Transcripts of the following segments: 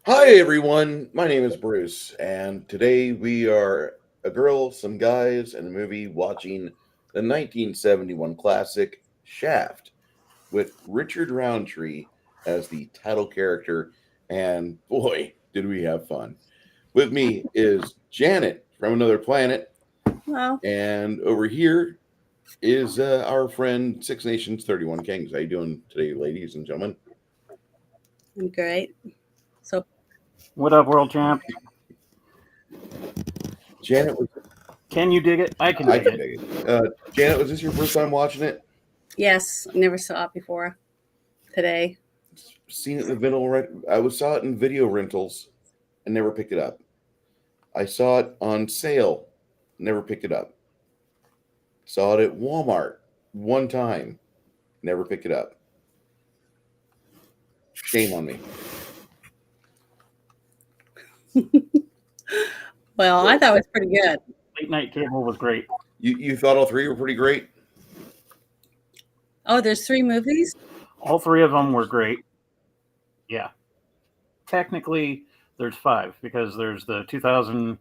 Hi, everyone. My name is Bruce, and today we are a girl, some guys, and a movie watching the 1971 classic Shaft with Richard Roundtree as the title character. And boy, did we have fun. With me is Janet from another planet, Well, and over here is our friend Six Nations 31 Kings. How you doing today, ladies and gentlemen? I'm great. So, What up, world champ? Janet, was Can you dig it? I can I dig can it. dig it. Janet, was this your first time watching it? yes, I never saw it before today. Seen it in the video rent. Saw it in video rentals and never picked it up. I saw it on sale, never picked it up. Saw it at Walmart one time, never picked it up. Shame on me. Well, I thought it was pretty good. Late night cable was great. You thought all three were pretty great? Oh, there's three movies? All three of them were great. Yeah. Technically, there's five because there's the 2000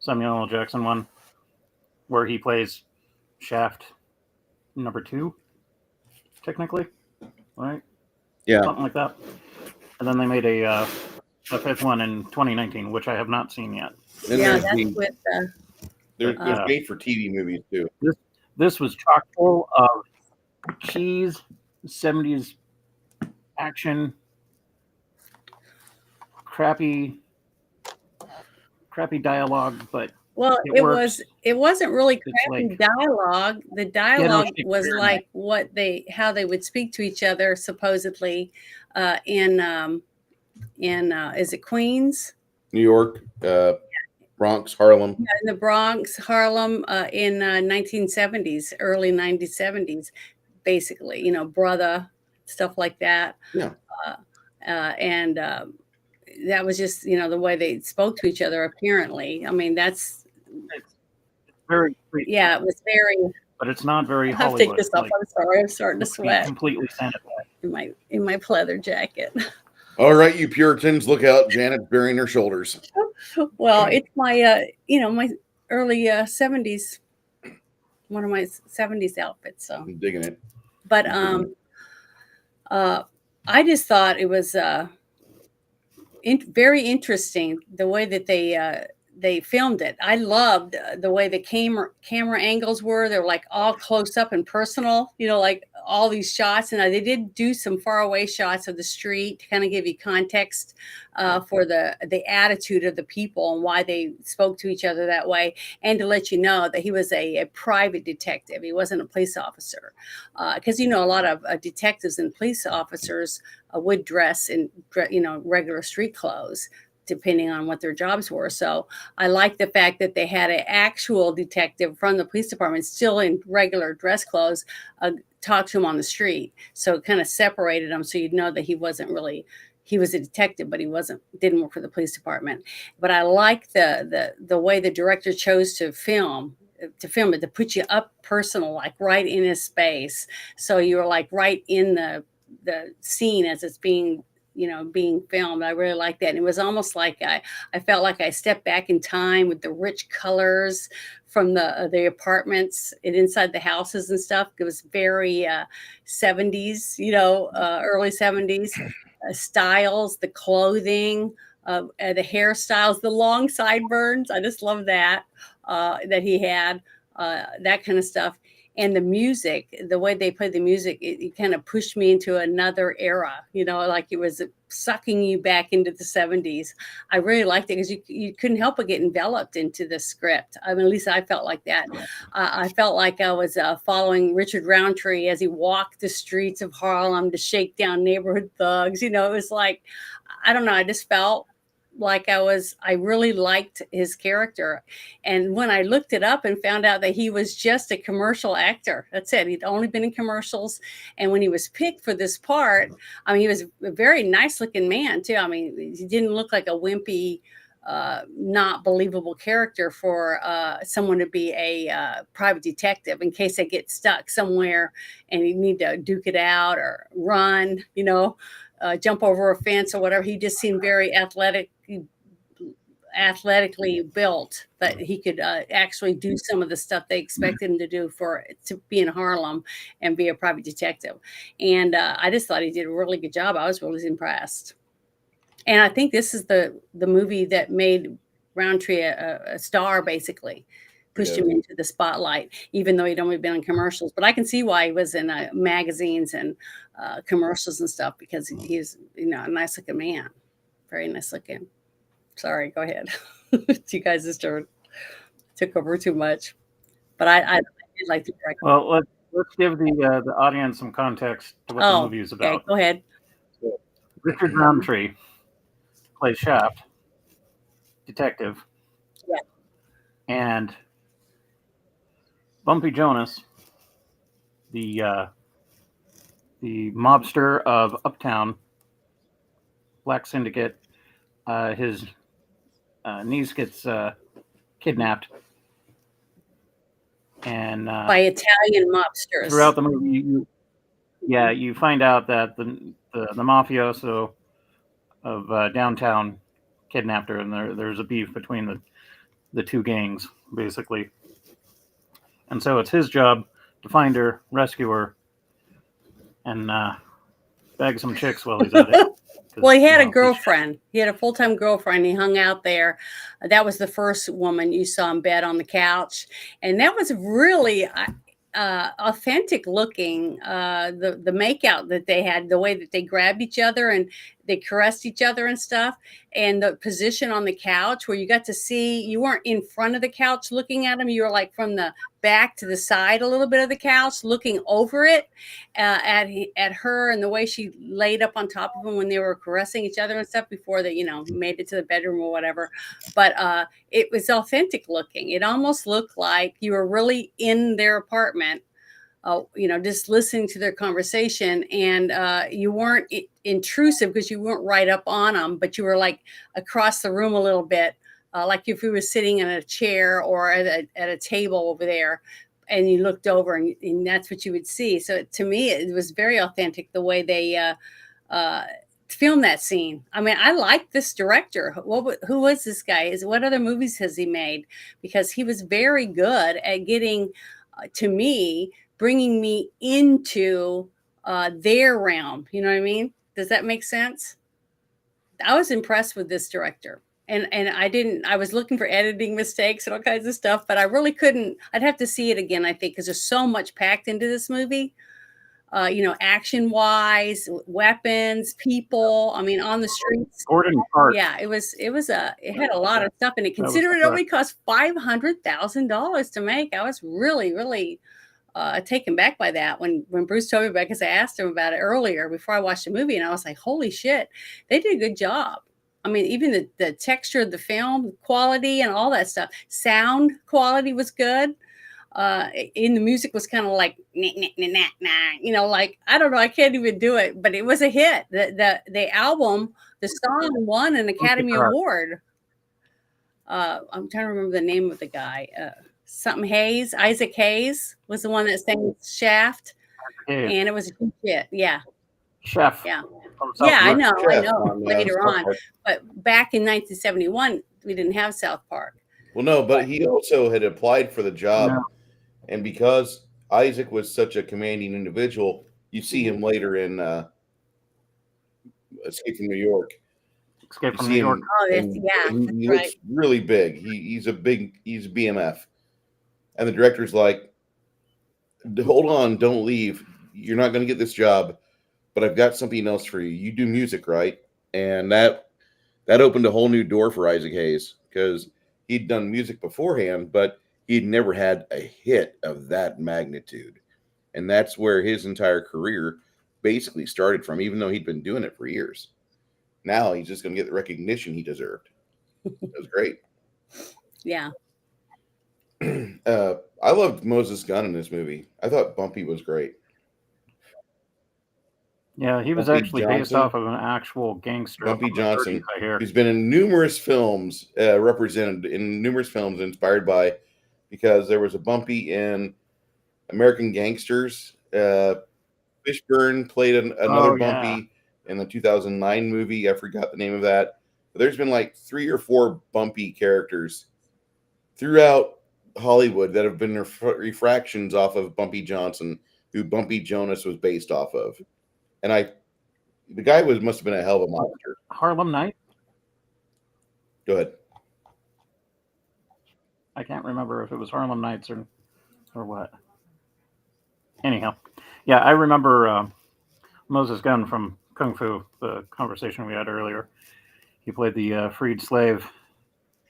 Samuel L. Jackson one where he plays Shaft number 2, technically, right? Yeah. Something like that. And then they made a fifth one in 2019, which I have not seen yet. And Yeah, there's that's the with there's Uh, made for TV movies too. This was chock full of cheese, 70s action, crappy dialogue, but well, it works. it wasn't really It's crappy like dialogue. The ghetto dialogue was Shakespeare. like how they would speak to each other supposedly uh, in um, in is it Queens? New York, Bronx, Harlem. Yeah, in the Bronx, Harlem, in 1970s, early 1970s, basically. Brother, stuff like that. Yeah. Uh, and that was just the way they spoke to each other. Apparently, I mean It's very sweet, yeah, it was very. but it's not very I have to take Hollywood. this off. Like I'm sorry, I'm starting to it would be sweat completely sanitized. in my pleather jacket. All right, you Puritans, look out! Janet's burying her shoulders. Well, it's my my early 70s, one of my 70s outfits. So, I'm digging it. but I'm digging it. uh, I just thought it was very interesting the way that they filmed it. I loved the way the camera angles were. They're like all close up and personal, like all these shots. And they did do some far away shots of the street to kind of give you context for the attitude of the people and why they spoke to each other that way, and to let you know that he was a private detective. He wasn't a police officer, because a lot of detectives and police officers would dress in regular street clothes depending on what their jobs were. So I like the fact that they had an actual detective from the police department still in regular dress clothes talk to him on the street. So it kind of separated them, so you'd know that he was a detective, but he didn't work for the police department. But I like the way the director chose to film it, to put you up personal, like right in his space. So you were like right in the scene as it's being filmed. I really like that. And it was almost like I felt like I stepped back in time with the rich colors from the apartments and inside the houses and stuff. It was very 70s, early 70s styles, the clothing, the hairstyles, the long sideburns. I just love that he had, that kind of stuff. And the music, the way they played the music, it kind of pushed me into another era, like it was sucking you back into the 70s. I really liked it because you couldn't help but get enveloped into the script. I mean, at least I felt like that. I felt like I was following Richard Roundtree as he walked the streets of Harlem to shake down neighborhood thugs. It was like, I don't know, I just felt like I really liked his character. And when I looked it up and found out that he was just a commercial actor, that's it. He'd only been in commercials. And when he was picked for this part, I mean, he was a very nice looking man too. I mean, he didn't look like a wimpy, not believable character for someone to be a private detective in case they get stuck somewhere and you need to duke it out or run. jump over a fence or whatever. He just seemed very athletically built, that he could actually do some of the stuff they expected him to do to be in Harlem and be a private detective. And I just thought he did a really good job. I was really impressed. And I think this is the movie that made Roundtree a star, basically. Pushed him into the spotlight, even though he'd only been in commercials. But I can see why he was in magazines and commercials and stuff, because he's, a nice looking man. Very nice looking. Sorry, go ahead. You guys just took over too much. But I did like the director. Well, let's give the audience some context to what the movie is about. Okay, go ahead. Richard Roundtree plays Shaft, detective. Yeah. And Bumpy Jonas, the mobster of Uptown, Black Syndicate, his niece gets kidnapped, and by Italian mobsters. Throughout the movie, you find out that the mafioso of downtown kidnapped her, and there's a beef between the two gangs, basically. And so it's his job to find her, rescue her, and bag some chicks while he's at it. Well, he had a girlfriend. He had a full-time girlfriend. He hung out there. That was the first woman you saw in bed on the couch. And that was really authentic looking. The makeout that they had, the way that they grabbed each other and they caressed each other and stuff. And the position on the couch where you got to see, you weren't in front of the couch looking at him. You were like from the back to the side a little bit of the couch, looking over it at her, and the way she laid up on top of him when they were caressing each other and stuff before they, made it to the bedroom or whatever. But it was authentic looking. It almost looked like you were really in their apartment, just listening to their conversation, and you weren't intrusive because you weren't right up on them, but you were like across the room a little bit. Like if we were sitting in a chair or at a table over there, and you looked over, and that's what you would see. So to me, it was very authentic the way they filmed that scene. I mean, I like this director. Who was this guy? What other movies has he made? Because he was very good at getting, to me, bringing me into their realm. You know what I mean? Does that make sense? I was impressed with this director. And I was looking for editing mistakes and all kinds of stuff, but I really couldn't. I'd have to see it again, I think, because there's so much packed into this movie, action wise, weapons, people. I mean, on the streets. Gordon Park. Yeah, it had a lot of stuff in it. Considering it only cost $500,000 to make, I was really, really taken back by that when Bruce told me about it, because I asked him about it earlier before I watched the movie, and I was like, holy shit, they did a good job. I mean, even the texture of the film quality and all that stuff, sound quality was good. In the music was kind of like, like, I don't know, I can't even do it, but it was a hit. The album, the song won an Academy Award. I'm trying to remember the name of the guy. Something Hayes, Isaac Hayes was the one that sang Shaft, and it was a huge hit. Yeah. Chef. Yeah. I know. Later on, but back in 1971, we didn't have South Park. Well, no, but he also had applied for the job, and because Isaac was such a commanding individual, you see him later in Escape from New York. Escape from New York. He looks really big. He's BMF, and the director's like, "Hold on, don't leave. You're not going to get this job, but I've got something else for you. You do music, right?" And that opened a whole new door for Isaac Hayes, because he'd done music beforehand, but he'd never had a hit of that magnitude. And that's where his entire career basically started from, even though he'd been doing it for years. Now he's just going to get the recognition he deserved. It was great. Yeah. I loved Moses Gunn in this movie. I thought Bumpy was great. Yeah, he was actually based off of an actual gangster. Bumpy Johnson, who's been in numerous films, represented in numerous films inspired by, because there was a Bumpy in American Gangsters. Fishburne played another Bumpy in the 2009 movie. I forgot the name of that. But there's been like 3 or 4 bumpy characters throughout Hollywood that have been refractions off of Bumpy Johnson, who Bumpy Jonas was based off of. And the guy must have been a hell of a monster. Harlem Night. Go ahead. I can't remember if it was Harlem Nights or what. Anyhow, yeah, I remember Moses Gunn from Kung Fu, the conversation we had earlier. He played the freed slave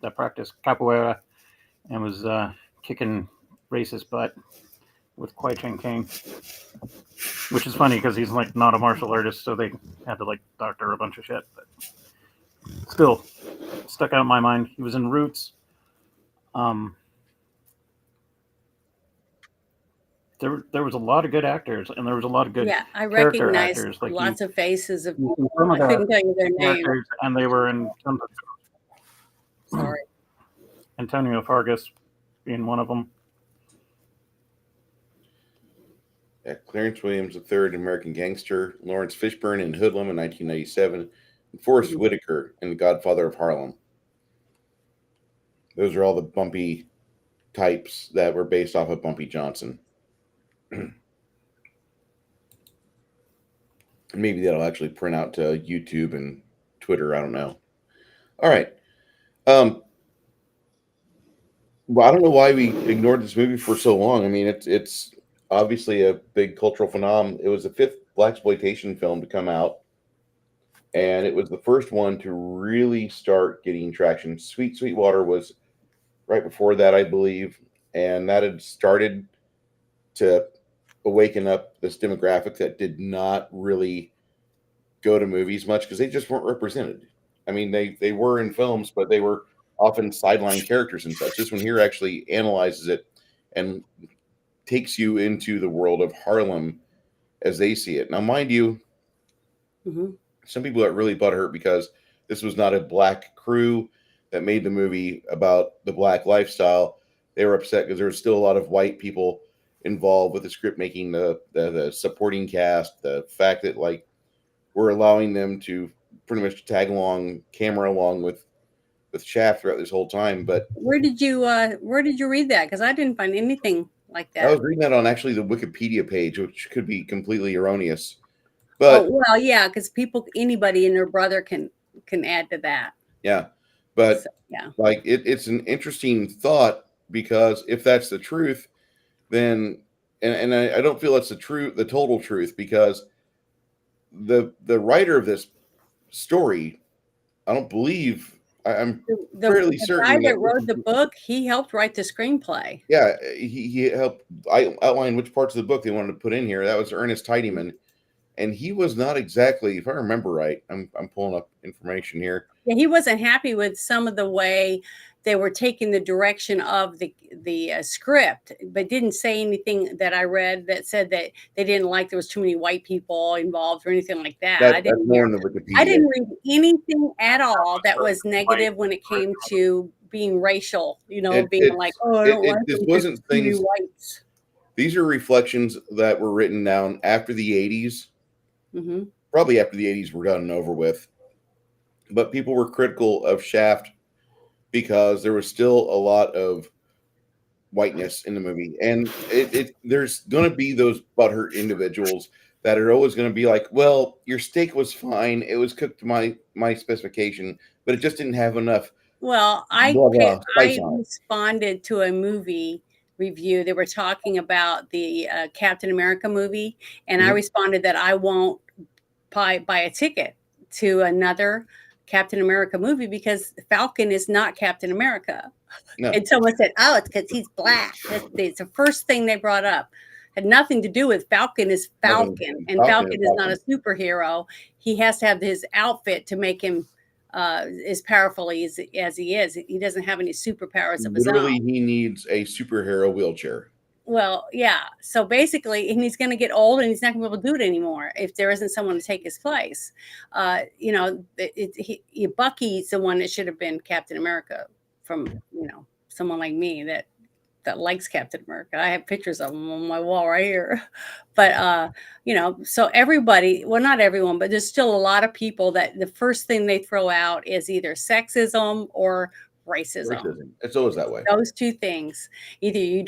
that practiced capoeira and was kicking racist butt with Kwai Chang Caine, which is funny because he's like not a martial artist, so they had to like doctor a bunch of shit. But still, stuck out in my mind. He was in Roots. There was a lot of good actors, and there was a lot of good I character recognize actors. Like lots of faces of some people. of I the couldn't tell you their name. characters, and they were in Sorry. Antonio Fargas being one of them. Yeah, Clarence Williams III, American Gangster, Lawrence Fishburne in Hoodlum in 1997, and Forrest Whitaker in The Godfather of Harlem. Those are all the bumpy types that were based off of Bumpy Johnson. Maybe that'll actually print out to YouTube and Twitter. I don't know. All right. Well, I don't know why we ignored this movie for so long. I mean, it's obviously a big cultural phenomenon. It was the 5th blaxploitation film to come out, and it was the first one to really start getting traction. Sweetwater was right before that, I believe, and that had started to awaken up this demographic that did not really go to movies much because they just weren't represented. I mean, they were in films, but they were often sideline characters and such. This one here actually analyzes it and takes you into the world of Harlem as they see it. Now, mind you, some people got really butthurt because this was not a black crew that made the movie about the black lifestyle. They were upset because there was still a lot of white people involved with the script making, the supporting cast, the fact that like we're allowing them to pretty much tag along, camera along with Shaft throughout this whole time. But where did you read that? Because I didn't find anything like that. I was reading that on actually the Wikipedia page, which could be completely erroneous. But well, yeah, because anybody and their brother can add to that. Yeah, but So, yeah, like it's an interesting thought because if that's the truth, then and I don't feel that's the total truth because the writer of this story, I don't believe I'm fairly the certain guy that wrote the book, he helped write the screenplay. Yeah, he helped outline which parts of the book they wanted to put in here. That was Ernest Tidyman, and he was not exactly, if I remember right, I'm pulling up information here. Yeah, he wasn't happy with some of the way they were taking the direction of the script, but didn't say anything that I read that said that they didn't like there was too many white people involved or anything like that. I didn't read anything at all that was negative when it came to being racial. Being like, oh, I don't like this wasn't things. Whites. These are reflections that were written down after the 80s. Probably after the 80s were done and over with. But people were critical of Shaft because there was still a lot of whiteness in the movie. And there's going to be those butthurt individuals that are always going to be like, well, your steak was fine. It was cooked to my specification, but it just didn't have enough. Well, I responded to a movie review. They were talking about the Captain America movie, and I responded that I won't buy a ticket to another Captain America movie because Falcon is not Captain America. No. And someone said, oh, it's because he's black. It's the first thing they brought up. Had nothing to do with Falcon is Falcon, and Falcon is not a superhero. He has to have his outfit to make him as powerful as he is. He doesn't have any superpowers of his own. Literally, he needs a superhero wheelchair. Well, yeah. So basically, and he's going to get old, and he's not going to be able to do it anymore if there isn't someone to take his place. Bucky's the one that should have been Captain America from someone like me that that likes Captain America. I have pictures of him on my wall right here. But so everybody, well, not everyone, but there's still a lot of people that the first thing they throw out is either sexism or racism. It's always that way. Those two things. Either you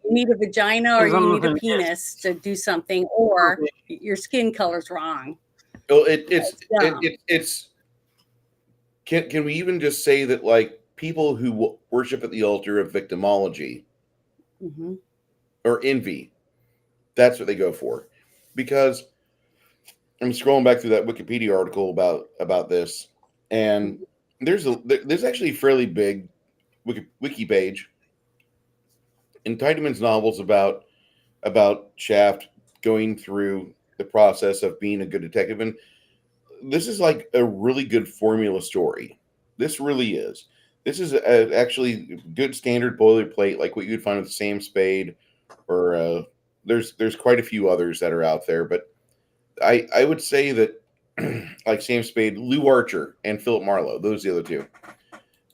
need a vagina or you need a penis to do something, or your skin color's wrong. Well, it's can we even just say that, like, people who worship at the altar of victimology or envy, that's what they go for. Because I'm scrolling back through that Wikipedia article about this, and there's actually a fairly big wiki page in Tiedeman's novels about Shaft going through the process of being a good detective. And this is like a really good formula story. This really is. This is actually good standard boilerplate, like what you'd find with Sam Spade, or there's quite a few others that are out there. But I would say that like Sam Spade, Lou Archer, and Philip Marlowe, those are the other two.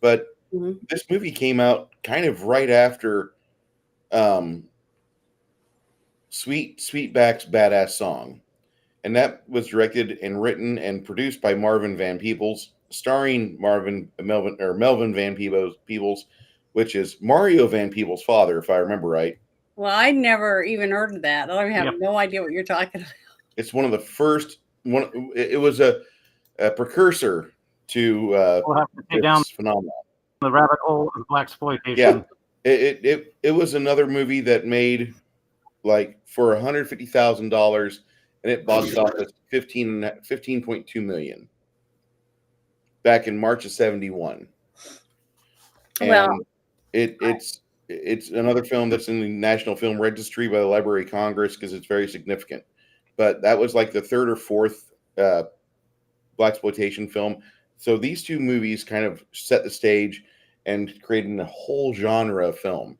But this movie came out kind of right after Sweetback's Badass Song. And that was directed and written and produced by Marvin Van Peebles, starring Melvin Van Peebles, which is Mario Van Peebles' father, if I remember right. Well, I never even heard of that. I have no idea what you're talking about. It's one of the first one. It was a precursor to we'll have to take down phenomenon, the rabbit hole of blaxploitation. Yeah, it was another movie that made like for $150,000. And it boxed office 15.2 million back in March of 1971. And well, it's another film that's in the National Film Registry by the Library of Congress because it's very significant. But that was like the third or fourth blaxploitation film. So these two movies kind of set the stage and created a whole genre of film.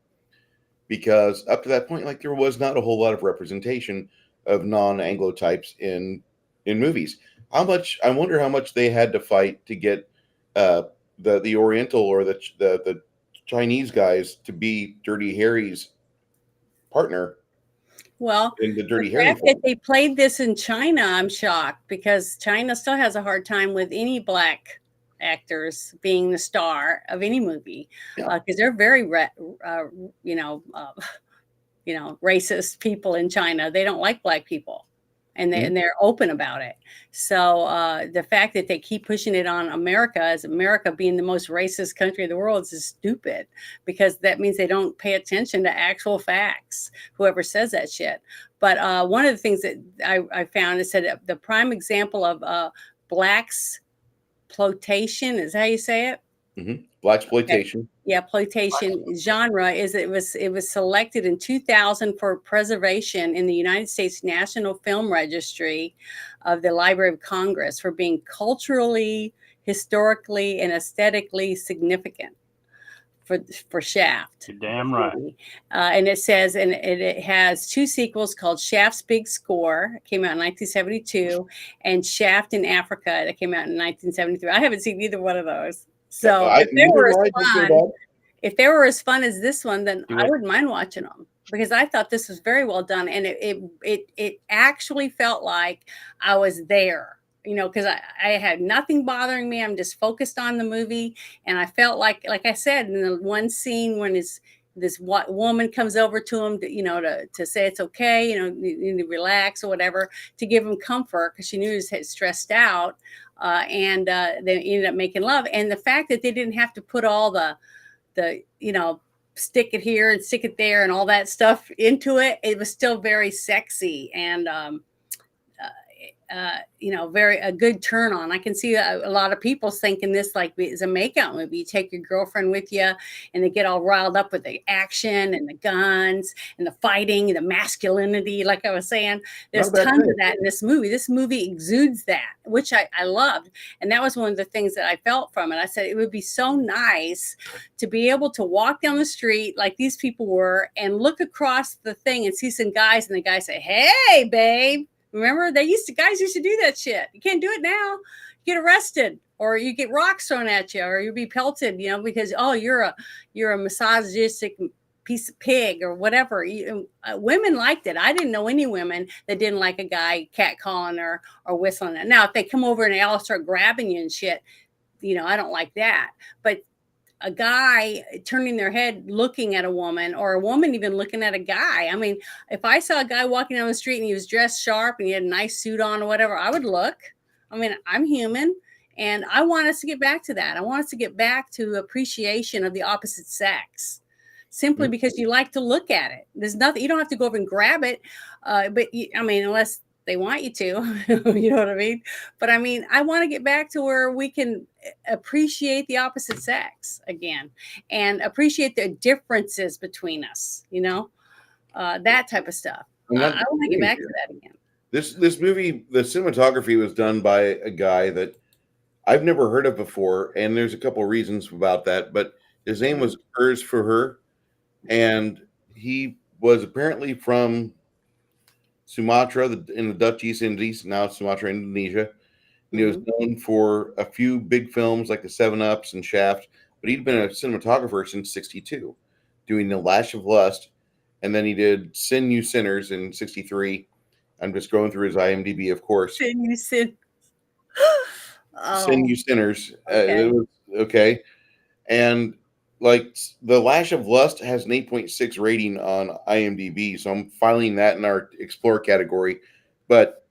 Because up to that point, like, there was not a whole lot of representation of non-Anglo types in movies. I wonder how much they had to fight to get the Oriental or the Chinese guys to be Dirty Harry's partner. Well, in the Dirty the Harry fact that they played this in China, I'm shocked, because China still has a hard time with any black actors being the star of any movie, because they're very racist people in China. They don't like black people, and they're open about it. So the fact that they keep pushing it on America, as America being the most racist country in the world, is stupid, because that means they don't pay attention to actual facts, whoever says that shit. But one of the things that I found is that the prime example of blaxploitation, is how you say it? Blaxploitation. Okay. Yeah, ploitation genre is it was selected in 2000 for preservation in the United States National Film Registry of the Library of Congress for being culturally, historically, and aesthetically significant for Shaft. You're damn right. And it says, and it has two sequels called Shaft's Big Score, it came out in 1972, and Shaft in Africa, that came out in 1973. I haven't seen either one of those. So if they were as fun as this one, then I wouldn't mind watching them, because I thought this was very well done, and it actually felt like I was there, because I had nothing bothering me. I'm just focused on the movie, and I felt like I said in the one scene when this woman comes over to him, to say it's okay, you need to relax or whatever, to give him comfort, because she knew he was stressed out. And they ended up making love. And the fact that they didn't have to put all the stick it here and stick it there and all that stuff into it, it was still very sexy and very a good turn on. I can see a lot of people thinking this like is a makeout movie. You take your girlfriend with you, and they get all riled up with the action and the guns and the fighting and the masculinity. Like I was saying, there's tons of that in this movie. This movie exudes that, which I loved, and that was one of the things that I felt from it. I said it would be so nice to be able to walk down the street like these people were and look across the thing and see some guys, and the guy say, "Hey, babe." Remember, guys used to do that shit. You can't do it now. You get arrested, or you get rocks thrown at you, or you'll be pelted, because you're a misogynistic piece of pig or whatever. Women liked it. I didn't know any women that didn't like a guy catcalling or whistling it. Now, if they come over and they all start grabbing you and shit, I don't like that. But a guy turning their head looking at a woman, or a woman even looking at a guy. I mean, if I saw a guy walking down the street and he was dressed sharp and he had a nice suit on or whatever, I would look. I mean, I'm human, and I want us to get back to that. I want us to get back to appreciation of the opposite sex, simply because you like to look at it. There's nothing, you don't have to go over and grab it. Unless they want you to, you know what I mean? But I mean, I want to get back to where we can appreciate the opposite sex again and appreciate the differences between us, that type of stuff. I want to get back to that again. This movie, the cinematography was done by a guy that I've never heard of before, and there's a couple of reasons about that, but his name was Urs for Her, and he was apparently from Sumatra in the Dutch East Indies, now Sumatra, Indonesia. And he was known for a few big films like the Seven Ups and Shaft, but he'd been a cinematographer since '62, doing The Lash of Lust, and then he did Sin You Sinners in '63. I'm just going through his IMDb, of course. Sin You Sin. Sin You Sinners. Okay. And like The Lash of Lust has an 8.6 rating on IMDb, so I'm filing that in our Explore category. But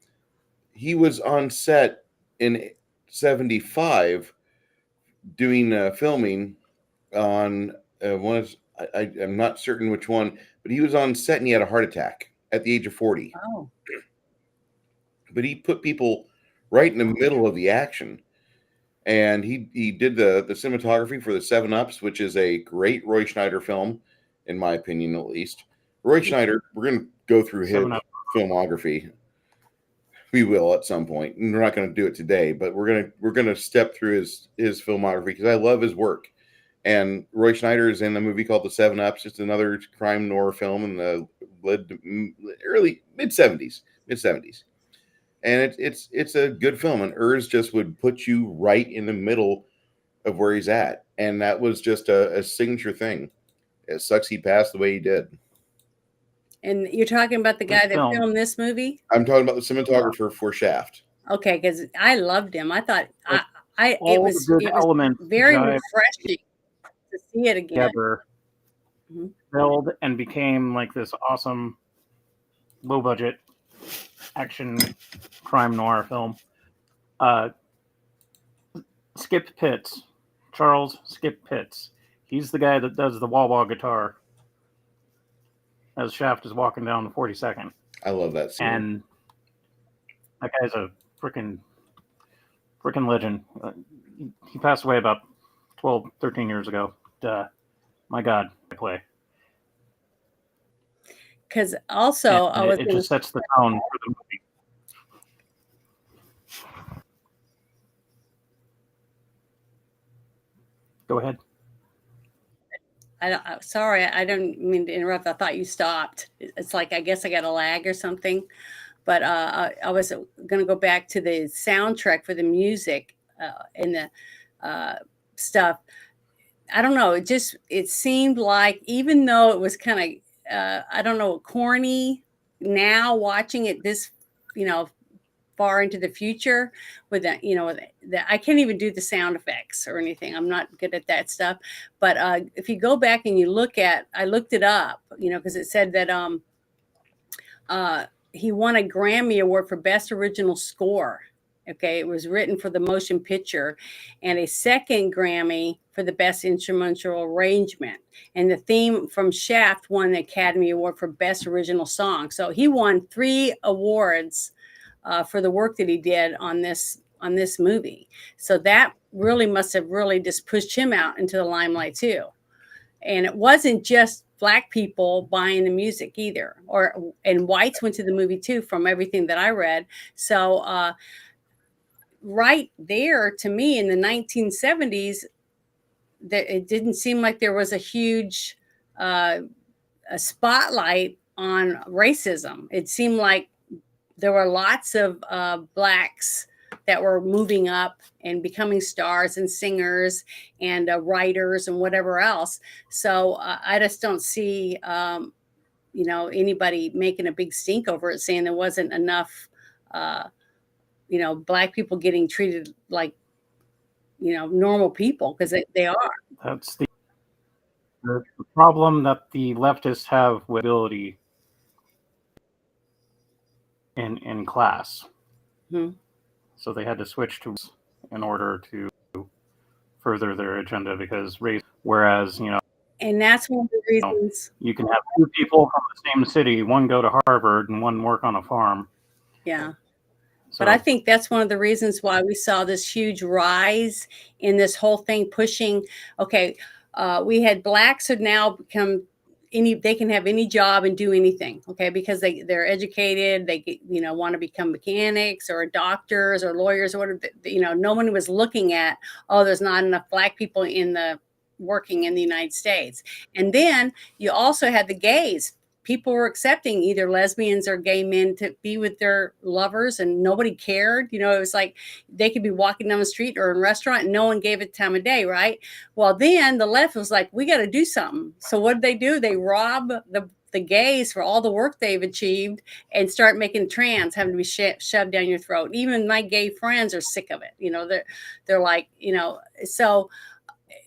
he was on set in '75 doing filming on I'm not certain which one, but he was on set and he had a heart attack at the age of 40. Oh. But he put people right in the middle of the action. And he did the cinematography for the Seven Ups, which is a great Roy Schneider film, in my opinion, at least. Roy Schneider, we're going to go through his filmography. We will at some point. And we're not going to do it today, but we're going to step through his filmography because I love his work. And Roy Schneider is in a movie called The Seven Ups. It's another crime noir film in the early mid-70s. And it's a good film, and Urs just would put you right in the middle of where he's at, and that was just a signature thing. It sucks he passed the way he did. And you're talking about the guy that filmed this movie? I'm talking about the cinematographer for Shaft. Okay, because I loved him. I thought it was very refreshing to see it again. Build and became like this awesome low budget action crime noir film. Charles Skip Pitts. He's the guy that does the wah-wah guitar as Shaft is walking down the 42nd. I love that scene. And that guy's a freaking legend. He passed away about 12, 13 years ago. My God, I play. Because also, it just sets the tone for the movie. Go ahead. Sorry, I don't mean to interrupt. I thought you stopped. It's like, I guess I got a lag or something. But I was going to go back to the soundtrack for the music and the stuff. I don't know. It seemed like, even though it was kind of, corny now watching it this, far into the future with that, I can't even do the sound effects or anything. I'm not good at that stuff. But if you go back and you I looked it up, because it said that he won a Grammy Award for Best Original Score. Okay, it was written for the motion picture, and a second Grammy for the Best Instrumental Arrangement. And the theme from Shaft won the Academy Award for Best Original Song. So he won 3 awards for the work that he did on this movie. So that really must have really just pushed him out into the limelight too. And it wasn't just Black people buying the music either, and whites went to the movie too, from everything that I read. So right there, to me, in the 1970s, that it didn't seem like there was a huge a spotlight on racism. It seemed like there were lots of Blacks that were moving up and becoming stars and singers and writers and whatever else. So I just don't see, anybody making a big stink over it, saying there wasn't enough, Black people getting treated like, normal people, because they are. That's the problem that the leftists have with ability in class. Hmm. So they had to switch to in order to further their agenda, because race, whereas, And that's one of the reasons. you can have two people from the same city, one go to Harvard and one work on a farm. Yeah. So, But I think that's one of the reasons why we saw this huge rise in this whole thing pushing. Okay, we had Blacks who now become they can have any job and do anything. Okay, because they're educated, they want to become mechanics or doctors or lawyers or whatever. No one was looking at, oh, there's not enough Black people working in the United States. And then you also had the gays. People were accepting either lesbians or gay men to be with their lovers, and nobody cared. It was like they could be walking down the street or in a restaurant and no one gave it time of day, right? Well, then the left was like, we got to do something. So what did they do? They rob the gays for all the work they've achieved and start making trans having to be shoved down your throat. Even my gay friends are sick of it. They're like, so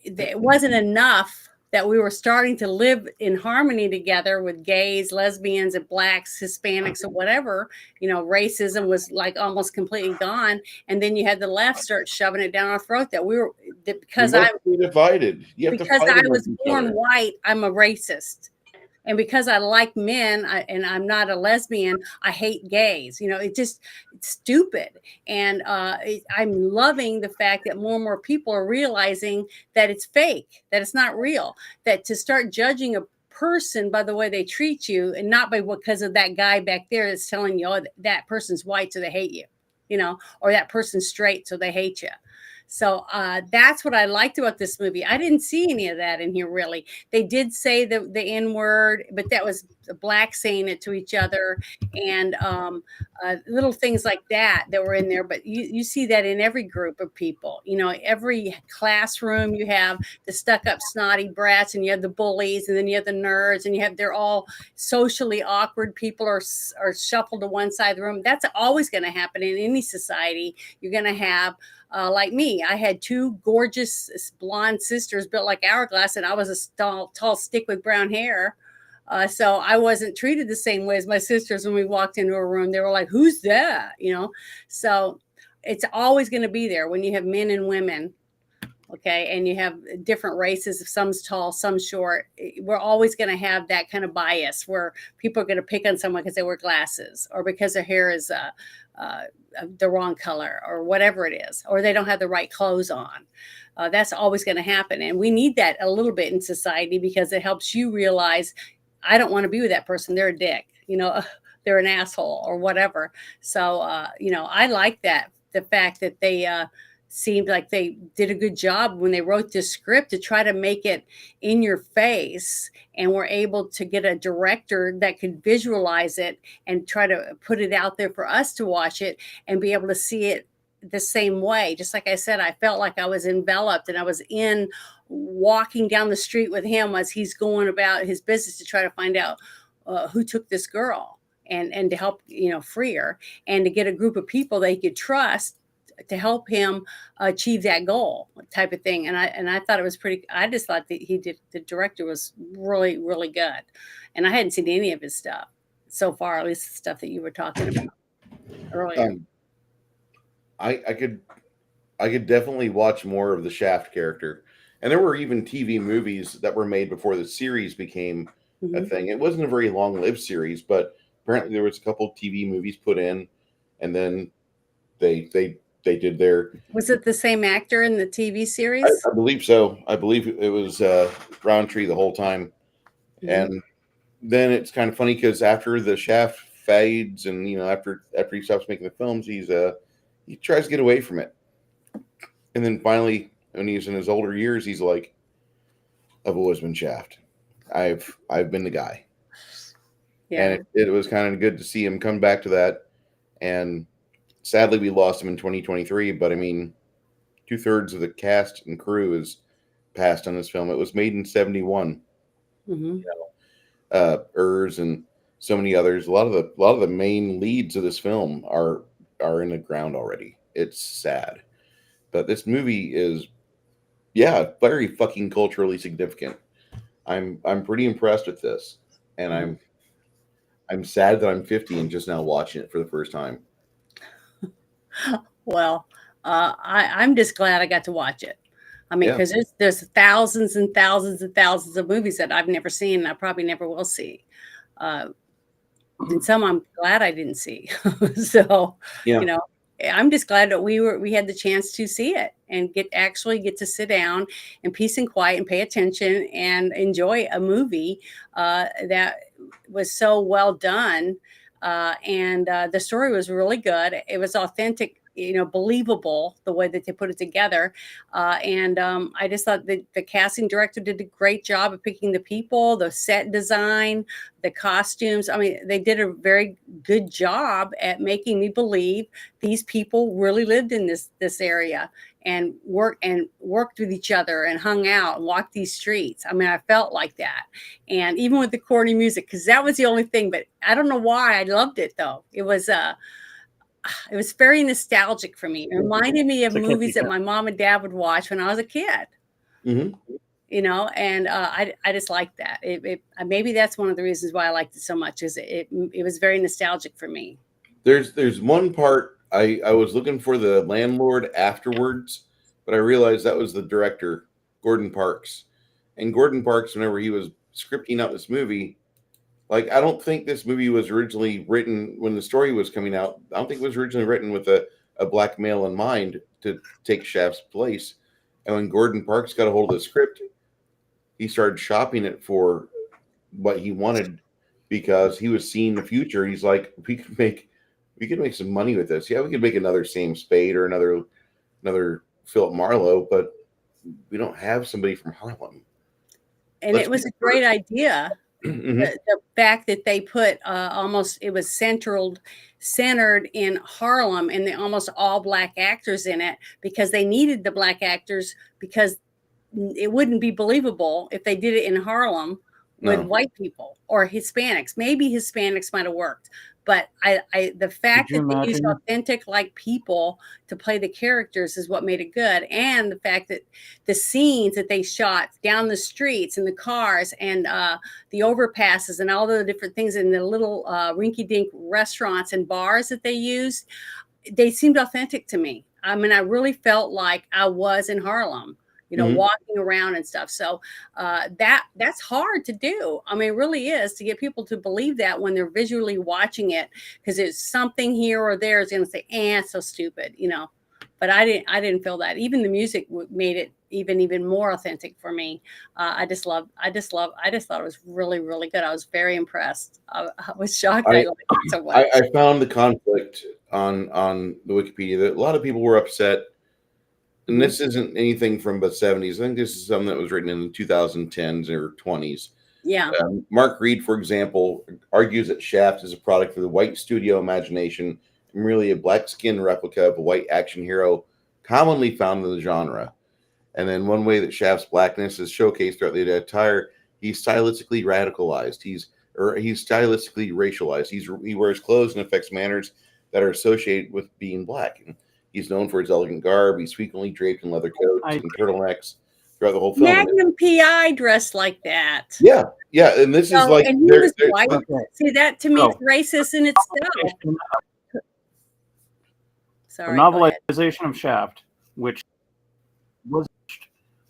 it wasn't enough that we were starting to live in harmony together with gays, lesbians, and Blacks, Hispanics, or whatever. Racism was like almost completely gone. And then you had the left start shoving it down our throat because I divided. You have to fight I against was each born other. white, I'm a racist. And because I like men and I'm not a lesbian, I hate gays. It's stupid. And I'm loving the fact that more and more people are realizing that it's fake, that it's not real, that to start judging a person by the way they treat you and not because of that guy back there that's telling you, oh, that person's white, so they hate you, or that person's straight, so they hate you. So that's what I liked about this movie. I didn't see any of that in here, really. They did say the N-word, but that was Blacks saying it to each other, and little things like that were in there. But you see that in every group of people. Every classroom, you have the stuck-up snotty brats, and you have the bullies, and then you have the nerds, and they're all socially awkward people are shuffled to one side of the room. That's always going to happen in any society. You're going to have like me, I had two gorgeous blonde sisters built like hourglass, and I was a tall stick with brown hair. So I wasn't treated the same way as my sisters when we walked into a room. They were like, who's that? So it's always going to be there when you have men and women. Okay. And you have different races. If some's tall, some short, we're always going to have that kind of bias where people are going to pick on someone because they wear glasses or because their hair is the wrong color or whatever it is, or they don't have the right clothes on. That's always going to happen. And we need that a little bit in society because it helps you realize, I don't want to be with that person. They're a dick, they're an asshole or whatever. So, I like that. The fact that they seemed like they did a good job when they wrote this script to try to make it in your face, and were able to get a director that could visualize it and try to put it out there for us to watch it and be able to see it the same way. Just like I said, I felt like I was enveloped and I was walking down the street with him as he's going about his business to try to find out who took this girl and to help, free her, and to get a group of people they could trust to help him achieve that goal, type of thing. And I thought it was I just thought that the director was really, really good. And I hadn't seen any of his stuff so far, at least the stuff that you were talking about earlier. I could definitely watch more of the Shaft character. And there were even TV movies that were made before the series became a thing. It wasn't a very long-lived series, but apparently there was a couple TV movies put in, and then they did their. Was it the same actor in the TV series? I believe so. I believe it was Roundtree the whole time. And then it's kind of funny because after the Shaft fades, and after he stops making the films, he tries to get away from it. And then finally, when he's in his older years, he's like, I've always been Shaft. I've been the guy. Yeah. And it was kind of good to see him come back to that. And sadly, we lost him in 2023. But I mean, 2/3 of the cast and crew is passed on this film. It was made in 71. Mm-hmm. Urs and so many others. A lot of the main leads of this film are in the ground already. It's sad, but this movie is, yeah, very fucking culturally significant. I'm pretty impressed with this, and I'm sad that I'm 50 and just now watching it for the first time. Well, I'm just glad I got to watch it. I mean, Yeah. because there's thousands and thousands and thousands of movies that I've never seen and I probably never will see. And some I'm glad I didn't see. So, Yeah. you know, I'm just glad that we had the chance to see it and actually get to sit down in peace and quiet and pay attention and enjoy a movie that was so well done. And the story was really good. It was authentic, believable the way that they put it together. And I just thought the casting director did a great job of picking the people, the set design, the costumes. I mean, they did a very good job at making me believe these people really lived in this area and worked with each other and hung out and walked these streets. I mean, I felt like that. And even with the corny music, because that was the only thing, but I don't know why I loved it though. It was very nostalgic for me. It reminded me of movies that my mom and dad would watch when I was a kid. Mm-hmm. And I just liked that. Maybe that's one of the reasons why I liked it so much, is it was very nostalgic for me. There's one part I was looking for the landlord afterwards, but I realized that was the director, Gordon Parks. And Gordon Parks, whenever he was scripting out this movie, like, I don't think this movie was originally written when the story was coming out. I don't think it was originally written with a black male in mind to take Shaft's place. And when Gordon Parks got a hold of the script, he started shopping it for what he wanted because he was seeing the future. He's like, we could make some money with this. Yeah, we could make another Sam Spade or another Philip Marlowe, but we don't have somebody from Harlem. And it was a great idea. Mm-hmm. The fact that they put it was centered in Harlem, and almost all black actors in it, because they needed the black actors, because it wouldn't be believable if they did it in Harlem with white people or Hispanics. Maybe Hispanics might have worked, but the fact that they used authentic like people to play the characters is what made it good. And the fact that the scenes that they shot down the streets and the cars and the overpasses and all the different things in the little rinky-dink restaurants and bars that they used, they seemed authentic to me. I mean, I really felt like I was in Harlem, walking around and stuff. So that's hard to do. I mean, it really is, to get people to believe that when they're visually watching it, because there's something here or there is going to say, it's so stupid, But I didn't feel that. Even the music made it even more authentic for me. I just thought it was really, really good. I was very impressed. I was shocked. I liked it so much. I found the conflict on the Wikipedia that a lot of people were upset. And this isn't anything from the 70s. I think this is something that was written in the 2010s or 20s. Yeah. Mark Reed, for example, argues that Shaft is a product of the white studio imagination and merely a black-skinned replica of a white action hero commonly found in the genre. And then one way that Shaft's blackness is showcased throughout the attire, he's stylistically radicalized. He's stylistically racialized. He wears clothes and affects manners that are associated with being black. And he's known for his elegant garb. He's frequently draped in leather coats and turtlenecks throughout the whole film. Magnum PI dressed like that. Yeah, and this is like, and he was white. Okay. See, that to me is racist in itself. Sorry. The novelization of Shaft, which was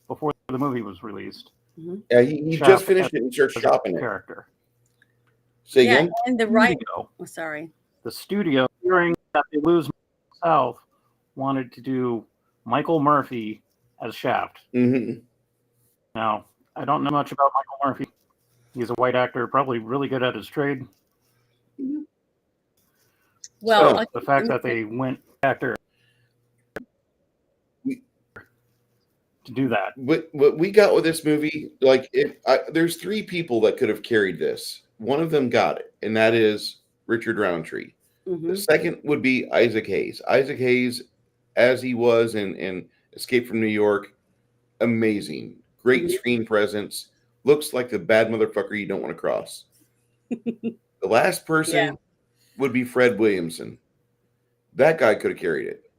before the movie was released. Mm-hmm. Yeah, he just finished it and started shopping it. Character. Say again? And sorry. The studio, hearing that they lose South, wanted to do Michael Murphy as Shaft. Mm-hmm. Now, I don't know much about Michael Murphy. He's a white actor, probably really good at his trade. Mm-hmm. Well, so the fact that they went actor to do that. What we got with this movie, like, there's three people that could have carried this. One of them got it, and that is Richard Roundtree. The second would be Isaac Hayes. Isaac Hayes, as he was in Escape from New York, amazing. Great screen presence. Looks like the bad motherfucker you don't want to cross. The last person would be Fred Williamson. That guy could have carried it.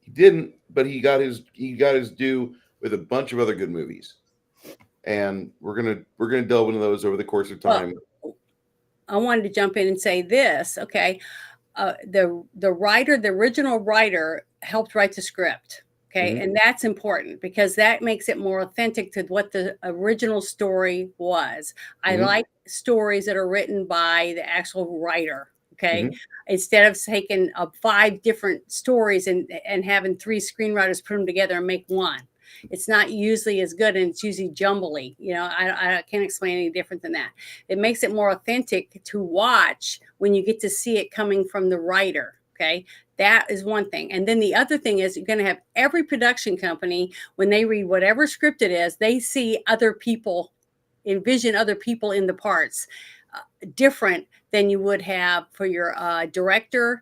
He didn't, but he got his due with a bunch of other good movies. And we're gonna delve into those over the course of time. Well, I wanted to jump in and say this. Okay, the writer, the original writer, helped write the script. Okay, and that's important because that makes it more authentic to what the original story was. I like stories that are written by the actual writer. Okay, instead of taking 5 different stories and having 3 screenwriters put them together and make one. It's not usually as good, and it's usually jumbly. You know, I can't explain any different than that. It makes it more authentic to watch when you get to see it coming from the writer. Okay, that is one thing. And then the other thing is you're going to have every production company, when they read whatever script it is, they see other people, envision other people in the parts, different than you would have for your director.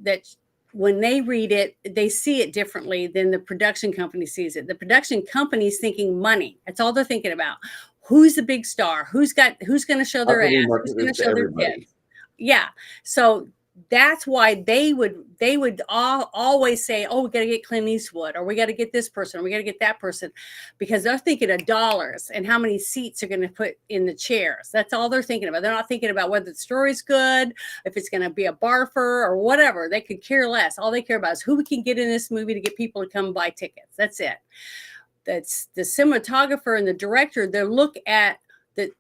That when they read it, they see it differently than the production company sees it. The production company's thinking money. That's all they're thinking about. Who's the big star? Who's going to show their ass? Who's going to show their tits? Yeah. So that's why they would always say, oh, we got to get Clint Eastwood, or we got to get this person, or we got to get that person, because they're thinking of dollars and how many seats are going to put in the chairs. That's all they're thinking about. They're not thinking about whether the story's good, if it's going to be a barfer or whatever. They could care less. All they care about is who we can get in this movie to get people to come buy tickets. That's it. That's the cinematographer and the director. They look at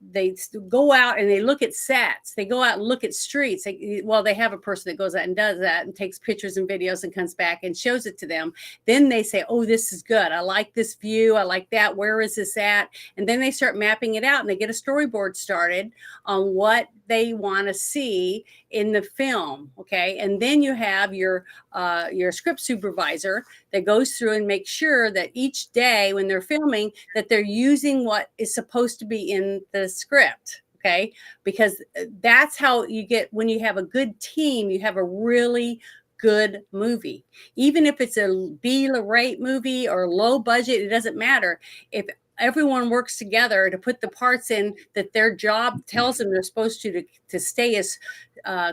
they go out and they look at sets. They go out and look at streets. They have a person that goes out and does that and takes pictures and videos and comes back and shows it to them. Then they say, oh, this is good. I like this view. I like that. Where is this at? And then they start mapping it out and they get a storyboard started on what they want to see in the film. Okay. And then you have your script supervisor that goes through and makes sure that each day when they're filming that they're using what is supposed to be in the script. Okay. Because that's how you get, when you have a good team, you have a really good movie. Even if it's a B-rate movie or low budget, it doesn't matter. If everyone works together to put the parts in that their job tells them they're supposed to stay as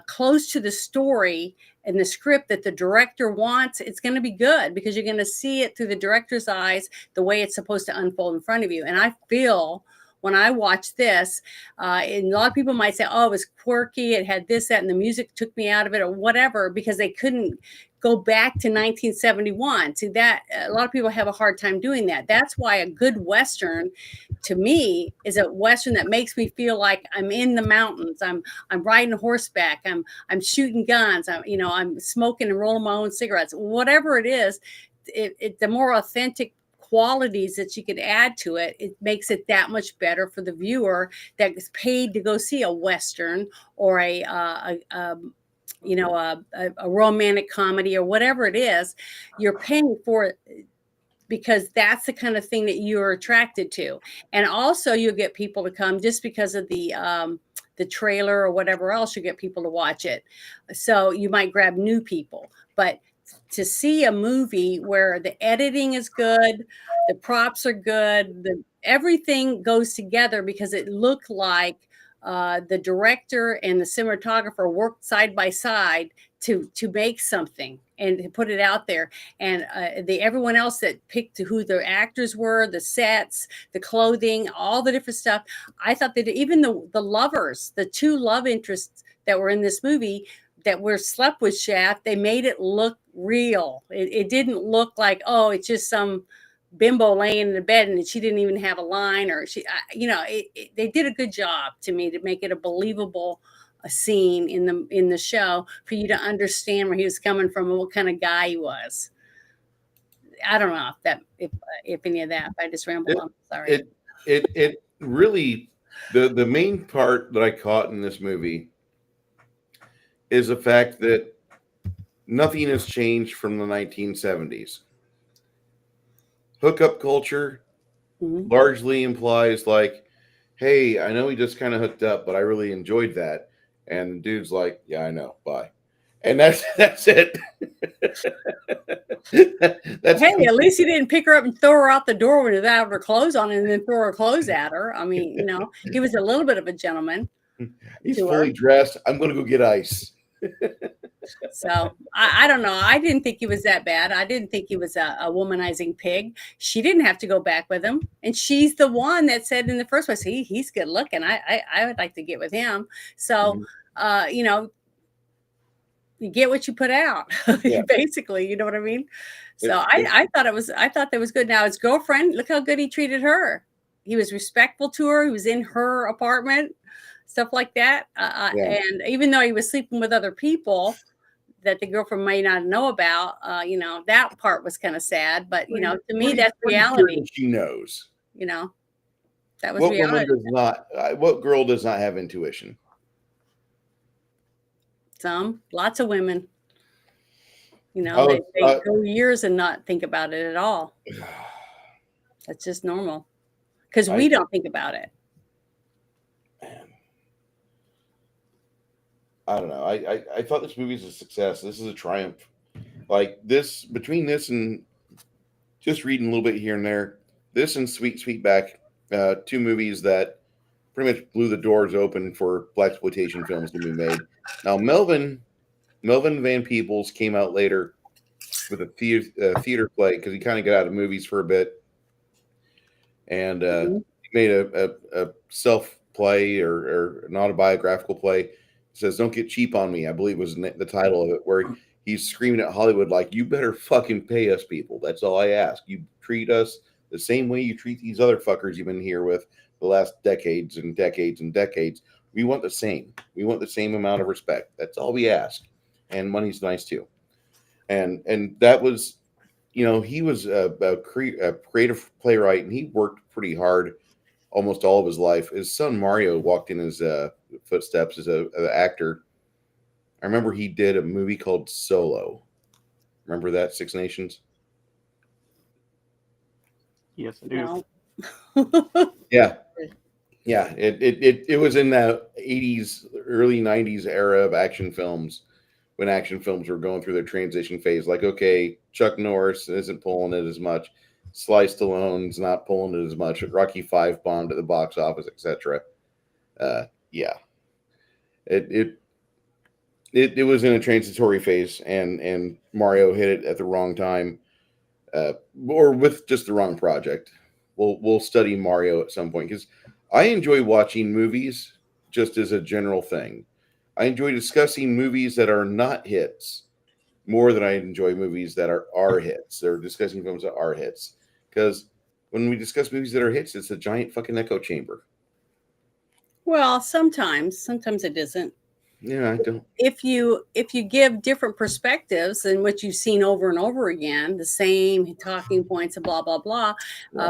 close to the story and the script that the director wants, it's going to be good because you're going to see it through the director's eyes, the way it's supposed to unfold in front of you. And I feel when I watch this, and a lot of people might say, oh, it was quirky, it had this, that, and the music took me out of it or whatever, because they couldn't go back to 1971. See, that a lot of people have a hard time doing that. That's why a good Western to me is a Western that makes me feel like I'm in the mountains. I'm riding horseback. I'm shooting guns. I'm smoking and rolling my own cigarettes. Whatever it is, the more authentic qualities that you could add to it, it makes it that much better for the viewer that is paid to go see a Western or a romantic comedy or whatever it is. You're paying for it because that's the kind of thing that you're attracted to. And also you'll get people to come just because of the trailer or whatever else, you get people to watch it. So you might grab new people, but to see a movie where the editing is good, the props are good, everything goes together because it looked like the director and the cinematographer worked side by side to make something and to put it out there. And everyone else that picked who the actors were, the sets, the clothing, all the different stuff. I thought that even the lovers, the 2 love interests that were in this movie that were slept with Shaft, they made it look real. It didn't look like, oh, it's just some bimbo laying in the bed and she didn't even have a line, or they did a good job to me to make it a believable scene in the show for you to understand where he was coming from and what kind of guy he was. I don't know if any of that. If I just rambled on. Sorry. It really, the main part that I caught in this movie is the fact that nothing has changed from the 1970s. Hookup culture largely implies like, hey, I know we just kind of hooked up, but I really enjoyed that. And the dude's like, yeah, I know, bye. And that's it. That's Hey, at least he didn't pick her up and throw her out the door without her clothes on and then throw her clothes at her. I mean, he was a little bit of a gentleman he's to fully her. dressed. I'm going to go get ice. So I don't know. I didn't think he was that bad. I didn't think he was a womanizing pig. She didn't have to go back with him. And she's the one that said in the first place, he's good looking. I would like to get with him. So, you get what you put out, Yeah. basically, you know what I mean? So I thought that was good. Now his girlfriend, look how good he treated her. He was respectful to her. He was in her apartment, stuff like that. Yeah. And even though he was sleeping with other people that the girlfriend may not know about, that part was kind of sad. But, to me, that's reality. Sure she knows. That was What reality. woman does not, what girl does not have intuition? Lots of women. They go years and not think about it at all. That's just normal because we don't think about it. Man. I don't know. I thought this movie is a success. This is a triumph. Like this, between this and just reading a little bit here and there, this and Sweet Sweetback, two movies that pretty much blew the doors open for blaxploitation films to be made. Now, Melvin Van Peebles came out later with a theater play because he kind of got out of movies for a bit, and he made a self play or an autobiographical play. It says "Don't Get Cheap on Me," I believe was the title of it, where he's screaming at Hollywood like, "You better fucking pay us, people. That's all I ask. You treat us the same way you treat these other fuckers you've been here with the last decades and decades and decades. We want the same. We want the same amount of respect. That's all we ask. And money's nice too." And that was, he was a creative playwright, and he worked pretty hard almost all of his life. His son Mario walked in his footsteps as an actor. I remember he did a movie called Solo. Remember that, Six Nations? Yes, I do. No. Yeah. Yeah. It was in the 80s, early 90s era of action films, when action films were going through their transition phase. Like, okay, Chuck Norris isn't pulling it as much. Sly Stallone's not pulling it as much. Rocky V bombed at the box office, etc. Yeah. It was in a transitory phase, and Mario hit it at the wrong time, or with just the wrong project. We'll study Mario at some point, because I enjoy watching movies just as a general thing. I enjoy discussing movies that are not hits more than I enjoy movies that are hits, or discussing films that are hits. Because when we discuss movies that are hits, it's a giant fucking echo chamber. Well, sometimes it isn't. Yeah, I don't. If you give different perspectives than what you've seen over and over again, the same talking points and blah blah blah,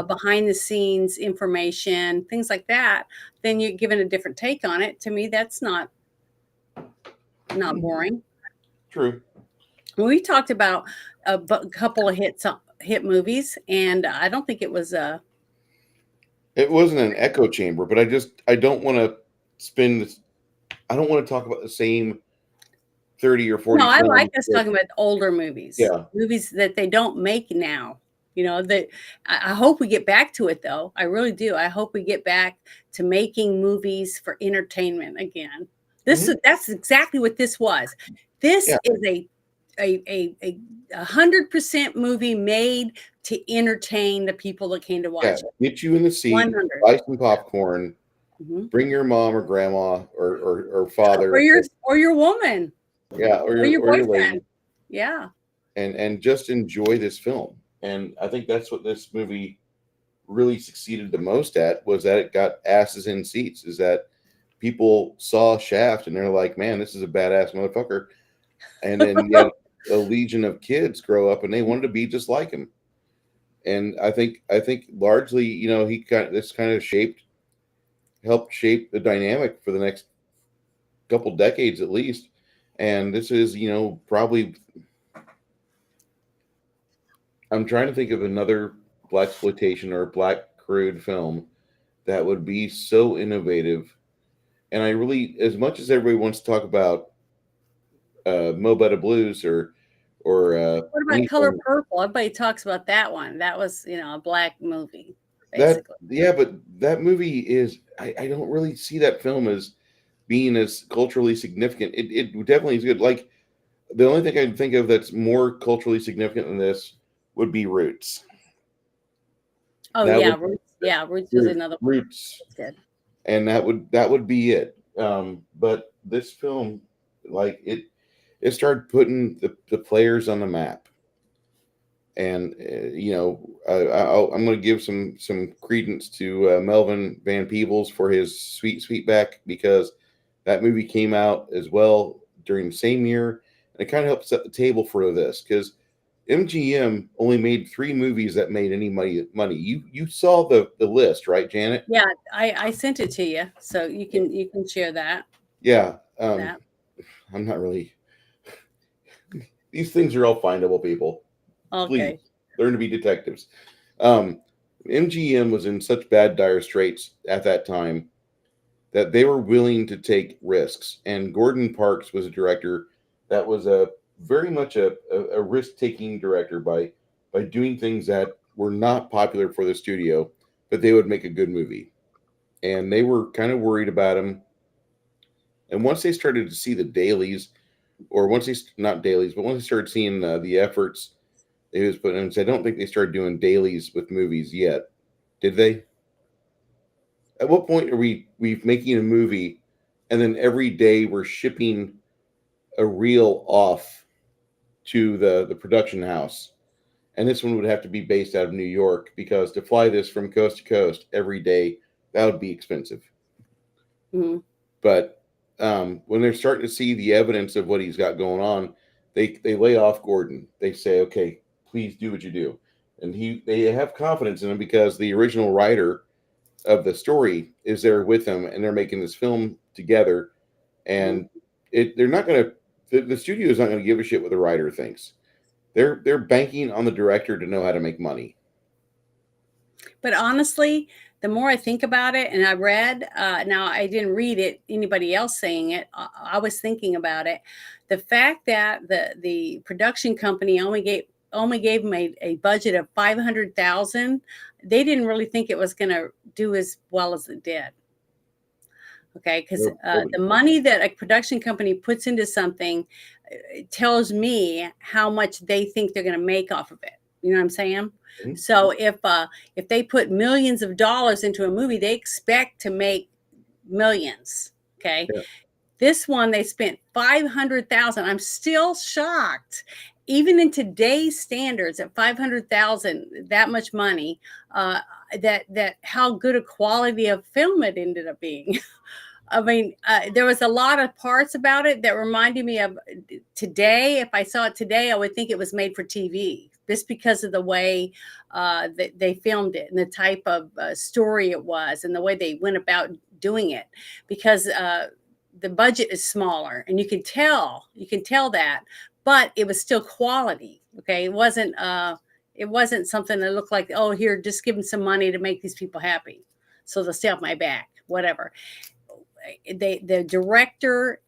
behind the scenes information, things like that, then you're given a different take on it. To me, that's not boring. True. We talked about a couple of hit movies, and I don't think it was a. It wasn't an echo chamber, but I don't want to spend this. I don't want to talk about the same 30 or 40. No, I like us talking about older movies. Yeah. Movies that they don't make now. That I hope we get back to it, though. I really do. I hope we get back to making movies for entertainment again. That's exactly what this was. This is a 100% movie made to entertain the people that came to watch it. Get you in the seat, 100. buy some popcorn, bring your mom or grandma or father or your woman. Yeah, or your boyfriend. lady. Yeah. And just enjoy this film. And I think that's what this movie really succeeded the most at, was that it got asses in seats. Is that people saw Shaft and they're like, man, this is a badass motherfucker. And then you had a legion of kids grow up and they wanted to be just like him. And I think largely, this kind of helped shape the dynamic for the next couple decades at least. And this is, probably, I'm trying to think of another blaxploitation or black crude film that would be so innovative. And I really, as much as everybody wants to talk about Mo Better Blues or What about Color anything Purple? Everybody talks about that one. That was, a black movie, that basically. yeah, but that movie is I don't really see that film as being as culturally significant. It definitely is good. Like the only thing I can think of that's more culturally significant than this would be Roots. Oh That yeah, would Roots. Yeah, Roots was another one. Roots, That's good. and that would be it. But this film, like it started putting the players on the map, and I'm going to give some credence to Melvin Van Peebles for his Sweet Sweetback, because that movie came out as well during the same year, and it kind of helped set the table for this because MGM only made 3 movies that made any money. You saw the list, right, Janet? Yeah, I sent it to you, so you can share that. Yeah. That. I'm not really. These things are all findable, people. Please Okay. learn to be detectives. Um, MGM was in such bad, dire straits at that time that they were willing to take risks. And Gordon Parks was a director that was a very much a risk-taking director by doing things that were not popular for the studio, but they would make a good movie. And they were kind of worried about him. And once they started to see the dailies, or once they not dailies, but once they started seeing the efforts he was putting in, I don't think they started doing dailies with movies yet. Did they? At what point are we making a movie, and then every day we're shipping a reel off to the production house? And this one would have to be based out of New York, because to fly this from coast to coast every day, that would be expensive. Mm-hmm. But when they're starting to see the evidence of what he's got going on, they lay off Gordon. They say, "Okay, please do what you do," and they have confidence in him because the original writer of the story is there with him, and they're making this film together. And they're not going to. The studio is not going to give a shit what the writer thinks. They're banking on the director to know how to make money. But honestly, the more I think about it, and I read, now I didn't read it, anybody else saying it, I was thinking about it. The fact that the production company only gave them a budget of 500,000, they didn't really think it was going to do as well as it did. Okay, because the money that a production company puts into something tells me how much they think they're going to make off of it. You know what I'm saying? Mm-hmm. So if they put millions of dollars into a movie, they expect to make millions. Okay. Yeah. This one, they spent 500,000. I'm still shocked. Even in today's standards, at 500,000, that much money, that how good a quality of film it ended up being. I mean, there was a lot of parts about it that reminded me of today. If I saw it today, I would think it was made for TV, just because of the way that they filmed it and the type of story it was and the way they went about doing it. Because the budget is smaller, and you can tell that, but it was still quality. Okay, it wasn't something that looked like, oh, here, just give them some money to make these people happy, so they'll stay off my back, whatever. The director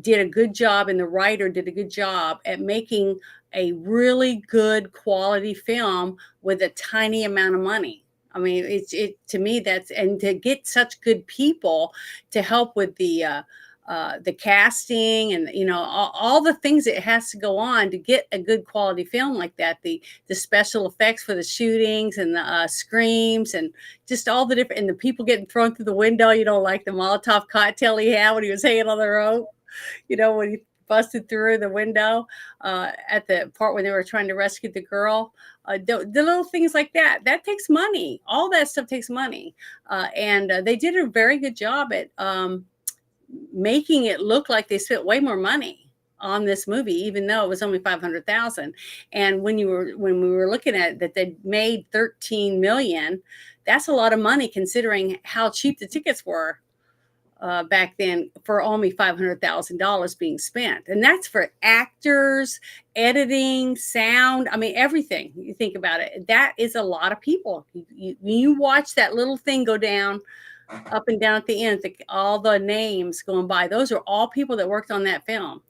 did a good job, and the writer did a good job at making a really good quality film with a tiny amount of money. I mean, it to me, that's, and to get such good people to help with the casting, and all the things that has to go on to get a good quality film like that, the special effects for the shootings and the screams, and just all the different, and the people getting thrown through the window, like the Molotov cocktail he had when he was hanging on the rope, when he busted through the window at the part where they were trying to rescue the girl. The little things like that takes money. All that stuff takes money, and they did a very good job at making it look like they spent way more money on this movie, even though it was only 500,000. And when we were looking at it, that they made 13 million, that's a lot of money considering how cheap the tickets were back then, for only $500,000 being spent. And that's for actors, editing, sound. I mean, everything. You think about it, that is a lot of people. You watch that little thing go down, up and down at the end, all the names going by, those are all people that worked on that film.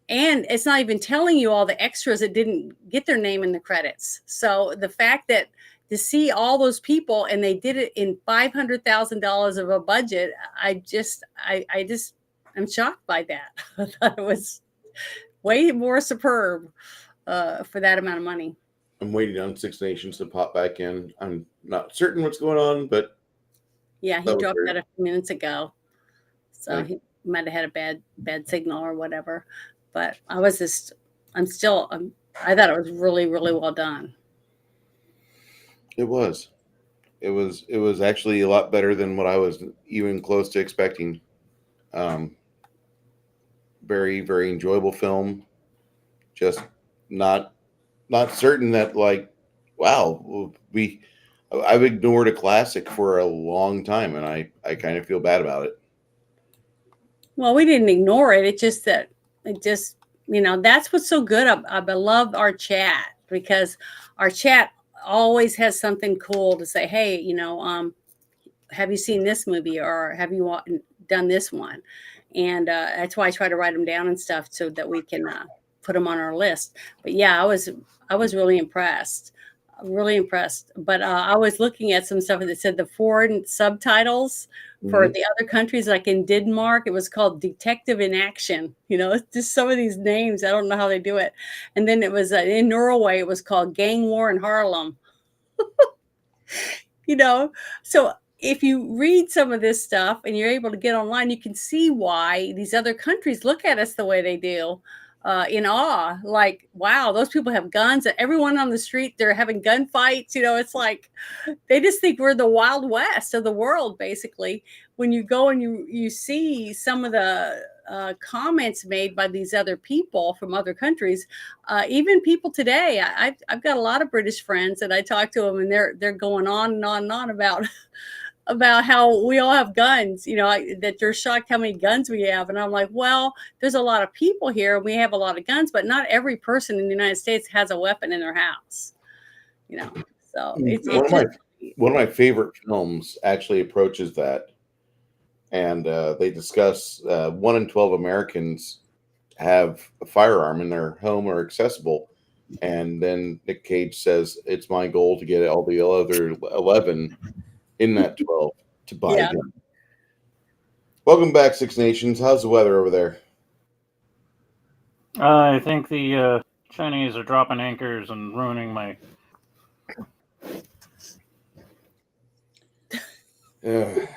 and it's not even telling you all the extras that didn't get their name in the credits. So the fact that to see all those people and they did it in $500,000 of a budget, I'm shocked by that. I thought it was way more superb for that amount of money. I'm waiting on Six Nations to pop back in. I'm not certain what's going on, but yeah, he dropped out a few minutes ago, so Right. he might have had a bad signal or whatever. But I thought it was really, really well done. It was actually a lot better than what I was even close to expecting. Very, very enjoyable film. Just not certain that, like, wow, I've ignored a classic for a long time, and I kind of feel bad about it. Well, we didn't ignore it. That's what's so good. I love our chat, because our chat always has something cool to say. Hey, have you seen this movie, or have you done this one? And that's why I try to write them down and stuff so that we can put them on our list. But yeah, I was really impressed. But I was looking at some stuff that said the foreign subtitles for the other countries, like in Denmark, it was called Detective in Action. It's just some of these names. I don't know how they do it. And then it was in Norway, it was called Gang War in Harlem. So if you read some of this stuff and you're able to get online, you can see why these other countries look at us the way they do, in awe. Like, wow, those people have guns. Everyone on the street, they're having gunfights. It's like they just think we're the Wild West of the world, basically. When you go and you see some of the comments made by these other people from other countries, even people today. I've got a lot of British friends, and I talk to them, and they're going on and on and on about how we all have guns, that they're shocked how many guns we have. And I'm like, well, there's a lot of people here, and we have a lot of guns, but not every person in the United States has a weapon in their house. So one of my favorite films actually approaches that, and they discuss 1 in 12 Americans have a firearm in their home or accessible, and then Nick Cage says it's my goal to get all the other 11 in that 12 to buy a gun. Welcome back, Six Nations. How's the weather over there? I think the Chinese are dropping anchors and ruining my. Okay,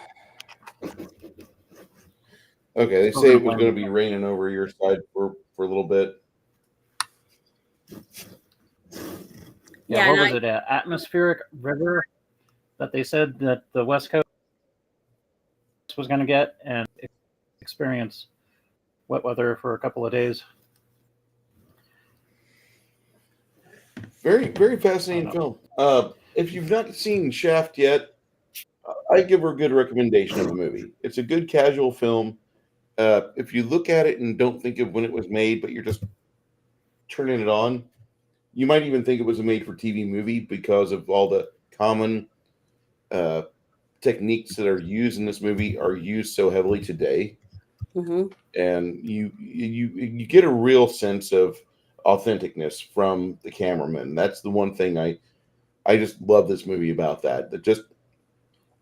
they say it was going to be raining over your side for a little bit. Yeah, what was it? An atmospheric river that they said that the West Coast was going to get and experience wet weather for a couple of days. Very, very fascinating film. If you've not seen Shaft yet, I give her a good recommendation of the movie. It's a good casual film. If you look at it and don't think of when it was made, but you're just turning it on, you might even think it was a made-for-TV movie because of all the common techniques that are used in this movie are used so heavily today. And you get a real sense of authenticness from the cameraman. That's the one thing I just love this movie about that.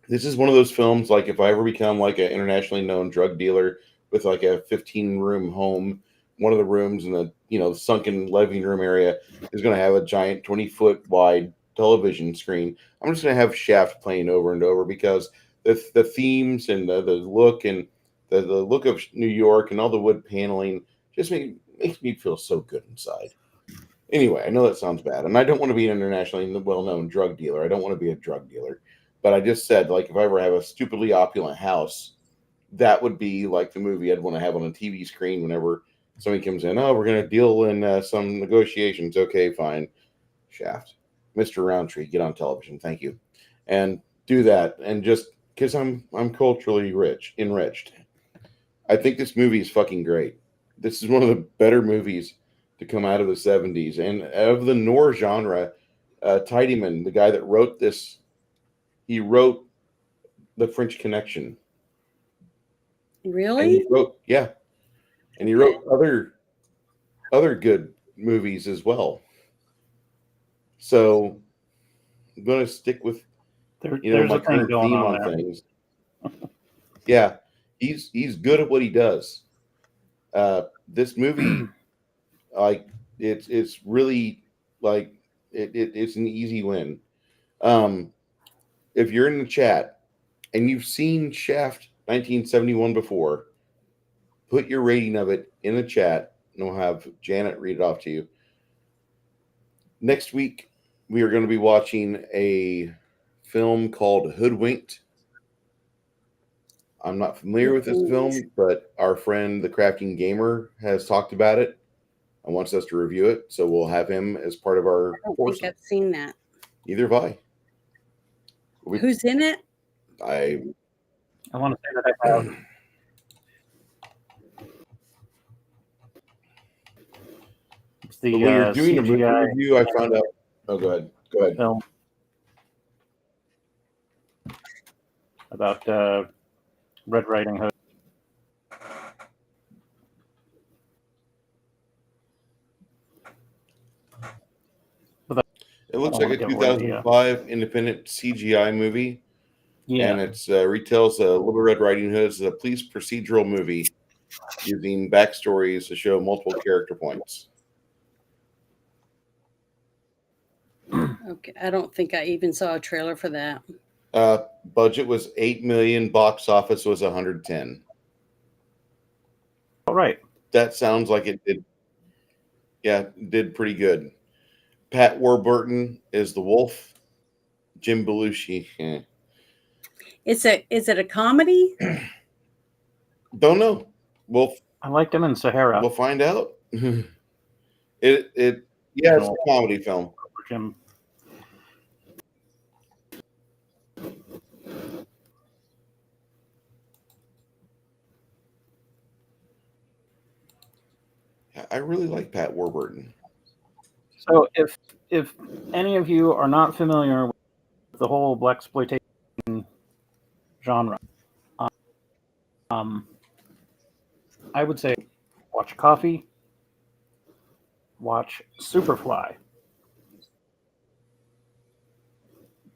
This is one of those films, like if I ever become like an internationally known drug dealer with like a 15-room home, one of the rooms in the sunken living room area is going to have a giant 20-foot wide television screen. I'm just going to have Shaft playing over and over because the themes and the look and the look of New York and all the wood paneling just makes me feel so good inside. Anyway, I know that sounds bad, and I don't want to be an internationally well-known drug dealer. I don't want to be a drug dealer. But I just said, like, if I ever have a stupidly opulent house, that would be like the movie I'd want to have on a TV screen whenever somebody comes in. Oh, we're going to deal in some negotiations. Okay, fine. Shaft. Mr. Roundtree, get on television. Thank you. And do that. And just because I'm culturally enriched. I think this movie is fucking great. This is one of the better movies to come out of the 70s. And of the noir genre, Tiedemann, the guy that wrote this, he wrote The French Connection. Really? And he wrote other other good movies as well. So I'm going to stick with There's my a thing current going theme on on there. things. Yeah, he's good at what he does. This movie, like it's really like it's an easy win. Um, if you're in the chat and you've seen Shaft 1971 before, put your rating of it in the chat, and we'll have Janet read it off to you. Next week, we are going to be watching a film called Hoodwinked. I'm not familiar with this film, but our friend, the Crafting Gamer, has talked about it and wants us to review it. So we'll have him as part of our I don't force. think I've seen that. Either have I. Who's in it? I want to say that I have. It's the when we were doing a movie CGI review, I found out. Oh, go ahead. Go ahead. film about Red Riding Hood. It looks I like wanna a get where the, 2005 independent CGI movie, Yeah, and it's retells Little Red Riding Hood as a police procedural movie using backstories to show multiple character points. Okay, I don't think I even saw a trailer for that. Budget was $8 million. Box office was 110. all right. That sounds like it did. Yeah, did pretty good. Pat Warburton is the wolf. Jim Belushi. Is it a comedy? Don't know. I liked him in Sahara. We'll find out. It's a comedy film. Jim. I really like Pat Warburton. So if any of you are not familiar with the whole blaxploitation genre, I would say watch Coffee, watch Superfly.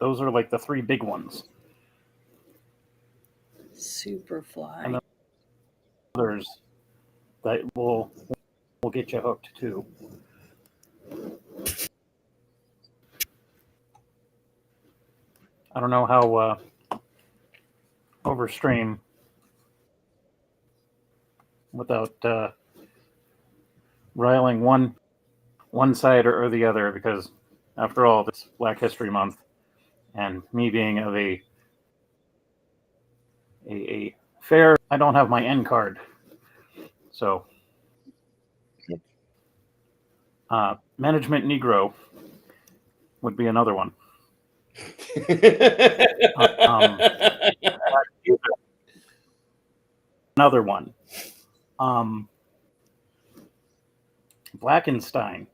Those are like the three big ones. Superfly. And others that will get you hooked too. I don't know how overstream without riling one side or the other, because after all, it's Black History Month, and me being of a fair, I don't have my N card, so Management Negro would be another one. Another one. Blackenstein.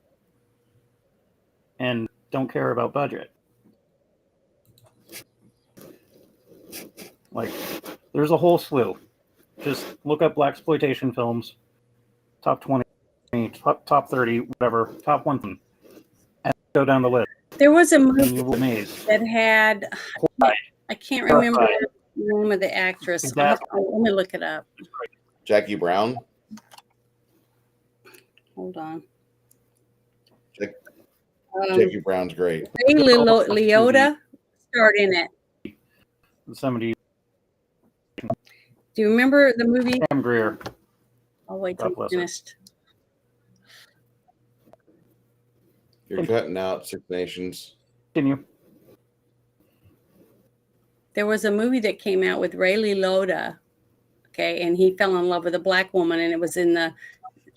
And don't care about budget. Like, there's a whole slew. Just look up blaxploitation films, top 20, top 30, whatever, top 1, and go down the list. There was a And movie you'll be amazed. that had, I can't remember the name of the actress. Let me look it up. Jackie Brown. Hold on. Jackie Brown's great. Ray Liotta starred in it. Somebody. Do you remember the movie? Sam Greer. I'll wait till you finished. You're cutting out Six Nations. Continue. There was a movie that came out with Ray Liotta, okay, and he fell in love with a black woman, and it was in the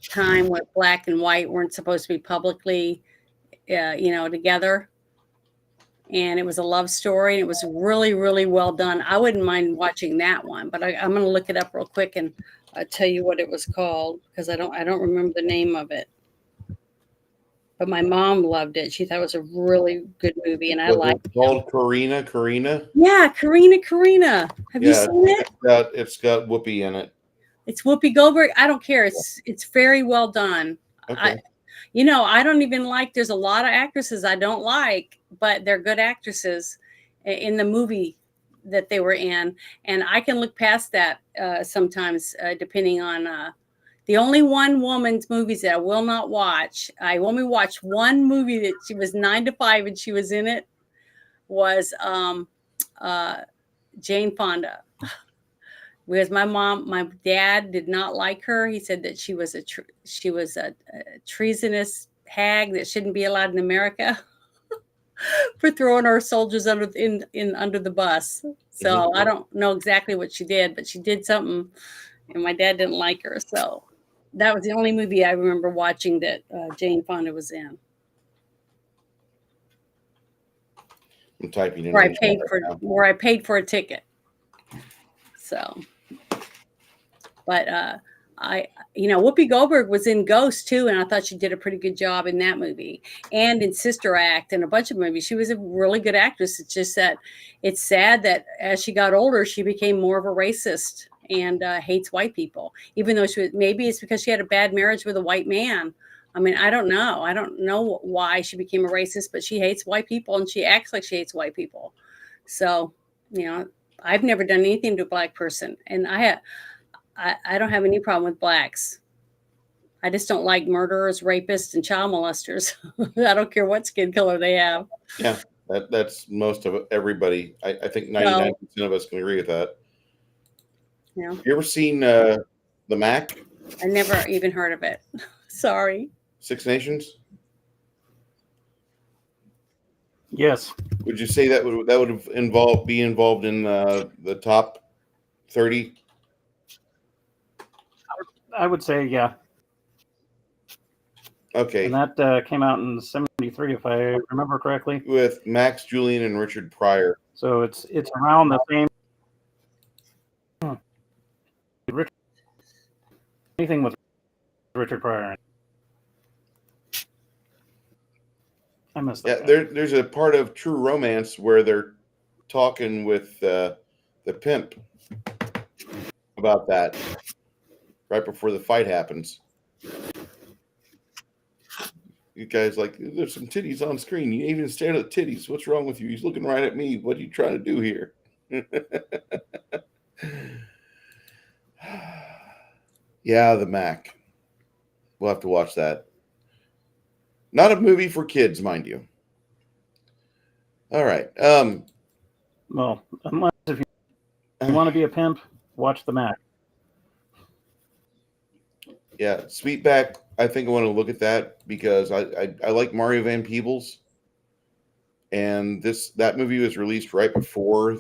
time where black and white weren't supposed to be publicly, together. And it was a love story, and it was really, really well done. I wouldn't mind watching that one, but I'm going to look it up real quick and tell you what it was called, because I don't remember the name of it. But my mom loved it. She thought it was a really good movie, and I liked it. Called Karina. Yeah, Karina. Have you seen it? It's got Whoopi in it. It's Whoopi Goldberg. I don't care. It's very well done. Okay. I don't even like, there's a lot of actresses I don't like, but they're good actresses in the movie that they were in. And I can look past that sometimes, depending on the only one woman's movies that I will not watch. I only watched one movie that she was 9 to 5 and she was in it, was Jane Fonda. Because my dad did not like her. He said that she was a treasonous hag that shouldn't be allowed in America for throwing our soldiers under the bus. So I don't know exactly what she did, but she did something, and my dad didn't like her. So that was the only movie I remember watching that Jane Fonda was in. I'm typing in Where I paid for a ticket. So, but Whoopi Goldberg was in Ghost too, and I thought she did a pretty good job in that movie, and in Sister Act and a bunch of movies. She was a really good actress. It's just that it's sad that as she got older, she became more of a racist and hates white people. Even though maybe it's because she had a bad marriage with a white man. I mean, I don't know. I don't know why she became a racist, but she hates white people and she acts like she hates white people. So, I've never done anything to a black person, and I don't have any problem with blacks. I just don't like murderers, rapists, and child molesters. I don't care what skin color they have. Yeah, that's most of everybody. I think 99% of us can agree with that. Yeah. You ever seen the Mac? I never even heard of it. Sorry. Six Nations? Yes. Would you say that would be involved in the top 30? I would say, yeah. Okay. And that came out in 73, if I remember correctly. With Max Julien and Richard Pryor. So it's around the same. Anything with Richard Pryor. I missed that. Yeah, there's a part of True Romance where they're talking with the pimp about that right before the fight happens. You guys like, there's some titties on screen. You even stared at the titties. What's wrong with you? He's looking right at me. What are you trying to do here? Yeah, the Mac. We'll have to watch that. Not a movie for kids, mind you. All right. Well, unless if you want to be a pimp, watch the Mac. Yeah, Sweetback. I think I want to look at that because I like Mario Van Peebles, and that movie was released right before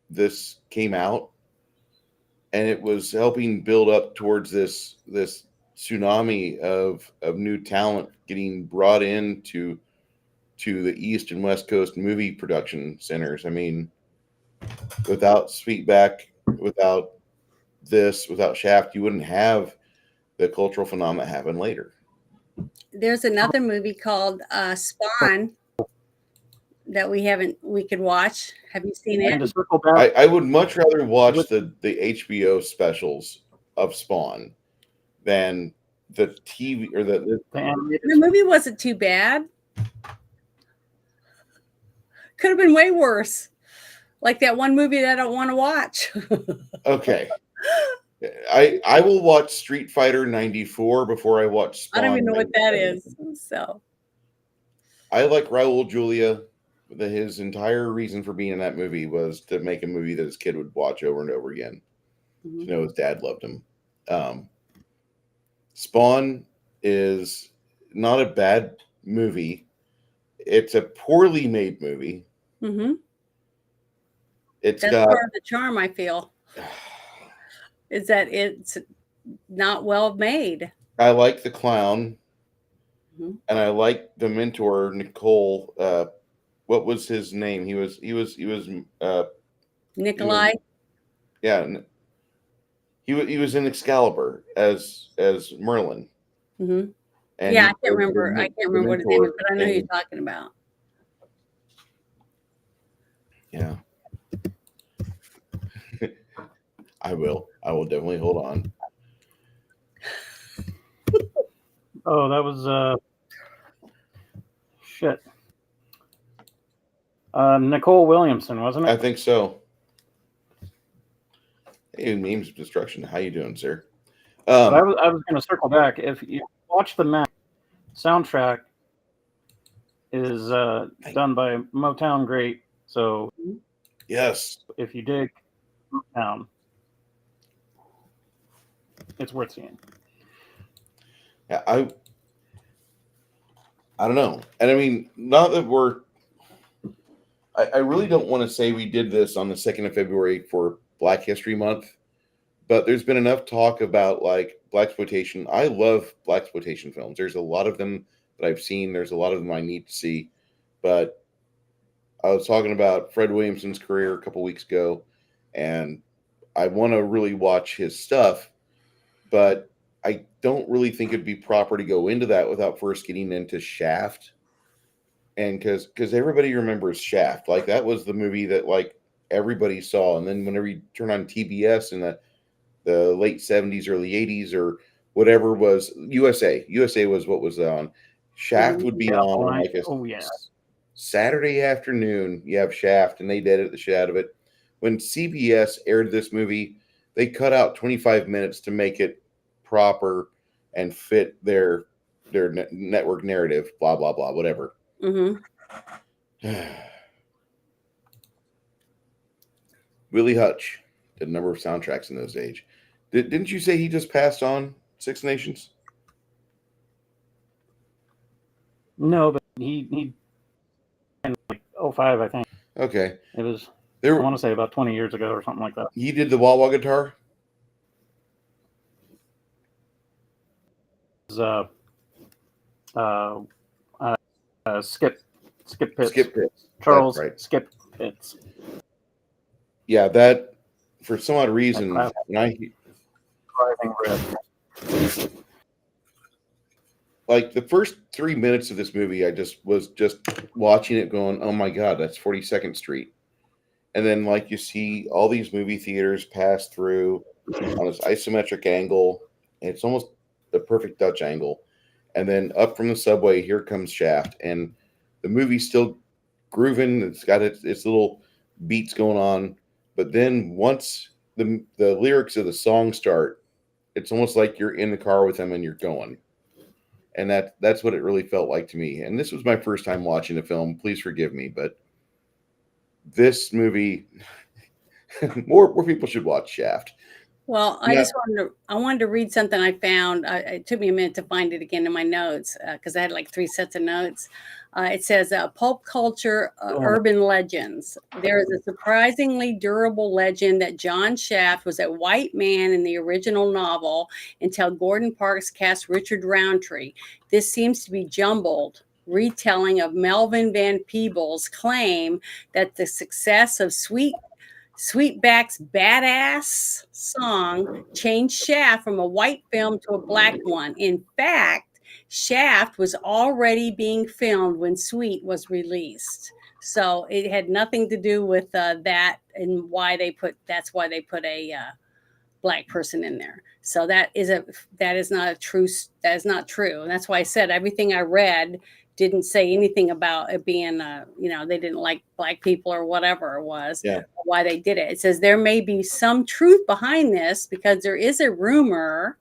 this came out, and it was helping build up towards this tsunami of new talent getting brought into the East and West Coast movie production centers. I mean, without Sweetback, without Shaft, you wouldn't have the cultural phenomenon happen later. There's another movie called Spawn that we could watch. Have you seen it? And to circle back, I would much rather watch the HBO specials of Spawn than the TV or the movie wasn't too bad. Could have been way worse. Like that one movie that I don't want to watch. Okay. I will watch Street Fighter 94 before I watch Spawn. I don't even know what that is. So I like Raul Julia. His entire reason for being in that movie was to make a movie that his kid would watch over and over again. Mm-hmm. You know, his dad loved him. Spawn is not a bad movie. It's a poorly made movie. Mm-hmm. That's part of the charm, I feel, is that it's not well made. I like the clown, mm-hmm. and I like the mentor, Nicole. What was his name? He was Nikolai. He was in Excalibur as Merlin. Mm-hmm. And I can't remember. I can't remember what his name is, but I know who you're talking about. Yeah. I will definitely hold on. Oh, that was shit. Nicole Williamson, wasn't I it? think so. Hey, Memes of Destruction. How you doing, sir? But I was going to circle back. If you watch the soundtrack is done by Motown great. So yes, if you dig Motown, it's worth seeing. yeah, I don't know, and I mean, not that I really don't want to say we did this on the 2nd of February for Black History Month, but there's been enough talk about like blaxploitation. I love blaxploitation films. There's a lot of them that I've seen. There's a lot of them I need to see, but I was talking about Fred Williamson's career a couple weeks ago, and I want to really watch his stuff, but I don't really think it'd be proper to go into that without first getting into Shaft. And because everybody remembers Shaft, like that was the movie that like everybody saw, and then whenever you turn on TBS in the late 70s, early 80s, or whatever was USA was what was on. Shaft would be on like a Saturday afternoon. You have Shaft, and they edited the shit out of it. When CBS aired this movie, they cut out 25 minutes to make it proper and fit their network narrative. Blah blah blah, whatever. Willie Hutch did a number of soundtracks in those days. Didn't you say he just passed on Six Nations? No, but he in like 05, I think. Okay. It was, I want to say about 20 years ago or something like that. He did the wah wah guitar? It was Skip Pitts. Skip Pitts. Charles right. Skip Pitts. Yeah, that for some odd reason when I Driving riff. like the first 3 minutes of this movie, I was just watching it going, oh my God, that's 42nd Street. And then like you see all these movie theaters pass through on this isometric angle. And it's almost the perfect Dutch angle. And then up from the subway, here comes Shaft. And the movie's still grooving. It's got its little beats going on. But then once the lyrics of the song start, it's almost like you're in the car with them and you're going. And that's what it really felt like to me. And this was my first time watching the film. Please forgive me, but this movie, more people should watch Shaft. Well, I wanted to read something I found. It took me a minute to find it again in my notes because I had like 3 sets of notes. It says pulp culture urban legends. There is a surprisingly durable legend that John Shaft was a white man in the original novel until Gordon Parks cast Richard Roundtree. This seems to be jumbled retelling of Melvin Van Peebles' claim that the success of Sweetback's Badass song changed Shaft from a white film to a black one. In fact, Shaft was already being filmed when Sweet was released. So it had nothing to do with that and that's why they put a black person in there. So that is not true. And that's why I said everything I read didn't say anything about it being, they didn't like black people or whatever it was, why they did it. It says there may be some truth behind this because there is a rumor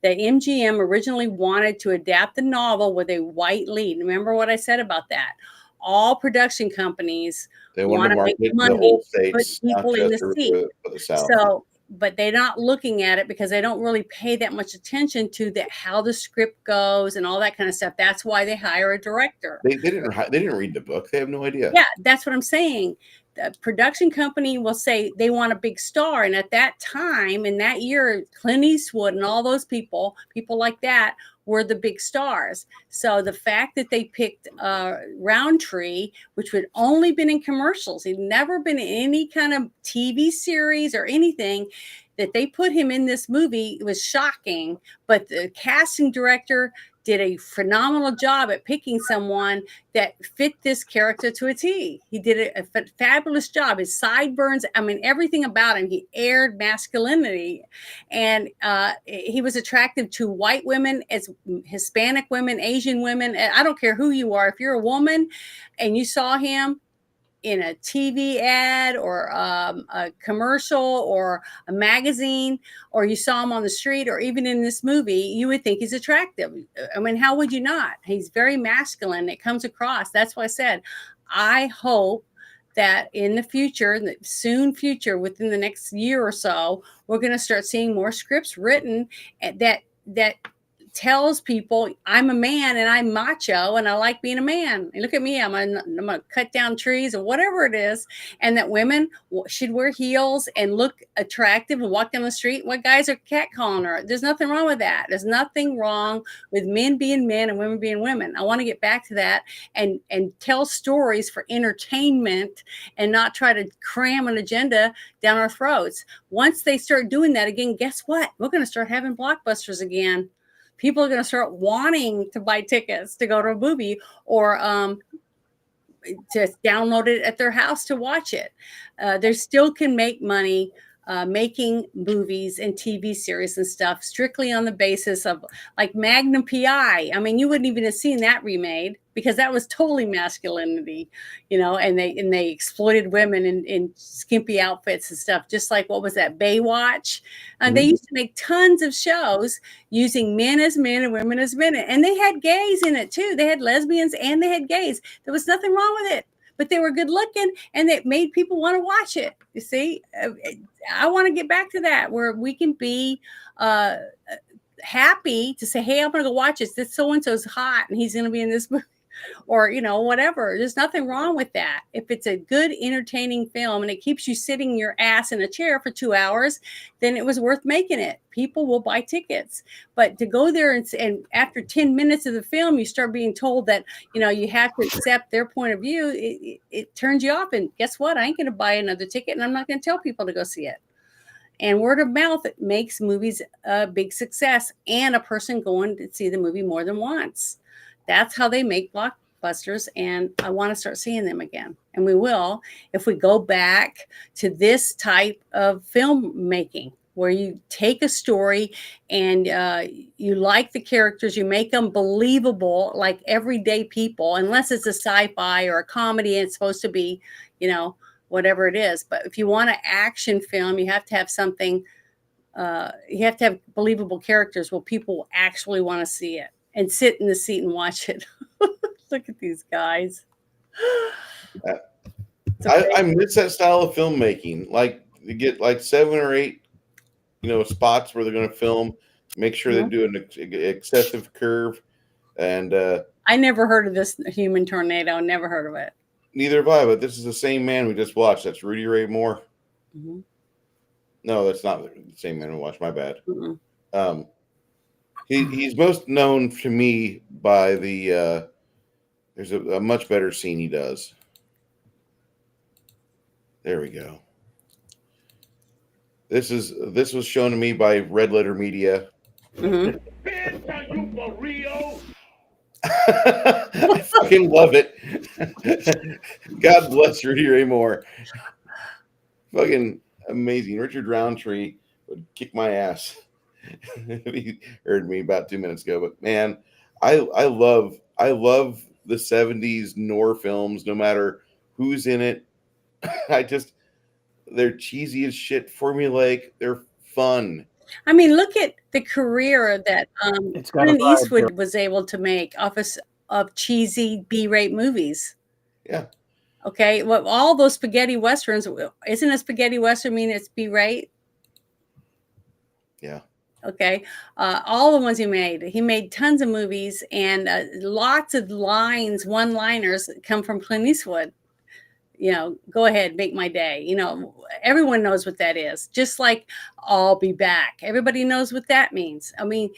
that MGM originally wanted to adapt the novel with a white lead. Remember what I said about that? All production companies want to make money, put people in the seat. So, but they're not looking at it because they don't really pay that much attention to how the script goes and all that kind of stuff. That's why they hire a director. They didn't read the book. They have no idea. Yeah, that's what I'm saying. The production company will say they want a big star. And at that time, in that year, Clint Eastwood and all those people like that were the big stars. So the fact that they picked Roundtree, which had only been in commercials, he'd never been in any kind of TV series or anything. that they put him in this movie was shocking, but the casting director did a phenomenal job at picking someone that fit this character to a T. He did a fabulous job. His sideburns, I mean, everything about him, he aired masculinity. And he was attractive to white women, as Hispanic women, Asian women. I don't care who you are. If you're a woman and you saw him in a TV ad or a commercial or a magazine, or you saw him on the street or even in this movie, you would think he's attractive. I mean, how would you not? He's very masculine. It comes across. That's why I said, I hope that in the future, in the soon future, within the next year or so, we're going to start seeing more scripts written that tells people I'm a man and I'm macho and I like being a man. And look at me, I'm gonna cut down trees or whatever it is, and that women should wear heels and look attractive and walk down the street. What guys are catcalling her? There's nothing wrong with that. There's nothing wrong with men being men and women being women. I want to get back to that and tell stories for entertainment and not try to cram an agenda down our throats. Once they start doing that again, guess what? We're going to start having blockbusters again. People are going to start wanting to buy tickets to go to a movie or to download it at their house to watch it. They still can make money making movies and TV series and stuff strictly on the basis of like Magnum PI. I mean, you wouldn't even have seen that remade because that was totally masculinity, you know, and they exploited women in skimpy outfits and stuff, just like what was that, Baywatch? And they used to make tons of shows using men as men and women as women. And they had gays in it too. They had lesbians and they had gays. There was nothing wrong with it. But they were good looking and it made people want to watch it. You see, I want to get back to that where we can be happy to say, hey, I'm going to go watch this. This so-and-so's hot and he's going to be in this movie. Or, you know, whatever. There's nothing wrong with that. If it's a good, entertaining film and it keeps you sitting your ass in a chair for 2 hours, then it was worth making it. People will buy tickets. But to go there and after 10 minutes of the film, you start being told that, you know, you have to accept their point of view, it turns you off. And guess what? I ain't going to buy another ticket and I'm not going to tell people to go see it. And word of mouth makes movies a big success and a person going to see the movie more than once. That's how they make blockbusters, and I want to start seeing them again. And we will if we go back to this type of filmmaking where you take a story and you like the characters, you make them believable like everyday people, unless it's a sci-fi or a comedy and it's supposed to be, you know, whatever it is. But if you want an action film, you have to have something, you have to have believable characters where people will actually want to see it and sit in the seat and watch it. Look at these guys. I miss that style of filmmaking. Like you get like 7 or 8, you know, spots where they're going to film. Make sure they do an excessive curve. And I never heard of this human tornado. Never heard of it. Neither have I. But this is the same man we just watched. That's Rudy Ray Moore. Mm-hmm. No, that's not the same man we watched. My bad. He's most known to me by the there's a much better scene he does. There we go. This was shown to me by Red Letter Media. Mm-hmm. I fucking love it. God bless Rudy Ray Moore. Fucking amazing. Richard Roundtree would kick my ass. He heard me about 2 minutes ago, but man, I love the 70s noir films, no matter who's in it. They're cheesy as shit, formulaic, they're fun. I mean, look at the career that Clint Eastwood was able to make off of cheesy B-rate movies. Yeah. Okay, well, all those spaghetti westerns, isn't a spaghetti western mean it's B-rate? Yeah. Okay, all the ones he made tons of movies, and lots of lines, one-liners come from Clint Eastwood. go ahead, make my day. Everyone knows what that is. Just like I'll be back. Everybody knows what that means. I mean,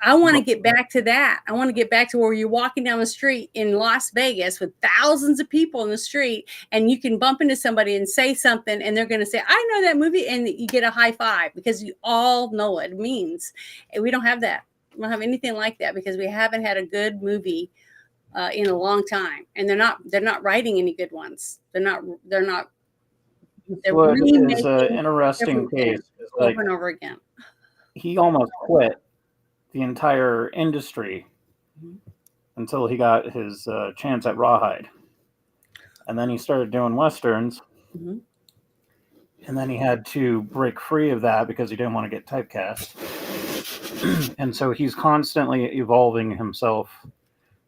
I want to get back to that. I want to get back to where you're walking down the street in Las Vegas with thousands of people in the street, and you can bump into somebody and say something, and they're going to say, I know that movie. And you get a high five because you all know what it means. And we don't have that. We don't have anything like that because we haven't had a good movie in a long time, and they're not writing any good ones. They're What is remaking an interesting case is like over and over again. he almost quit the entire industry until he got his chance at Rawhide, and then he started doing westerns, and then he had to break free of that because he didn't want to get typecast, and so he's constantly evolving himself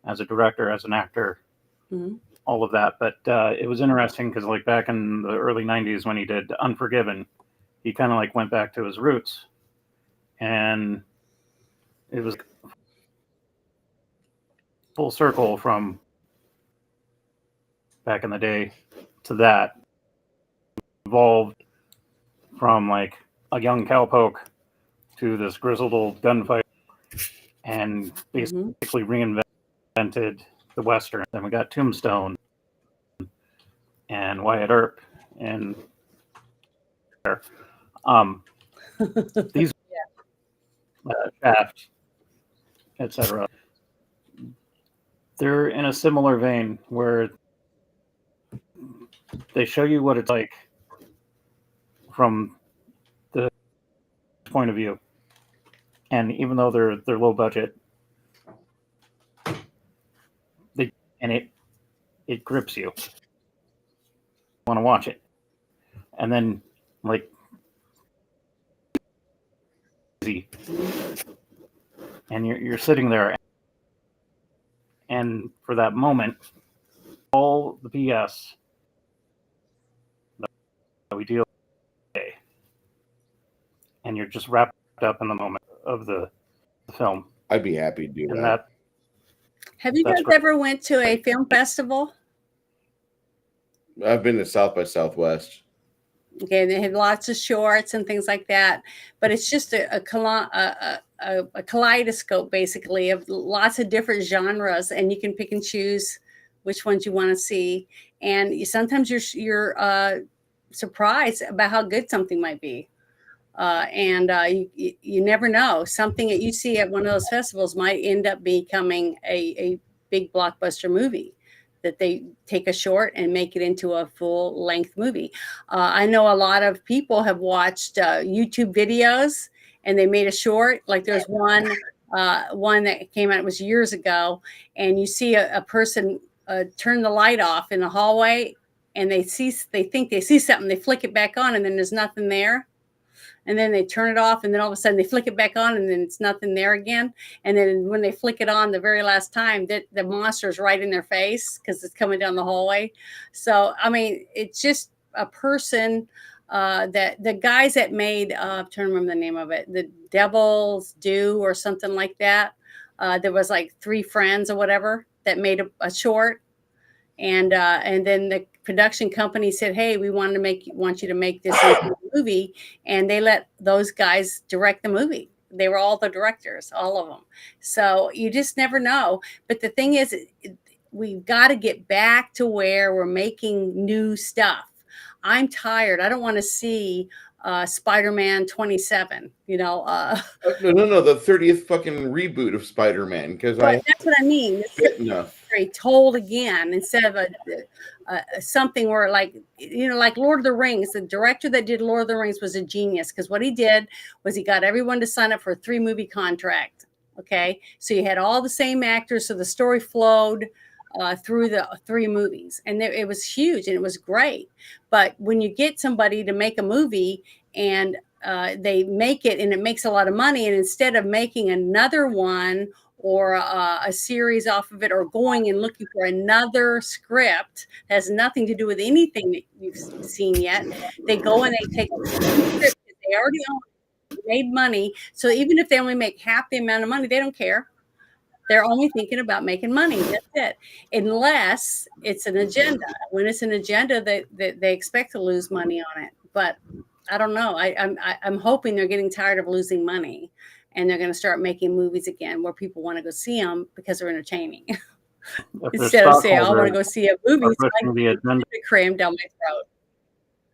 as a director, as an actor, all of that. But it was interesting because like back in the early 90s when he did Unforgiven, he kind of like went back to his roots, and it was full circle from back in the day to that. Evolved from like a young cowpoke to this grizzled old gunfighter, and basically reinvented the Western. Then we got Tombstone and Wyatt Earp and these Shaft, etc. They're in a similar vein where they show you what it's like from the point of view, and even though they're low budget, it grips you. You want to watch it, and then like and you're sitting there, and for that moment, all the BS that we deal with today, and you're just wrapped up in the moment of the film. I'd be happy to do And that. Have you guys ever went to a film festival? I've been to South by Southwest. Okay, they had lots of shorts and things like that, but it's just a kaleidoscope basically of lots of different genres, and you can pick and choose which ones you want to see. And sometimes you're surprised about how good something might be, and you never know. Something that you see at one of those festivals might end up becoming a big blockbuster movie, that they take a short and make it into a full length movie. I know a lot of people have watched YouTube videos and they made a short. Like there's one that came out, it was years ago, and you see a person turn the light off in the hallway, and they think they see something, they flick it back on, and then there's nothing there. And then they turn it off, and then all of a sudden they flick it back on, and then it's nothing there again. And then when they flick it on the very last time, that the monster is right in their face because it's coming down the hallway. So, I mean, it's just a person that the guys that made, I'm trying to remember the name of it, The Devil's Due or something like that. There was like 3 friends or whatever that made a short. And then the production company said, hey, we want you to make this into a movie. And they let those guys direct the movie. They were all the directors, all of them. So you just never know. But the thing is, we've got to get back to where we're making new stuff. I'm tired. I don't want to see Spider-Man 27, No, the 30th fucking reboot of Spider-Man, because that's what I mean. It's enough. Told again instead of something where like Lord of the Rings. The director that did Lord of the Rings was a genius, because what he did was he got everyone to sign up for a 3-movie contract. Okay, so you had all the same actors, so the story flowed through the 3 movies, and it was huge and it was great. But when you get somebody to make a movie and they make it and it makes a lot of money, and instead of making another one or a series off of it, or going and looking for another script that has nothing to do with anything that you've seen yet, they go and they take the script that they already own, made money. So even if they only make half the amount of money, they don't care. They're only thinking about making money. That's it. Unless it's an agenda. When it's an agenda, they expect to lose money on it. But I don't know. I'm hoping they're getting tired of losing money, and they're going to start making movies again where people want to go see them because they're entertaining. Instead of saying, I want to go see a movie, so I can get it crammed down my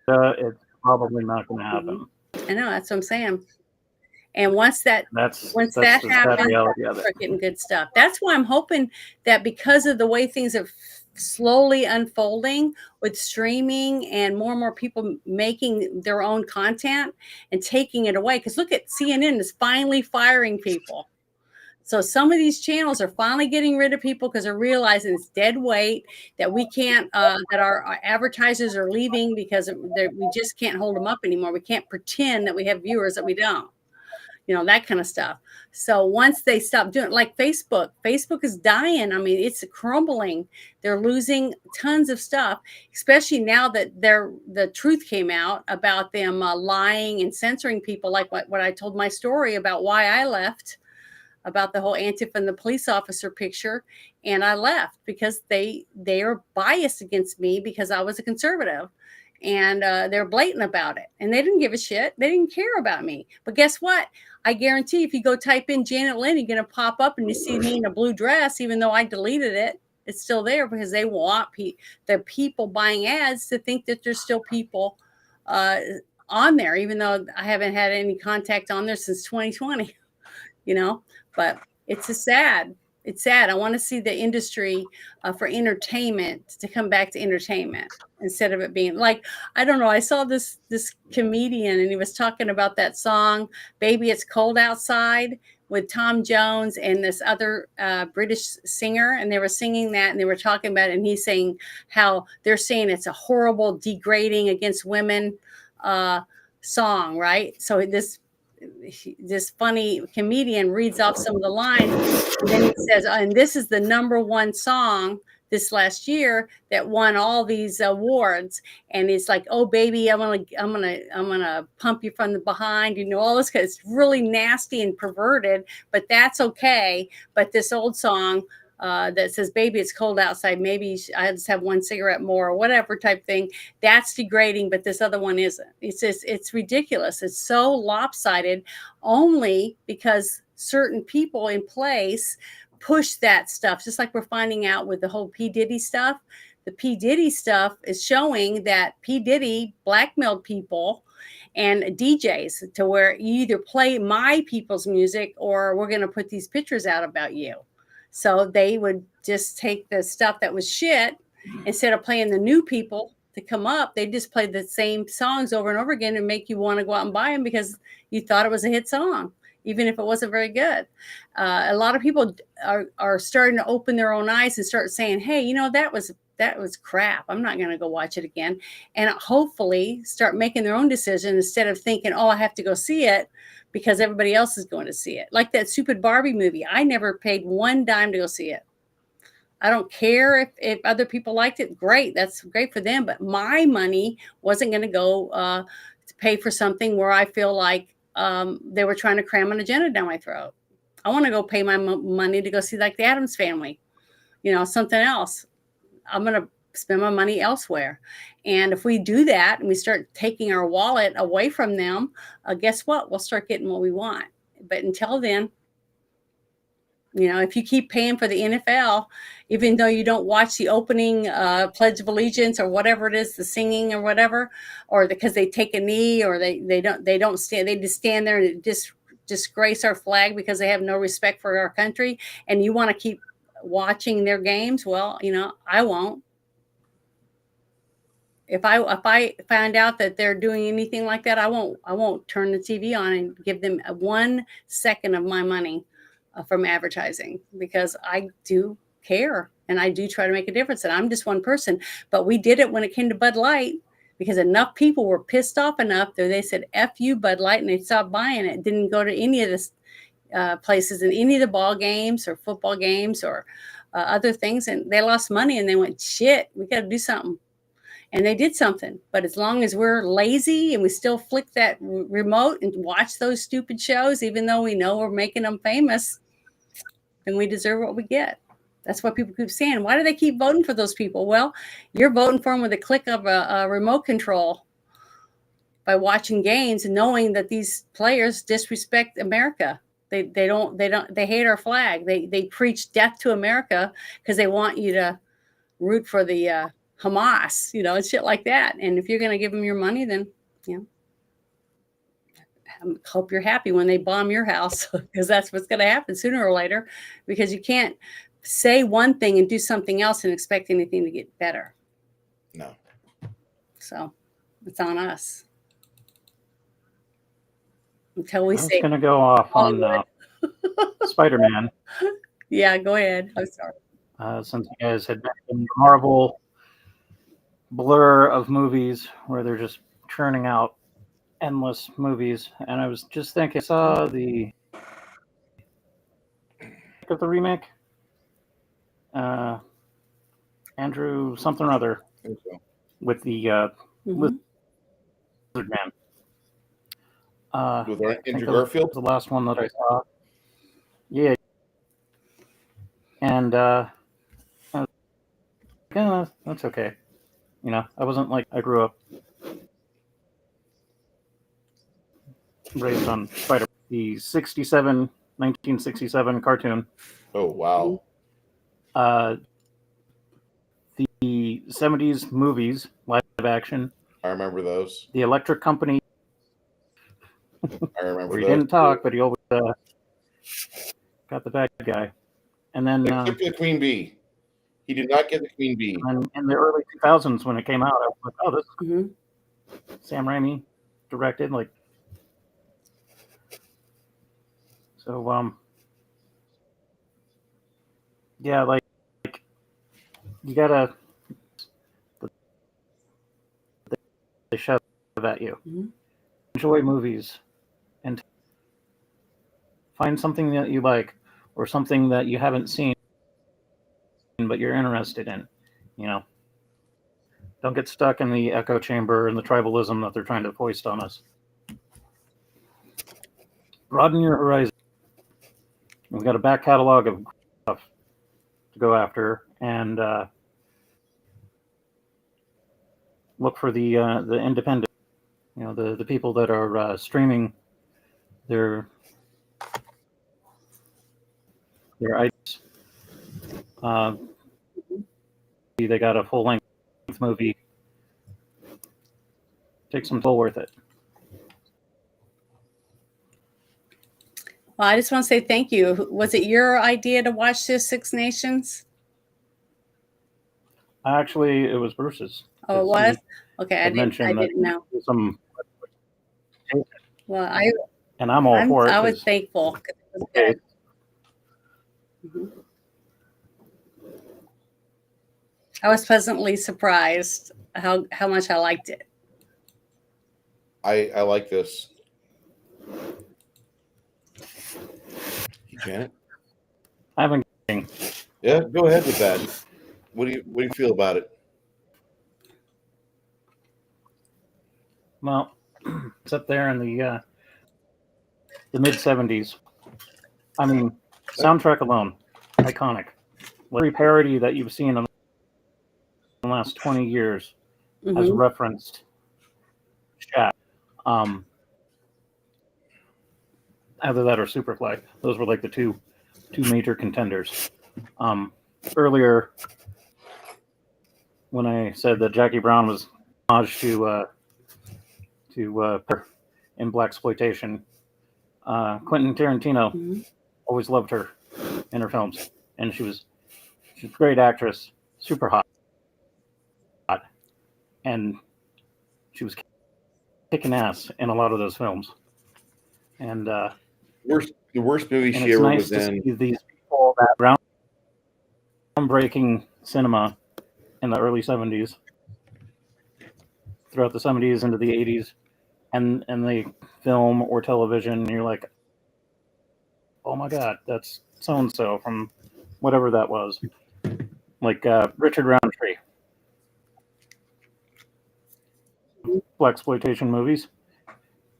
throat. It's probably not going to happen. I know, that's what I'm saying. And once that happens, start getting good stuff. That's why I'm hoping that because of the way things are slowly unfolding with streaming and more people making their own content and taking it away. Because look at CNN is finally firing people. So some of these channels are finally getting rid of people because they're realizing it's dead weight, that we can't, that our advertisers are leaving because we just can't hold them up anymore. We can't pretend that we have viewers that we don't, that kind of stuff. So once they stop doing it, like Facebook is dying. I mean, it's crumbling. They're losing tons of stuff, especially now that the truth came out about them lying and censoring people, like what I told my story about why I left, about the whole Antifa and the police officer picture. And I left because they are biased against me because I was a conservative, and they're blatant about it. And they didn't give a shit. They didn't care about me. But guess what? I guarantee if you go type in Janet Lynn, you're going to pop up and you see me in a blue dress, even though I deleted it. It's still there because they want the people buying ads to think that there's still people on there, even though I haven't had any contact on there since 2020. But it's sad. I want to see the industry for entertainment to come back to entertainment instead of it being like, I don't know. I saw this comedian and he was talking about that song, Baby It's Cold Outside, with Tom Jones and this other British singer. And they were singing that and they were talking about it. And he's saying how they're saying it's a horrible, degrading against women song, right? So this funny comedian reads off some of the lines, and then he says, and this is the #1 song this last year that won all these awards. And it's like, oh baby, I'm gonna pump you from the behind, all this, because it's really nasty and perverted, but that's okay. But this old song that says, baby, it's cold outside, maybe I just have one cigarette more, or whatever type thing, that's degrading, but this other one isn't. It's ridiculous. It's so lopsided, only because certain people in place push that stuff, just like we're finding out with the whole P. Diddy stuff. The P. Diddy stuff is showing that P. Diddy blackmailed people and DJs to where you either play my people's music or we're going to put these pictures out about you. So they would just take the stuff that was shit, instead of playing the new people to come up, they just played the same songs over and over again and make you want to go out and buy them because you thought it was a hit song, even if it wasn't very good. A lot of people are starting to open their own eyes and start saying, hey, that was crap. I'm not going to go watch it again. And hopefully start making their own decision instead of thinking, oh, I have to go see it because everybody else is going to see it. Like that stupid Barbie movie. I never paid one dime to go see it. I don't care if other people liked it. Great. That's great for them. But my money wasn't going to go to pay for something where I feel like they were trying to cram an agenda down my throat. I want to go pay my money to go see like the Addams Family, something else. I'm going to spend my money elsewhere. And if we do that and we start taking our wallet away from them, guess what? We'll start getting what we want. But until then, if you keep paying for the NFL, even though you don't watch the opening Pledge of Allegiance or whatever it is, the singing or whatever, or because they take a knee or they don't stand, they just stand there and disgrace our flag because they have no respect for our country, and you want to keep watching their games, well, I won't. If I find out that they're doing anything like that, I won't turn the TV on and give them 1 second of my money from advertising, because I do care and I do try to make a difference. And I'm just one person, but we did it when it came to Bud Light because enough people were pissed off enough that they said, F you, Bud Light, and they stopped buying it. Didn't go to any of this places in any of the ball games or football games or other things. And they lost money and they went, shit, we got to do something. And they did something. But as long as we're lazy and we still flick that remote and watch those stupid shows, even though we know we're making them famous, then we deserve what we get. That's what people keep saying. Why do they keep voting for those people? Well, you're voting for them with a click of a remote control by watching games and knowing that these players disrespect America. They hate our flag. They preach death to America because they want you to root for the Hamas, and shit like that. And if you're going to give them your money, then, I hope you're happy when they bomb your house, because that's what's going to happen sooner or later, because you can't say one thing and do something else and expect anything to get better. No. So it's on us. Until we I was say going to go off on Spider-Man. Yeah, go ahead. I'm sorry. Since you guys had mentioned the Marvel blur of movies where they're just churning out endless movies, and I was just thinking, I saw the remake, Andrew something or other, with the Lizard Man. With Andrew Garfield? The last one that I saw. Yeah. And that's okay. I wasn't like, I grew up raised on Spider, the 1967 cartoon. Oh, wow. The 70s movies, live action. I remember those. The Electric Company. I remember where he those. didn't talk, but he always got the bad guy. And then Except for the Queen Bee. He did not get the Queen Bee. And in the early 2000s when it came out, I was like, oh, this is Sam Raimi directed. Like, so, yeah, like you gotta, they shove at you. Enjoy movies and find something that you like or something that you haven't seen but you're interested in. Don't get stuck in the echo chamber and the tribalism that they're trying to foist on us. Broaden your horizon. We've got a back catalog of stuff to go after, and look for the independent, the people that are streaming their items. They got a full-length movie. Take some toll worth it. Well, I just want to say thank you. Was it your idea to watch this Six Nations? Actually, it was Bruce's. Oh, it was? Okay, I didn't know. Well, I'm all for it. I was thankful. It was good. I was pleasantly surprised how much I liked it. I like this. Janet? I haven't. Yeah, go ahead with that. What do you feel about it? Well, it's up there in the mid 70s. I mean, soundtrack alone, iconic. Every parody that you've seen in the last 20 years has referenced Shaft. Either that or Superfly. Those were like the two major contenders. Earlier, when I said that Jackie Brown was homage to in blaxploitation, Quentin Tarantino always loved her in her films, and she's a great actress, super hot, and she was kicking ass in a lot of those films. And the worst movie and she ever was in. See these people that groundbreaking cinema in the early 70s, throughout the 70s into the 80s, and the film or television, and you're like, oh my God, that's so-and-so from whatever that was. Like Richard Roundtree. Blaxploitation movies.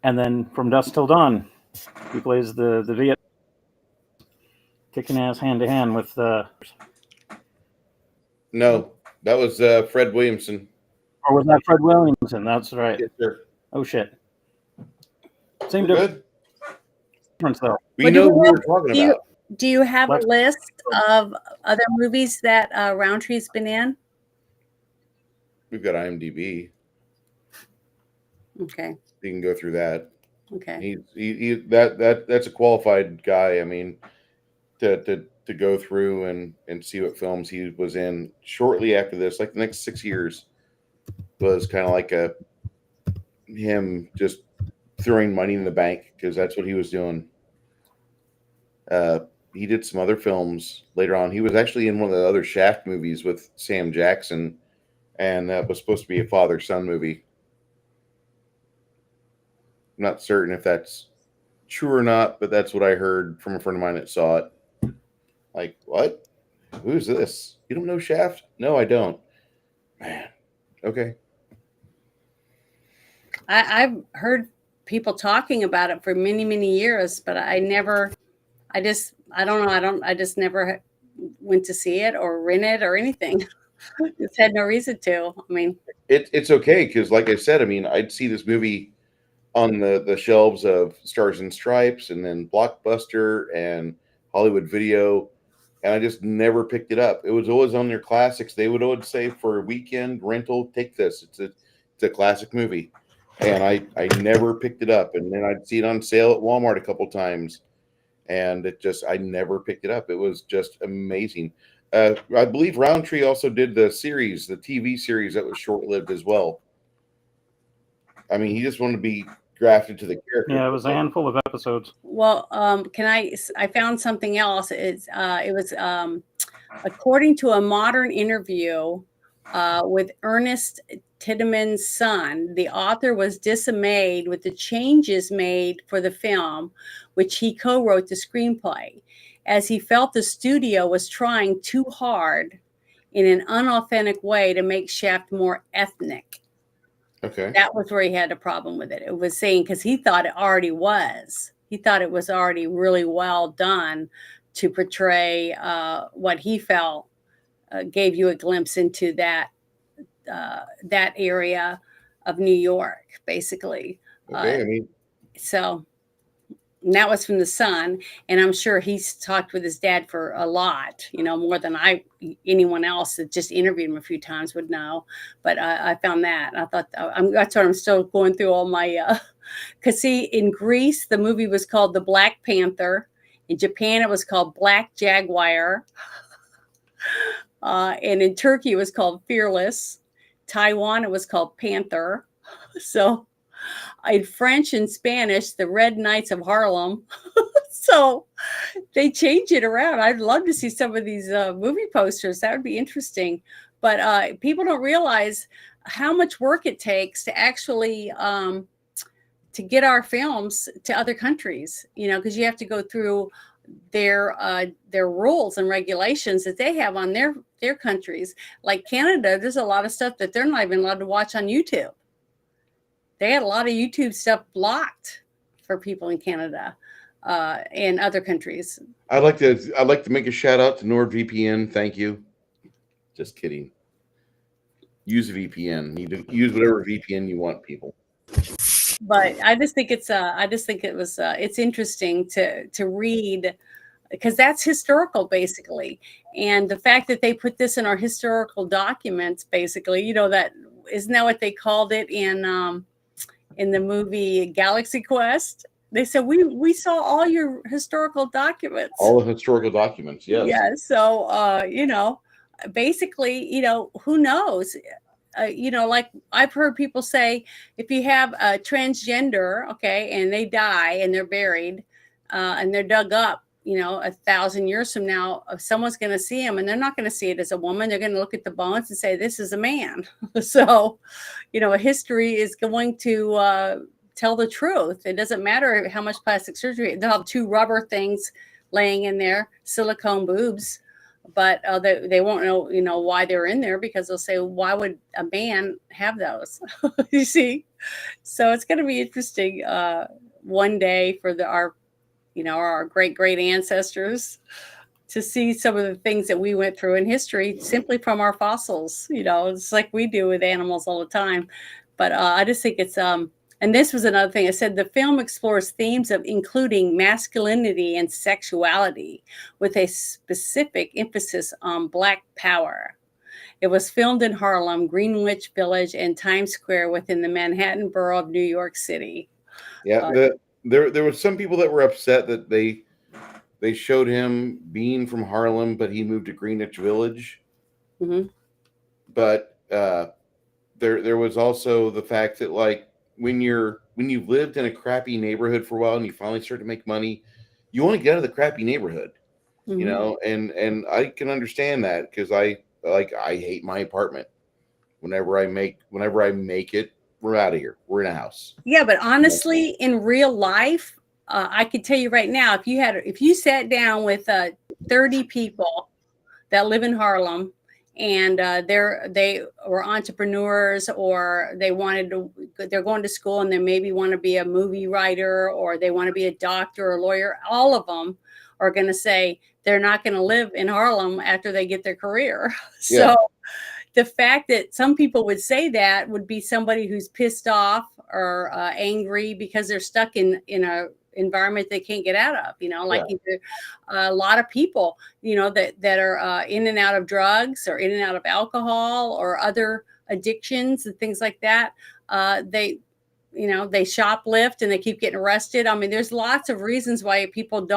And then From Dusk Till Dawn, he plays the Viet kicking ass hand to hand with No, that was Fred Williamson. or was that Fred Williamson? That's right. Yes, sir. Oh shit. Same We're good. difference though. We But know who we're talking about. Do you have Black- a list of other movies that Roundtree's been in? We've got IMDb. Okay. You can go through that. Okay. That's a qualified guy. I mean, to go through and see what films he was in shortly after this, like the next 6 years, was kind of like him just throwing money in the bank because that's what he was doing. He did some other films later on. He was actually in one of the other Shaft movies with Sam Jackson, and that was supposed to be a father-son movie. I'm not certain if that's true or not, but that's what I heard from a friend of mine that saw it. Like, what? Who's this? You don't know Shaft? No, I don't. Man. Okay. I've heard people talking about it for many, many years, but I just never went to see it or rent it or anything. Just had no reason to. I mean, It's okay because, like I said, I mean, I'd see this movie on the shelves of Stars and Stripes and then Blockbuster and Hollywood Video, and I just never picked it up. It was always on their classics. They would always say for a weekend rental, take this. It's a classic movie, and I never picked it up. And then I'd see it on sale at Walmart a couple times, and I never picked it up. It was just amazing. I believe Roundtree also did the TV series that was short-lived as well. I mean, he just wanted to be grafted to the character. Yeah, it was a handful of episodes. well, I found something else. It was according to a modern interview with Ernest Tideman's son, the author was dismayed with the changes made for the film, which he co-wrote the screenplay, as he felt the studio was trying too hard in an unauthentic way to make Shaft more ethnic. Okay. That was where he had a problem with it. It was saying, because he thought it already was. He thought it was already really well done to portray what he felt gave you a glimpse into that area of New York, basically. Okay. I mean, So and that was from the son, and I'm sure he's talked with his dad for a lot, more than anyone else that just interviewed him a few times would know. But I found that. I thought that's why I'm still going through all my. Because see, in Greece, the movie was called The Black Panther. In Japan, it was called Black Jaguar. And in Turkey, it was called Fearless. Taiwan, it was called Panther. So in French and Spanish, the Red Knights of Harlem. So they change it around. I'd love to see some of these movie posters. That would be interesting. But people don't realize how much work it takes to actually to get our films to other countries, because you have to go through their rules and regulations that they have on their countries. Like Canada, there's a lot of stuff that they're not even allowed to watch on YouTube. They had a lot of YouTube stuff blocked for people in Canada and other countries. I'd like to make a shout out to NordVPN. Thank you. Just kidding. Use a VPN. You use whatever VPN you want, people. But I just think it's interesting to read, because that's historical basically, and the fact that they put this in our historical documents, basically, that isn't that what they called it in the movie Galaxy Quest? They said we saw all your historical documents. All the historical documents, yes. Yeah. So basically, who knows? Like I've heard people say, if you have a transgender, okay, and they die and they're buried and they're dug up, 1,000 years from now, someone's going to see them and they're not going to see it as a woman. They're going to look at the bones and say, this is a man. So, history is going to tell the truth. It doesn't matter how much plastic surgery. They'll have two rubber things laying in there, silicone boobs. But they won't know, why they're in there, because they'll say, why would a man have those? You see? So it's going to be interesting one day for our great ancestors to see some of the things that we went through in history simply from our fossils. It's like we do with animals all the time. But I just think it's and this was another thing I said. The film explores themes of including masculinity and sexuality with a specific emphasis on Black power. It was filmed in Harlem, Greenwich Village, and Times Square within the Manhattan borough of New York City. Yeah, there was some people that were upset that they showed him being from Harlem, but he moved to Greenwich Village. Mm-hmm. But there was also the fact that, like, when you've lived in a crappy neighborhood for a while and you finally start to make money, you want to get out of the crappy neighborhood, Mm-hmm. and I can understand that, because I hate my apartment. Whenever I make it, we're out of here. We're in a house. Yeah, but honestly, in real life, I could tell you right now, if you sat down with 30 people that live in Harlem, and they were entrepreneurs, or they're going to school, and they maybe want to be a movie writer, or they want to be a doctor or a lawyer, all of them are going to say they're not going to live in Harlem after they get their career. Yeah. So the fact that some people would say that would be somebody who's pissed off or angry because they're stuck in a environment they can't get out of. Like either a lot of people, that are in and out of drugs, or in and out of alcohol, or other addictions and things like that. They shoplift and they keep getting arrested. I mean, there's lots of reasons why people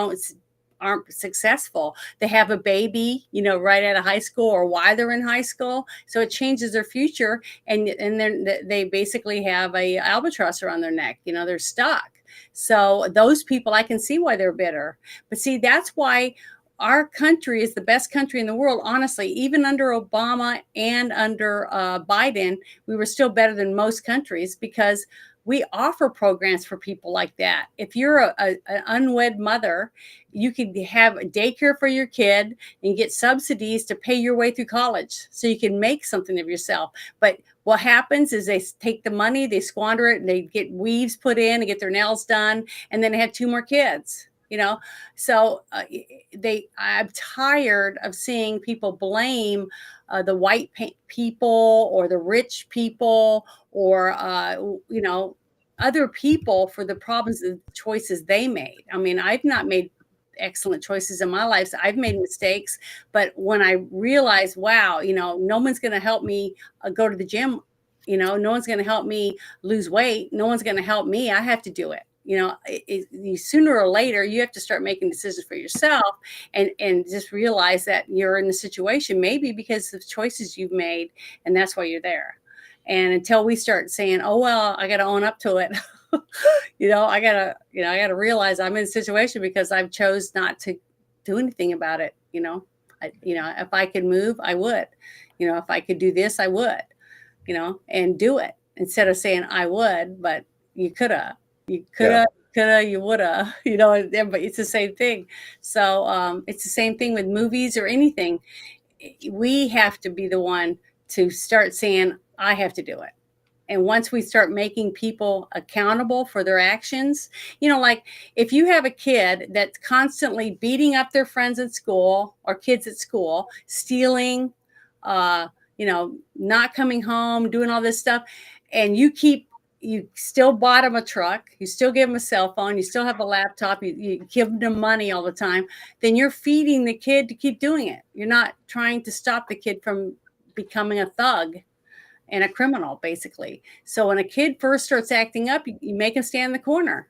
aren't successful. They have a baby, right out of high school, or why they're in high school. So it changes their future. And then they basically have a albatross around their neck. They're stuck. So those people, I can see why they're bitter. But see, that's why our country is the best country in the world. Honestly, even under Obama and under Biden, we were still better than most countries, because we offer programs for people like that. If you're an unwed mother, you can have a daycare for your kid and get subsidies to pay your way through college, so you can make something of yourself. But what happens is they take the money, they squander it, and they get weaves put in and get their nails done, and then they have 2 more kids. So I'm tired of seeing people blame the white people, or the rich people, or other people for the problems and choices they made. I mean, I've not made excellent choices in my life. So I've made mistakes, but when I realized, wow, no one's going to help me go to the gym. No one's going to help me lose weight. No one's going to help me. I have to do it. Sooner or later, you have to start making decisions for yourself, and just realize that you're in the situation maybe because of choices you've made, and that's why you're there. And until we start saying, oh, well, I got to own up to it. I gotta realize I'm in a situation because I've chose not to do anything about it. If I could move, I would. If I could do this, I would. And do it, instead of saying I would, but you coulda, you woulda. But it's the same thing. So it's the same thing with movies or anything. We have to be the one to start saying, I have to do it. And once we start making people accountable for their actions, like if you have a kid that's constantly beating up their friends at school, or kids at school, stealing, not coming home, doing all this stuff, and you still bought them a truck, you still give them a cell phone, you still have a laptop, you give them money all the time, then you're feeding the kid to keep doing it. You're not trying to stop the kid from becoming a thug and a criminal, basically. So when a kid first starts acting up, you make them stand in the corner.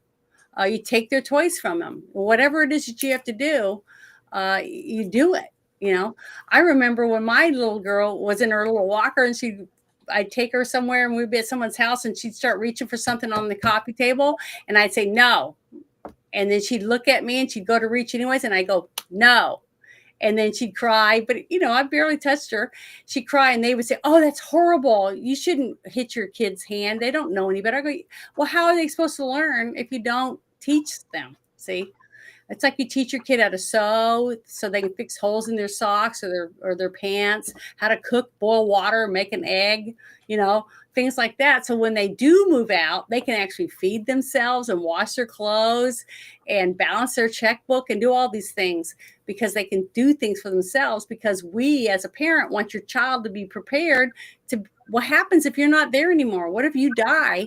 You take their toys from them. Whatever it is that you have to do, you do it. I remember when my little girl was in her little walker, and I'd take her somewhere, and we'd be at someone's house, and she'd start reaching for something on the coffee table, and I'd say no. And then she'd look at me, and she'd go to reach anyways, and I go, no. And then she'd cry, but I barely touched her. She'd cry, and they would say, oh, that's horrible. You shouldn't hit your kid's hand. They don't know any better. I go, well, how are they supposed to learn if you don't teach them? See? It's like you teach your kid how to sew so they can fix holes in their socks or their pants, how to cook, boil water, make an egg, things like that. So when they do move out, they can actually feed themselves and wash their clothes and balance their checkbook and do all these things because they can do things for themselves, because we as a parent want your child to be prepared to what happens if you're not there anymore. What if you die?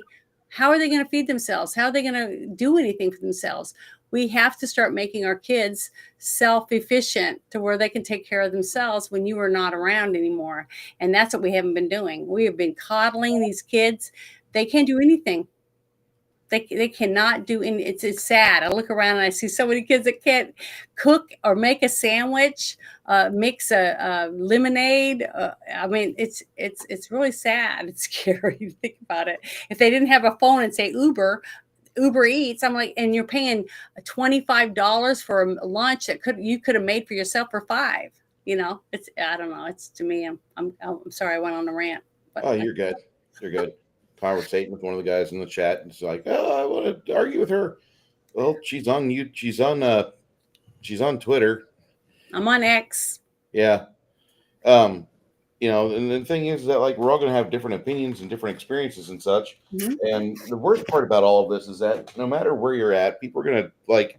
How are they going to feed themselves? How are they going to do anything for themselves? We have to start making our kids self-efficient to where they can take care of themselves when you are not around anymore. And that's what we haven't been doing. We have been coddling these kids. They can't do anything. They cannot do any. It's sad. I look around and I see so many kids that can't cook or make a sandwich, mix a lemonade. I mean, it's really sad. It's scary to think about it. If they didn't have a phone and say Uber Eats, I'm like, and you're paying $25 for a lunch that you could have made for yourself for $5. It's, I don't know. It's, to me, I'm sorry I went on a rant. But Oh, you're good. You're good. Conversating with one of the guys in the chat, and it's like, oh, I want to argue with her. Well, she's on you. She's on Twitter. I'm on X. Yeah. And the thing is that, like, we're all going to have different opinions and different experiences and such. Mhm. And the worst part about all of this is that no matter where you're at, people are going to, like,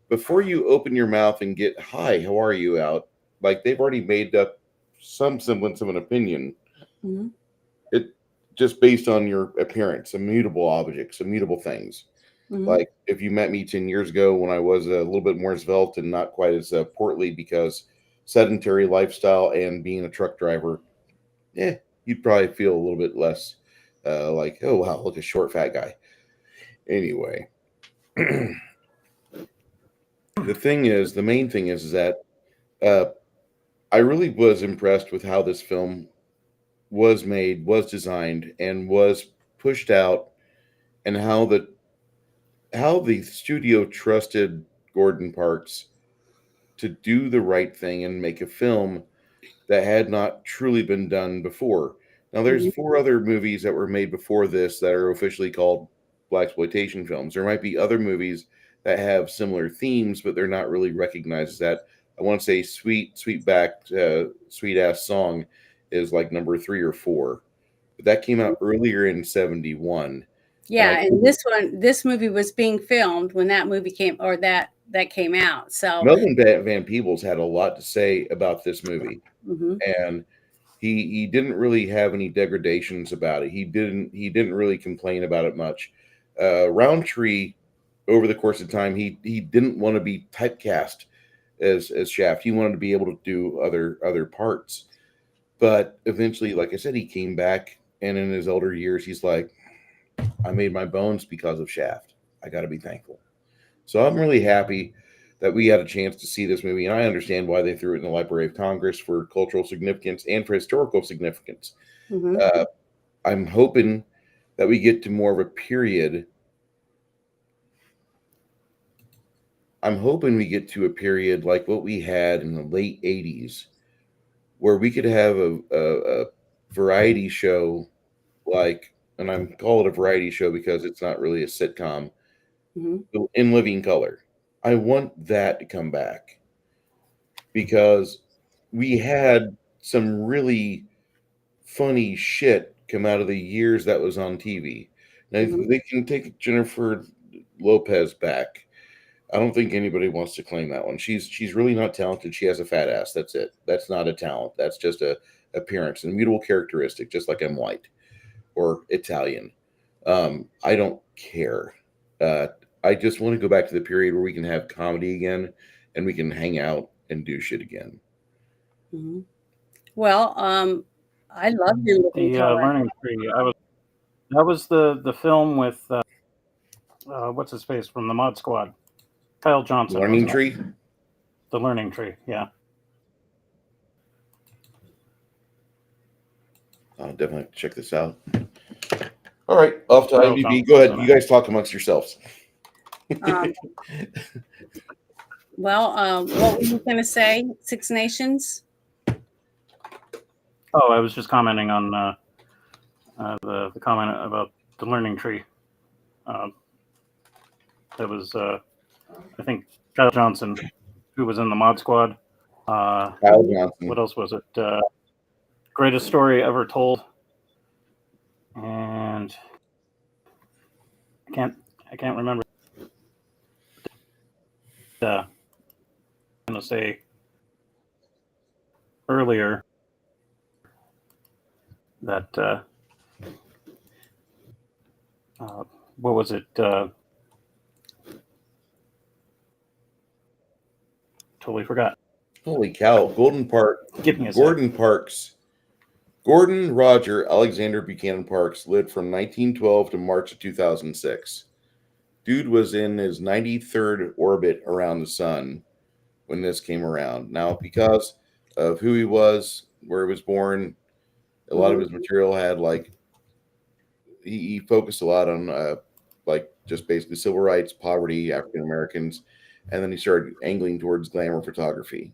before you open your mouth and get, hi, how are you out? Like, they've already made up some semblance of an opinion. Mhm. It just based on your appearance, immutable objects, immutable things. Mhm. Like, if you met me 10 years ago when I was a little bit more svelte and not quite as portly because sedentary lifestyle and being a truck driver, you'd probably feel a little bit less like, oh, wow, look, a short, fat guy. Anyway, the main thing is that I really was impressed with how this film was made, was designed, and was pushed out, and how the studio trusted Gordon Parks to do the right thing and make a film that had not truly been done before. Now, there's Mhm. 4 other movies that were made before this that are officially called blaxploitation films. There might be other movies that have similar themes, but they're not really recognized as that. I want to say Sweet Ass Song is like number 3 or 4. But that came out earlier in 71. Yeah, and this movie was being filmed when that movie came, or that came out. So, Melvin Van Peebles had a lot to say about this movie, mhm. and he didn't really have any degradations about it. He didn't really complain about it much. Roundtree, over the course of time, he didn't want to be typecast as Shaft. He wanted to be able to do other parts. But eventually, like I said, he came back, and in his older years, he's like, I made my bones because of Shaft. I got to be thankful. So I'm really happy that we had a chance to see this movie, and I understand why they threw it in the Library of Congress for cultural significance and for historical significance. Mhm. I'm hoping that we get to more of a period. I'm hoping we get to a period like what we had in the late 80s, where we could have a variety show, like, and I'm call it a variety show because it's not really a sitcom, Mhm. in living color. I want that to come back because we had some really funny shit come out of the years that was on TV. Now, Mhm. they can take Jennifer Lopez back. I don't think anybody wants to claim that one. She's really not talented. She has a fat ass. That's it. That's not a talent. That's just a appearance and mutable characteristic, just like I'm white or Italian. I don't care. Uh, I just want to go back to the period where we can have comedy again and we can hang out and do shit again. Mhm. Well, I love your living The color. Learning Tree. That was the film with what's his face from the Mod Squad, Kyle Johnson. Learning Wasn't it? Tree. The Learning Tree. Yeah. I'll definitely have to check this out. All right, off to Kyle IMDb. Johnson Go was ahead. in You it. guys talk amongst yourselves. Um, well, what were you going to say? Six Nations? Oh, I was just commenting on the comment about the Learning Tree. That was I think Kyle Johnson, who was in the Mod Squad. Kyle Johnson. What else was it? Greatest Story Ever Told. And I can't remember. I'm gonna say earlier that what was it? Totally forgot. Holy cow! Give me a Gordon Parks. Gordon Roger Alexander Buchanan Parks lived from 1912 to March of 2006. Dude was in his 93rd orbit around the sun when this came around. Now, because of who he was, where he was born, a lot of his material had like he focused a lot on like just basically civil rights, poverty, African Americans, and then he started angling towards glamour photography.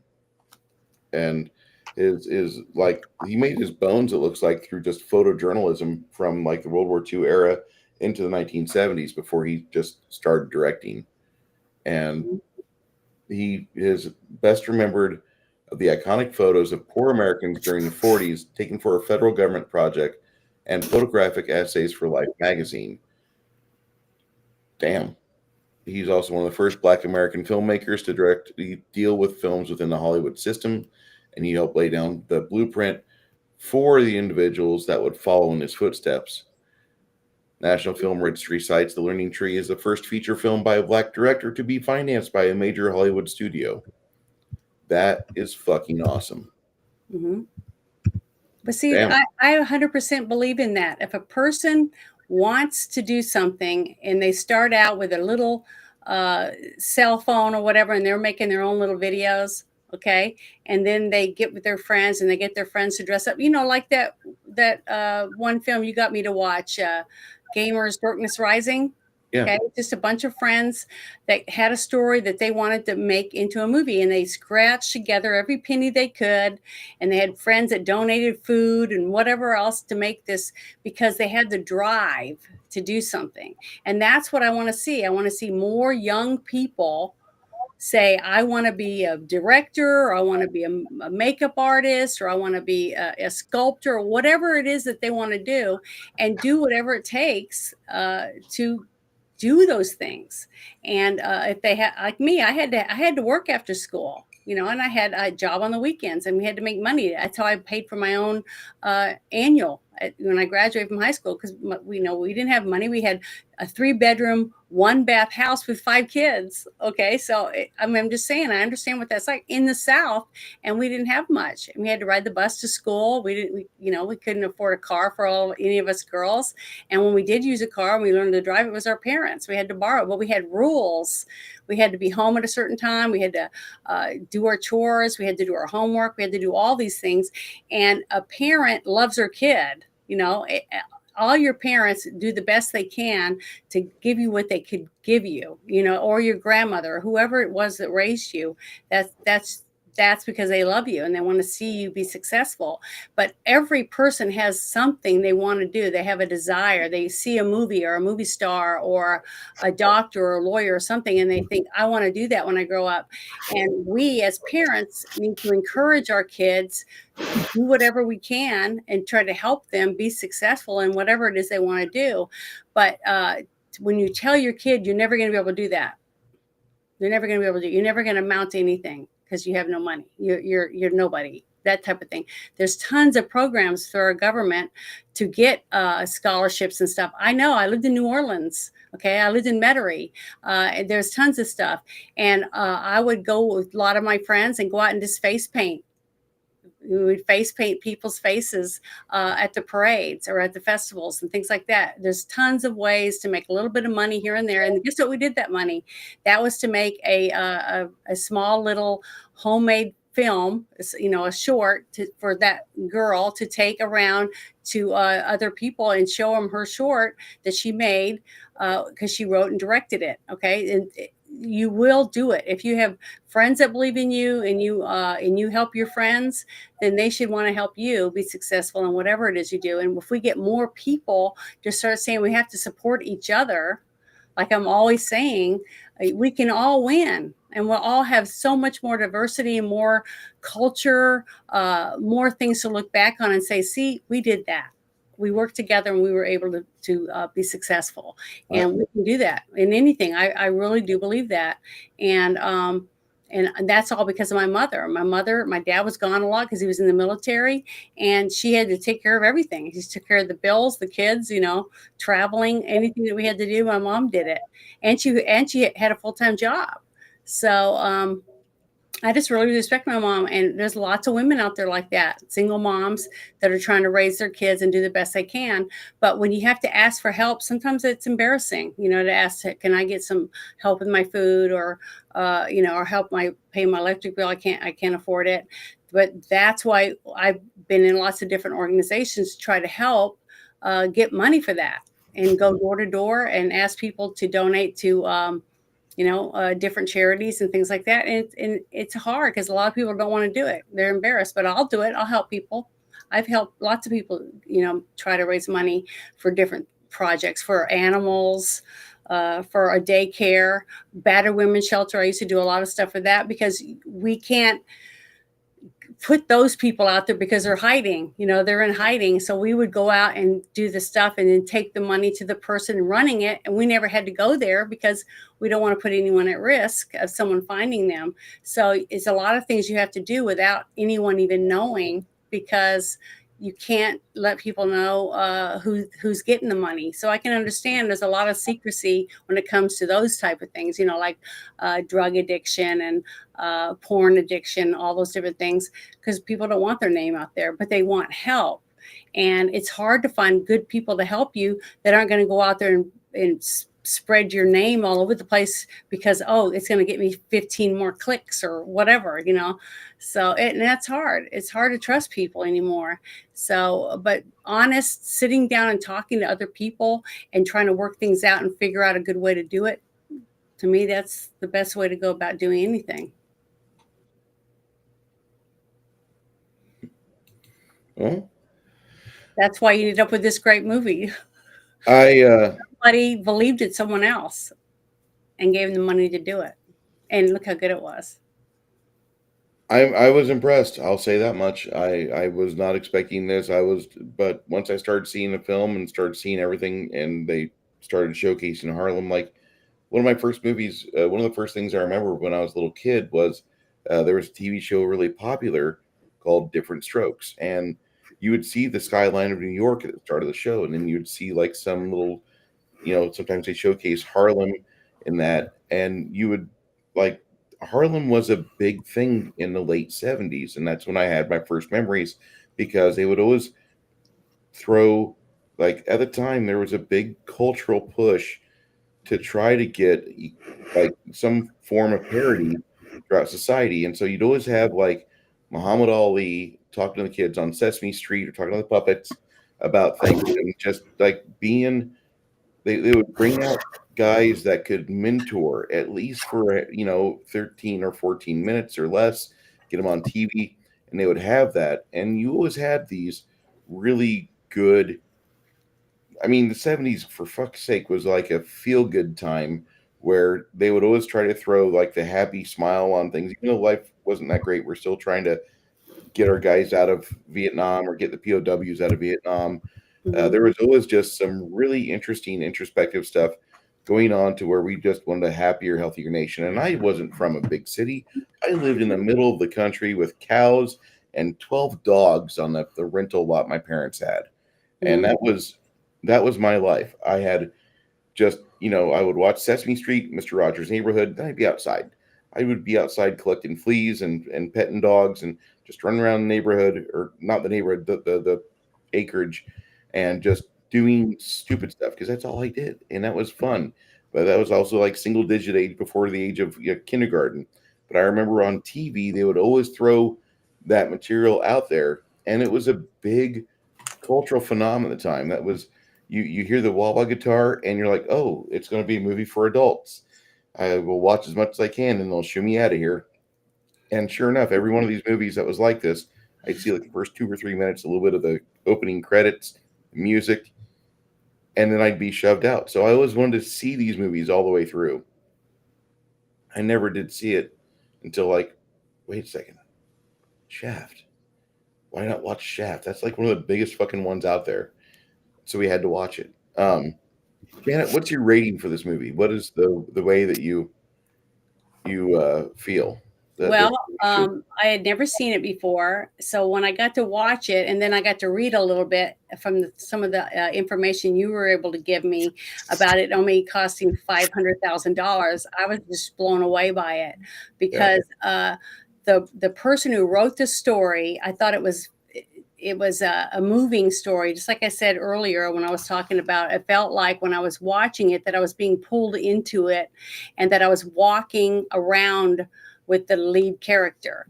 And is like he made his bones, it looks like, through just photojournalism from like the World War II era into the 1970s before he just started directing. And he is best remembered of the iconic photos of poor Americans during the 40s taken for a federal government project and photographic essays for Life magazine. Damn. He's also one of the first Black American filmmakers to deal with films within the Hollywood system, and he helped lay down the blueprint for the individuals that would follow in his footsteps. National Film Registry cites The Learning Tree as the first feature film by a Black director to be financed by a major Hollywood studio. That is fucking awesome. Mm-hmm. But see, Damn. I 100% believe in that. If a person wants to do something and they start out with a little cell phone or whatever, and they're making their own little videos, okay, and then they get with their friends and they get their friends to dress up, like that one film you got me to watch, Gamers Darkness Rising. Yeah. Okay, just a bunch of friends that had a story that they wanted to make into a movie, and they scratched together every penny they could, and they had friends that donated food and whatever else to make this because they had the drive to do something. And that's what I want to see. I want to see more young people say, I want to be a director, or I want to be a makeup artist, or I want to be a sculptor, or whatever it is that they want to do, and do whatever it takes to do those things. And if they had, like me, I had to work after school, and I had a job on the weekends, and we had to make money. That's how I paid for my own annual when I graduated from high school, because we didn't have money. We had a 3-bedroom, 1-bath house with 5 kids. Okay, so I'm just saying, I understand what that's like in the South, and we didn't have much, and we had to ride the bus to school. We couldn't afford a car for any of us girls, and when we did use a car and we learned to drive, it was our parents. We had to borrow, but we had rules. We had to be home at a certain time. We had to do our chores. We had to do our homework. We had to do all these things, and a parent loves her kid. All your parents do the best they can to give you what they could give you, or your grandmother, or whoever it was that raised you. That's because they love you and they want to see you be successful. But every person has something they want to do. They have a desire. They see a movie or a movie star or a doctor or a lawyer or something, and they think, I want to do that when I grow up. And we as parents need to encourage our kids to do whatever we can and try to help them be successful in whatever it is they want to do. But when you tell your kid you're never going to be able to do that, you're never going to amount to anything because you have no money. You're nobody. That type of thing. There's tons of programs through our government to get scholarships and stuff. I know. I lived in New Orleans. Okay, I lived in Metairie. There's tons of stuff, and I would go with a lot of my friends and go out and just face paint. We would face paint people's faces at the parades or at the festivals and things like that. There's tons of ways to make a little bit of money here and there. And guess what we did that money? That was to make a small little homemade film, a short for that girl to take around to other people and show them her short that she made because she wrote and directed it. Okay. And you will do it. If you have friends that believe in you and you help your friends, then they should want to help you be successful in whatever it is you do. And if we get more people to start saying we have to support each other, Like I'm always saying, we can all win, and we'll all have so much more diversity and more culture, more things to look back on and say, see, we did that. We worked together and we were able to be successful, and we can do that in anything. I really do believe that. And that's all because of my mother. My dad was gone a lot because he was in the military, and she had to take care of everything. She took care of the bills, the kids, traveling, anything that we had to do. My mom did it, and she had a full-time job. So I just really respect my mom, and there's lots of women out there like that, single moms that are trying to raise their kids and do the best they can. But when you have to ask for help, sometimes it's embarrassing, to ask, can I get some help with my food, or or help pay my electric bill? I can't afford it. But that's why I've been in lots of different organizations to try to help get money for that, and go door to door and ask people to donate to different charities and things like that. And it's hard because a lot of people don't want to do it. They're embarrassed, but I'll do it. I'll help people. I've helped lots of people, try to raise money for different projects, for animals, for a daycare, battered women's shelter. I used to do a lot of stuff for that, because we can't put those people out there because they're hiding, they're in hiding. So we would go out and do the stuff and then take the money to the person running it. And we never had to go there because we don't want to put anyone at risk of someone finding them. So it's a lot of things you have to do without anyone even knowing, because you can't let people know who's getting the money. So I can understand there's a lot of secrecy when it comes to those type of things, like drug addiction and porn addiction, all those different things, because people don't want their name out there, but they want help. And it's hard to find good people to help you that aren't going to go out there and spread your name all over the place because, it's going to get me 15 more clicks or whatever, So and that's hard. It's hard to trust people anymore. So, but honest, sitting down and talking to other people and trying to work things out and figure out a good way to do it, to me, that's the best way to go about doing anything. Well, that's why you ended up with this great movie. Somebody believed in someone else and gave them the money to do it. And look how good it was. I was impressed. I'll say that much. I was not expecting this. But once I started seeing the film and started seeing everything, and they started showcasing Harlem, like one of my first movies, one of the first things I remember when I was a little kid was there was a TV show really popular called Different Strokes, and you would see the skyline of New York at the start of the show, and then you would see like some little, sometimes they showcase Harlem in that, and you would like Harlem was a big thing in the late 70s, and that's when I had my first memories, because they would always throw, like, at the time there was a big cultural push to try to get like some form of parody throughout society. And so you'd always have like Muhammad Ali talking to the kids on Sesame Street or talking to the puppets about things, and just like being, they would bring out guys that could mentor at least for 13 or 14 minutes or less, get them on TV, and they would have that. And you always had these really good, I mean, the 70s, for fuck's sake, was like a feel good time where they would always try to throw like the happy smile on things. Even though life wasn't that great, we're still trying to get our guys out of Vietnam or get the POWs out of Vietnam. There was always just some really interesting, introspective stuff going on to where we just wanted a happier, healthier nation. And I wasn't from a big city. I lived in the middle of the country with cows and 12 dogs on the rental lot my parents had. And that was my life. I had just, I would watch Sesame Street, Mr. Rogers' Neighborhood, then I'd be outside. I would be outside collecting fleas and petting dogs and just running around the neighborhood, or not the neighborhood, the acreage, and just doing stupid stuff, because that's all I did. And that was fun. But that was also like single digit age, before the age of kindergarten. But I remember on TV, they would always throw that material out there. And it was a big cultural phenomenon at the time. That was, you hear the wah wah guitar and you're like, oh, it's going to be a movie for adults. I will watch as much as I can, and they'll shoo me out of here. And sure enough, every one of these movies that was like this, I'd see like the first 2 or 3 minutes, a little bit of the opening credits, music, and then I'd be shoved out. So I always wanted to see these movies all the way through. I never did see it until like, wait a second, Shaft. Why not watch Shaft? That's like one of the biggest fucking ones out there. So we had to watch it. Janet, what's your rating for this movie? What is the way that you feel that this Well, movie should? I had never seen it before, so when I got to watch it, and then I got to read a little bit from some of the information you were able to give me about it only costing $500,000, I was just blown away by it Yeah. because the person who wrote the story, I thought it was a moving story. Just like I said earlier when I was talking about, it felt like when I was watching it that I was being pulled into it, and that I was walking around with the lead character,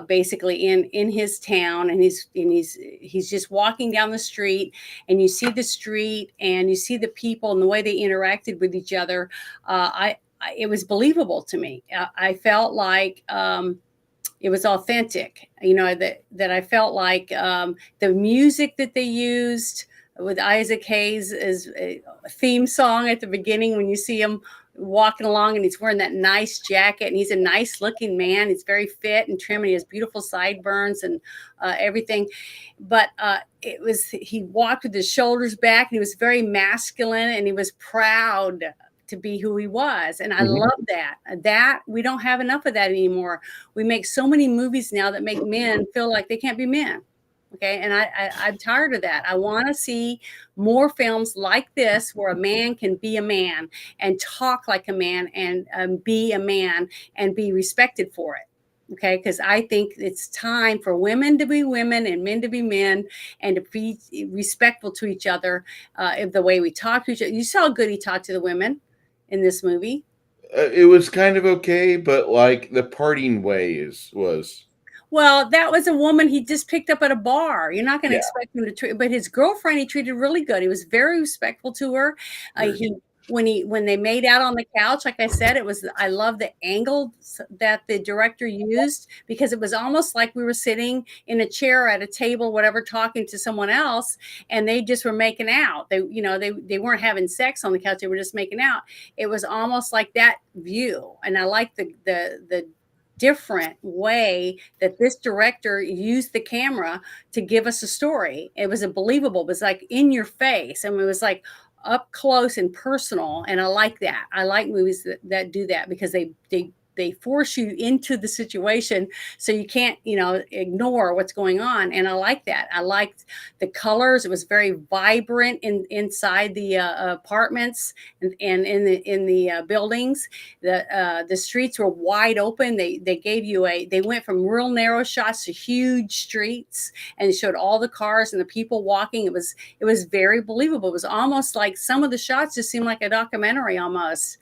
basically in his town, and he's just walking down the street, and you see the street, and you see the people and the way they interacted with each other. It was believable to me. I felt like it was authentic, that I felt like the music that they used with Isaac Hayes as a theme song at the beginning, when you see him walking along and he's wearing that nice jacket, and he's a nice looking man. He's very fit and trim, and he has beautiful sideburns and everything. But he walked with his shoulders back, and he was very masculine, and he was proud to be who he was. And I love that we don't have enough of that anymore. We make so many movies now that make men feel like they can't be men. Okay. And I'm tired of that. I want to see more films like this where a man can be a man and talk like a man and be a man and be respected for it. Okay. Because I think it's time for women to be women and men to be men, and to be respectful to each other, the way we talk to each other. You saw how good he talked to the women in this movie. It was kind of okay, but like the parting ways was. Well, that was a woman he just picked up at a bar. You're not going to Yeah. expect him to treat, but his girlfriend he treated really good. He was very respectful to her. He when they made out on the couch, like I said, I love the angle that the director used, because it was almost like we were sitting in a chair at a table, whatever, talking to someone else, and they just were making out. They weren't having sex on the couch; they were just making out. It was almost like that view, and I like the different way that this director used the camera to give us a story. It was believable. It was like in your face. I mean, it was like up close and personal. And I like that. I like movies that do that, because they force you into the situation, so you can't, ignore what's going on. And I like that. I liked the colors. It was very vibrant inside the apartments and in the buildings. The streets were wide open. They went from real narrow shots to huge streets, and it showed all the cars and the people walking. It was very believable. It was almost like some of the shots just seemed like a documentary almost.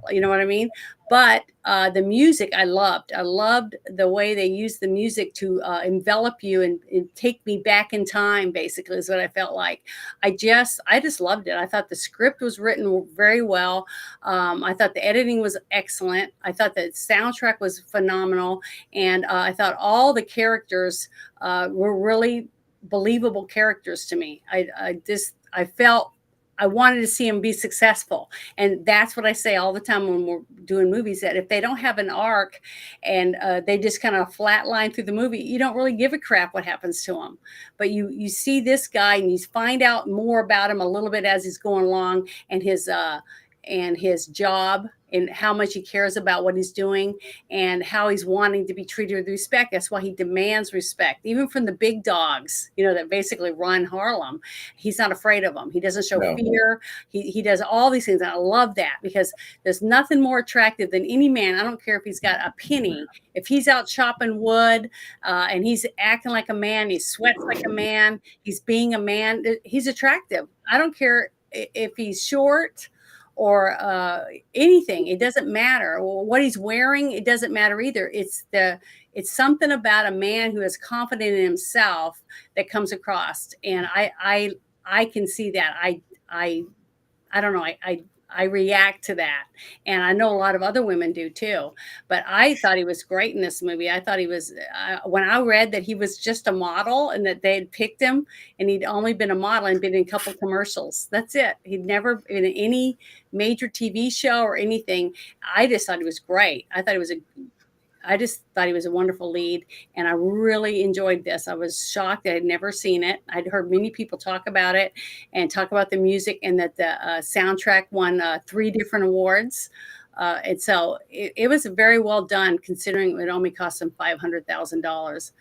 You know what I mean? But the music I loved. I loved the way they used the music to envelop you and take me back in time, basically, is what I felt like. I just loved it. I thought the script was written very well. I thought the editing was excellent. I thought the soundtrack was phenomenal. And I thought all the characters were really believable characters to me. I felt I wanted to see him be successful. And that's what I say all the time when we're doing movies, that if they don't have an arc and they just kind of flatline through the movie, you don't really give a crap what happens to him. But you see this guy, and you find out more about him a little bit as he's going along, and his job, and how much he cares about what he's doing, and how he's wanting to be treated with respect. That's why he demands respect, even from the big dogs, that basically run Harlem. He's not afraid of them. He doesn't show fear. He does all these things. And I love that, because there's nothing more attractive than any man. I don't care if he's got a penny. If he's out chopping wood and he's acting like a man, he sweats like a man, he's being a man, he's attractive. I don't care if he's short or anything. It doesn't matter. What he's wearing, it doesn't matter either. It's something about a man who is confident in himself that comes across. And I can see that. I don't know. I react to that. And I know a lot of other women do too. But I thought he was great in this movie. I thought he was, when I read that he was just a model and that they had picked him and he'd only been a model and been in a couple commercials. That's it. He'd never been in any major TV show or anything. I just thought he was great. I just thought he was a wonderful lead, and I really enjoyed this. I was shocked that I'd never seen it. I'd heard many people talk about it and talk about the music, and that the soundtrack won 3 different awards. And so it was very well done, considering it only cost them $500,000,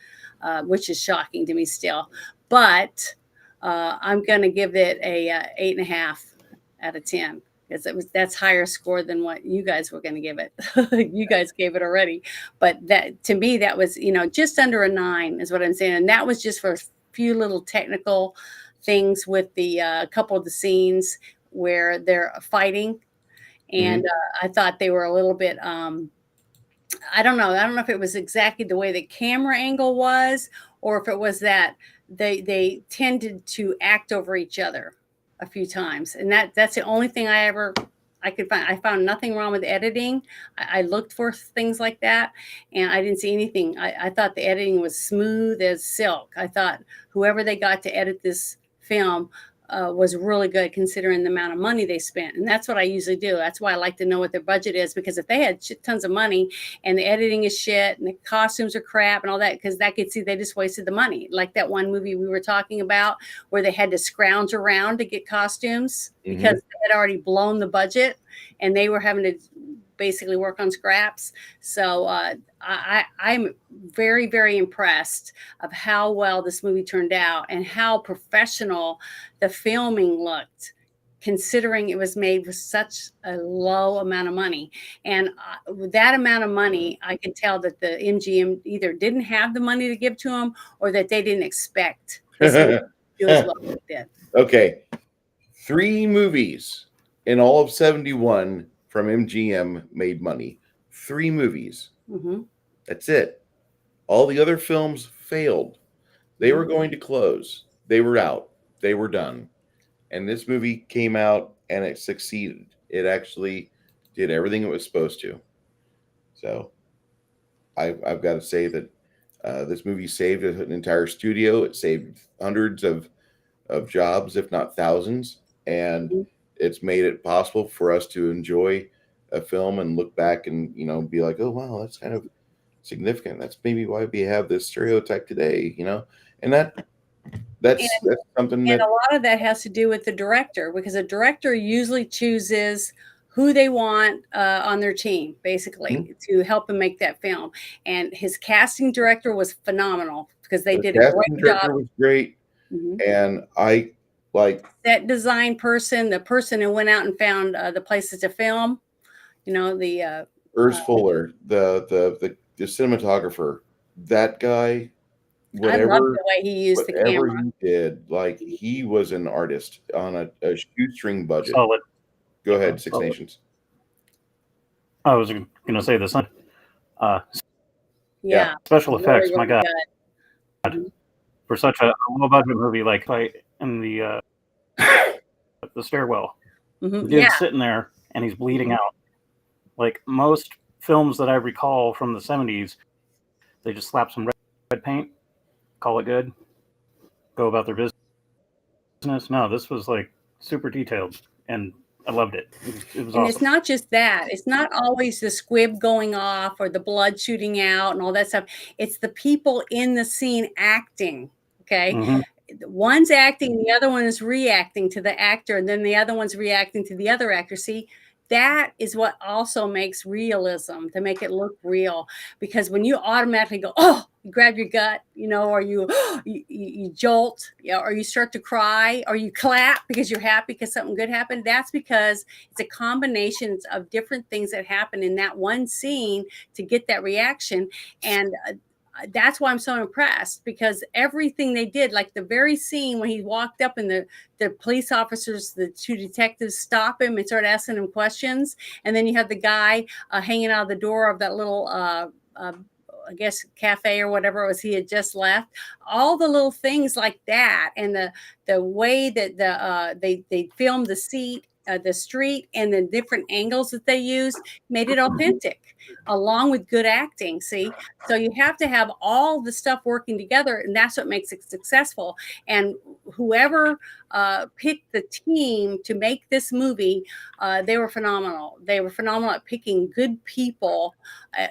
which is shocking to me still. But I'm going to give it a 8.5 out of 10. Because that's higher score than what you guys were going to give it. You guys gave it already, but that, to me, that was, just under a 9 is what I'm saying, and that was just for a few little technical things with the couple of the scenes where they're fighting, and I thought they were a little bit. I don't know if it was exactly the way the camera angle was, or if it was that they tended to act over each other a few times, and that's the only thing I could find. I found nothing wrong with editing. I looked for things like that, and I didn't see anything. I thought the editing was smooth as silk. I thought whoever they got to edit this film was really good, considering the amount of money they spent. And that's what I usually do. That's why I like to know what their budget is, because if they had tons of money and the editing is shit and the costumes are crap and all that, because that could see they just wasted the money. Like that one movie we were talking about where they had to scrounge around to get costumes because they had already blown the budget and they were having to basically work on scraps. So I'm very, very impressed of how well this movie turned out and how professional the filming looked, considering it was made with such a low amount of money. And with that amount of money, I could tell that the MGM either didn't have the money to give to them or that they didn't expect this movie to do as well as it did. Okay. 3 movies in all of 71 from MGM made money. 3 movies. That's it. All the other films failed. They were going to close. They were out. They were done. And this movie came out and it succeeded. It actually did everything it was supposed to. So I've got to say that this movie saved an entire studio. It saved hundreds of jobs, if not thousands. And it's made it possible for us to enjoy a film and look back and, be like, oh, wow, that's kind of significant. That's maybe why we have this stereotype today, and that's something and that a lot of that has to do with the director, because a director usually chooses who they want on their team, basically, to help them make that film. And his casting director was phenomenal because they did a great job. Was great. And I like that design person, the person who went out and found the places to film, the Urs Fuller, the cinematographer, that guy, whatever, I love the way he used the camera. He did, like, he was an artist on a shoestring budget. Solid. Go ahead, Six Nations. I was going to say this. Yeah. Special effects, really, my God. Good. For such a low budget movie, like in the stairwell, the dude's sitting there and he's bleeding out. Like most films that I recall from the 70s, they just slap some red paint, call it good, go about their business. No, this was like super detailed, and I loved it. It was and awesome. It's not just that. It's not always the squib going off or the blood shooting out and all that stuff. It's the people in the scene acting. Okay. One's acting, the other one is reacting to the actor, and then the other one's reacting to the other actor. See, that is what also makes realism, to make it look real. Because when you automatically go, oh, you grab your gut, or you jolt, or you start to cry, or you clap because you're happy because something good happened, that's because it's a combination of different things that happen in that one scene to get that reaction. And that's why I'm so impressed, because everything they did, like the very scene when he walked up and the police officers, the 2 detectives, stop him and start asking him questions. And then you have the guy hanging out of the door of that little, I guess, cafe or whatever it was he had just left. All the little things like that. And the way that they filmed the seat the street and the different angles that they used made it authentic, along with good acting. See, so you have to have all the stuff working together, and that's what makes it successful. And whoever picked the team to make this movie, they were phenomenal. They were phenomenal at picking good people,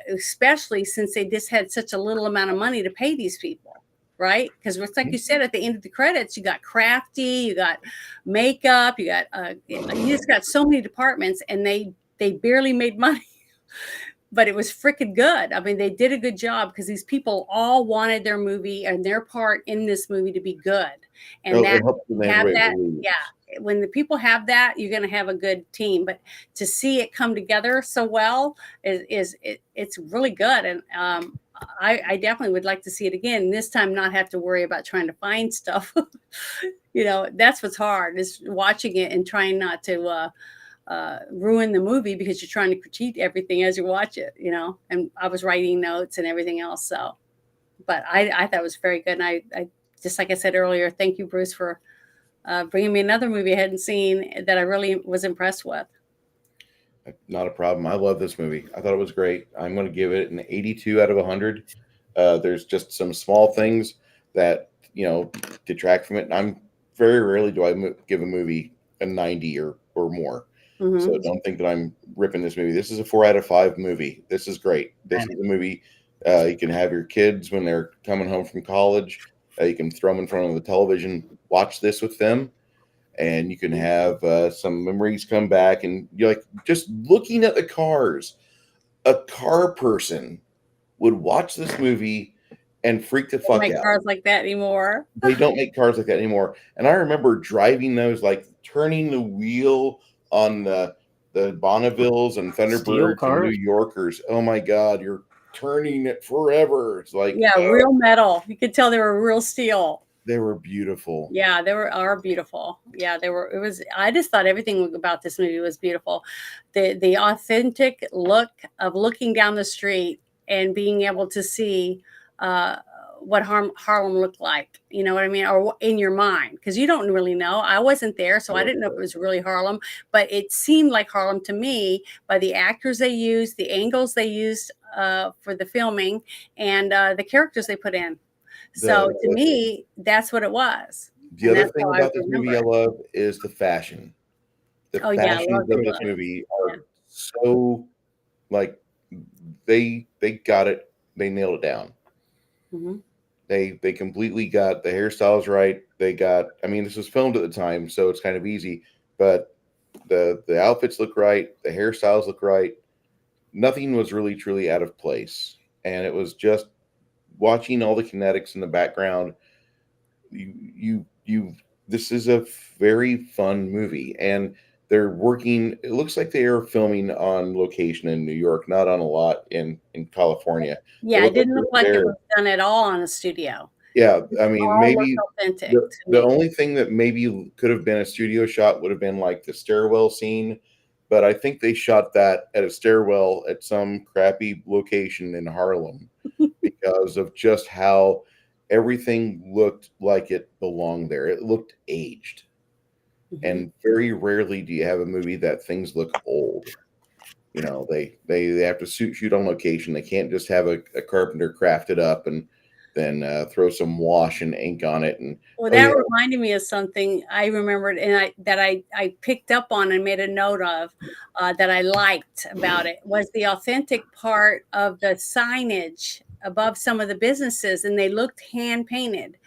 especially since they just had such a little amount of money to pay these people. Right, because it's like you said at the end of the credits, you got crafty, you got makeup, you got you just got so many departments, and they barely made money, but it was freaking good. I mean, they did a good job because these people all wanted their movie and their part in this movie to be good, and that have that, yeah. When the people have that, you're going to have a good team. But to see it come together so well it's really good, and I definitely would like to see it again. This time, not have to worry about trying to find stuff. That's what's hard, is watching it and trying not to ruin the movie because you're trying to critique everything as you watch it. And I was writing notes and everything else. So, but I thought it was very good. And I just, like I said earlier, thank you, Bruce, for bringing me another movie I hadn't seen that I really was impressed with. Not a problem. I love this movie. I thought it was great. I'm going to give it an 82 out of 100. There's just some small things that, detract from it. I'm very rarely do I give a movie a 90 or more. Mm-hmm. So don't think that I'm ripping this movie. This is a 4 out of 5 movie. This is great. This is a movie you can have your kids when they're coming home from college. You can throw them in front of the television, watch this with them. And you can have some memories come back, and you're like, just looking at the cars, a car person would watch this movie and freak the fuck out. They don't make cars like that anymore. They don't make cars like that anymore. And I remember driving those, like turning the wheel on the Bonnevilles and Thunderbirds and New Yorkers. Oh my God, you're turning it forever. It's like, real metal. You could tell they were real steel. They were beautiful. Yeah, they are beautiful. Yeah, they were. I just thought everything about this movie was beautiful. The authentic look of looking down the street and being able to see what Harlem looked like. You know what I mean? Or in your mind, because you don't really know. I wasn't there, so I didn't know if it was really Harlem. But it seemed like Harlem to me by the actors they used, the angles they used for the filming, and the characters they put in. So to me, that's what it was. The other thing about this movie I love is the fashion. The fashions of this movie are so, like, they got it. They nailed it down. Mm-hmm. They completely got the hairstyles right. This was filmed at the time, so it's kind of easy. But the outfits look right. The hairstyles look right. Nothing was really, truly out of place. And it was just watching all the kinetics in the background. This is a very fun movie, and they're working. It looks like they are filming on location in New York, not on a lot in California. Yeah, it didn't look like it was done at all on a studio. Yeah, I mean, maybe the only thing that maybe could have been a studio shot would have been like the stairwell scene, but I think they shot that at a stairwell at some crappy location in Harlem because of just how everything looked like it belonged there. It looked aged. Mm-hmm. And very rarely do you have a movie that things look old. They have to shoot on location. They can't just have a carpenter craft it up and then throw some wash and ink on it. And that reminded me of something I remembered, and I picked up on and made a note of that I liked about it was the authentic part of the signage above some of the businesses, and they looked hand painted.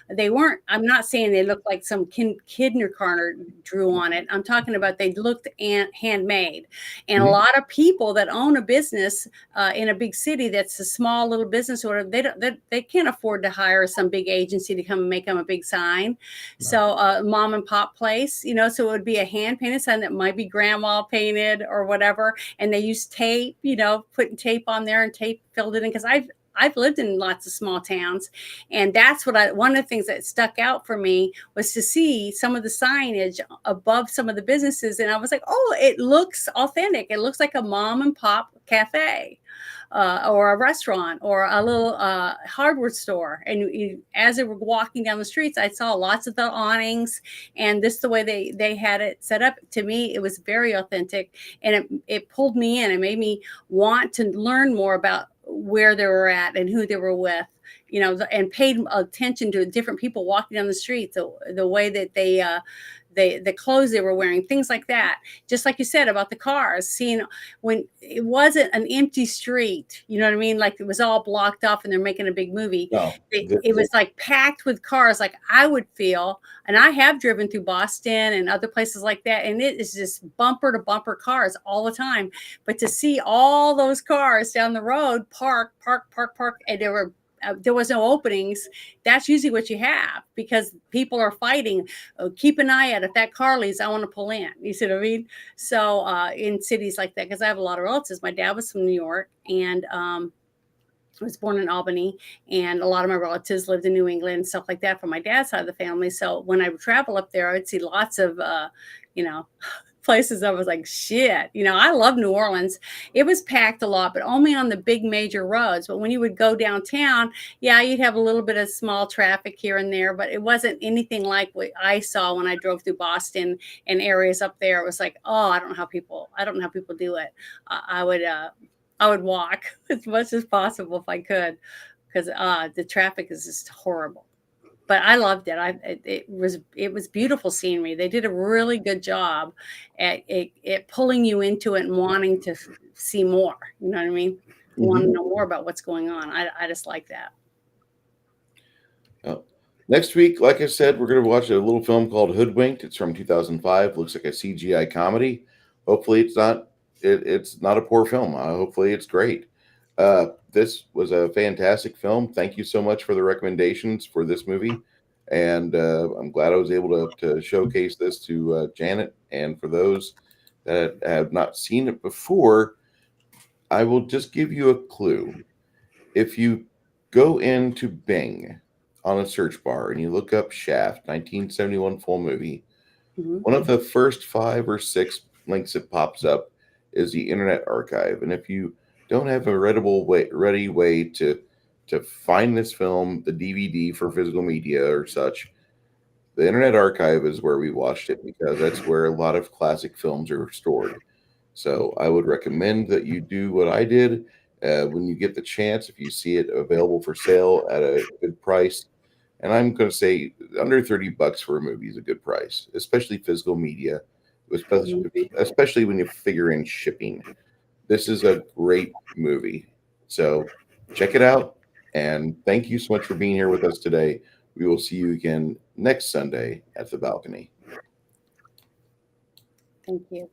They weren't. I'm not saying they looked like some kindergartner drew on it. I'm talking about they looked handmade. And a lot of people that own a business in a big city that's a small little business, or they can't afford to hire some big agency to come and make them a big sign. Right. So mom and pop place, so it would be a hand painted sign that might be grandma painted or whatever. And they use tape, putting tape on there and tape filled it in, because I've lived in lots of small towns, and that's one of the things that stuck out for me was to see some of the signage above some of the businesses, and I was like, oh, it looks authentic. It looks like a mom and pop cafe. Or a restaurant or a little hardware store. And as they were walking down the streets, I saw lots of the awnings, and this the way they had it set up. To me, it was very authentic, and it pulled me in. It made me want to learn more about where they were at and who they were with, and paid attention to different people walking down the street, the way that the clothes they were wearing, things like that. Just like you said about the cars, seeing when it wasn't an empty street, you know what I mean? Like it was all blocked off and they're making a big movie. No, It was like packed with cars, like I would feel. And I have driven through Boston and other places like that. And it is just bumper to bumper cars all the time. But to see all those cars down the road, park, and there was no openings. That's usually what you have because people are fighting. Keep an eye out. If that car leaves, I want to pull in. You see what I mean? So in cities like that, because I have a lot of relatives. My dad was from New York, and I was born in Albany, and a lot of my relatives lived in New England and stuff like that from my dad's side of the family. So when I would travel up there, I would see lots of, places. I was like, shit, I love New Orleans. It was packed a lot, but only on the big major roads. But when you would go downtown, yeah, you'd have a little bit of small traffic here and there, but it wasn't anything like what I saw when I drove through Boston and areas up there. It was like, oh, I don't know how people do it. I would walk as much as possible if I could, because the traffic is just horrible. But I loved it. It was beautiful scenery. They did a really good job at pulling you into it and wanting to see more. You know what I mean? Mm-hmm. Want to know more about what's going on. I just like that. Next week, like I said, we're going to watch a little film called Hoodwinked. It's from 2005. Looks like a CGI comedy. Hopefully, it's not. It's not a poor film. Hopefully, it's great. This was a fantastic film. Thank you so much for the recommendations for this movie. And I'm glad I was able to showcase this to Janet. And for those that have not seen it before, I will just give you a clue. If you go into Bing on a search bar and you look up Shaft 1971 full movie, Mm-hmm. one of the first 5 or 6 links that pops up is the Internet Archive. And if you don't have a ready way to find this film, the DVD for physical media or such, the Internet Archive is where we watched it because that's where a lot of classic films are stored. So I would recommend that you do what I did. When you get the chance, if you see it available for sale at a good price, and I'm going to say under $30 for a movie is a good price, especially physical media, especially when you figure in shipping. This is a great movie. So check it out. And thank you so much for being here with us today. We will see you again next Sunday at the balcony. Thank you.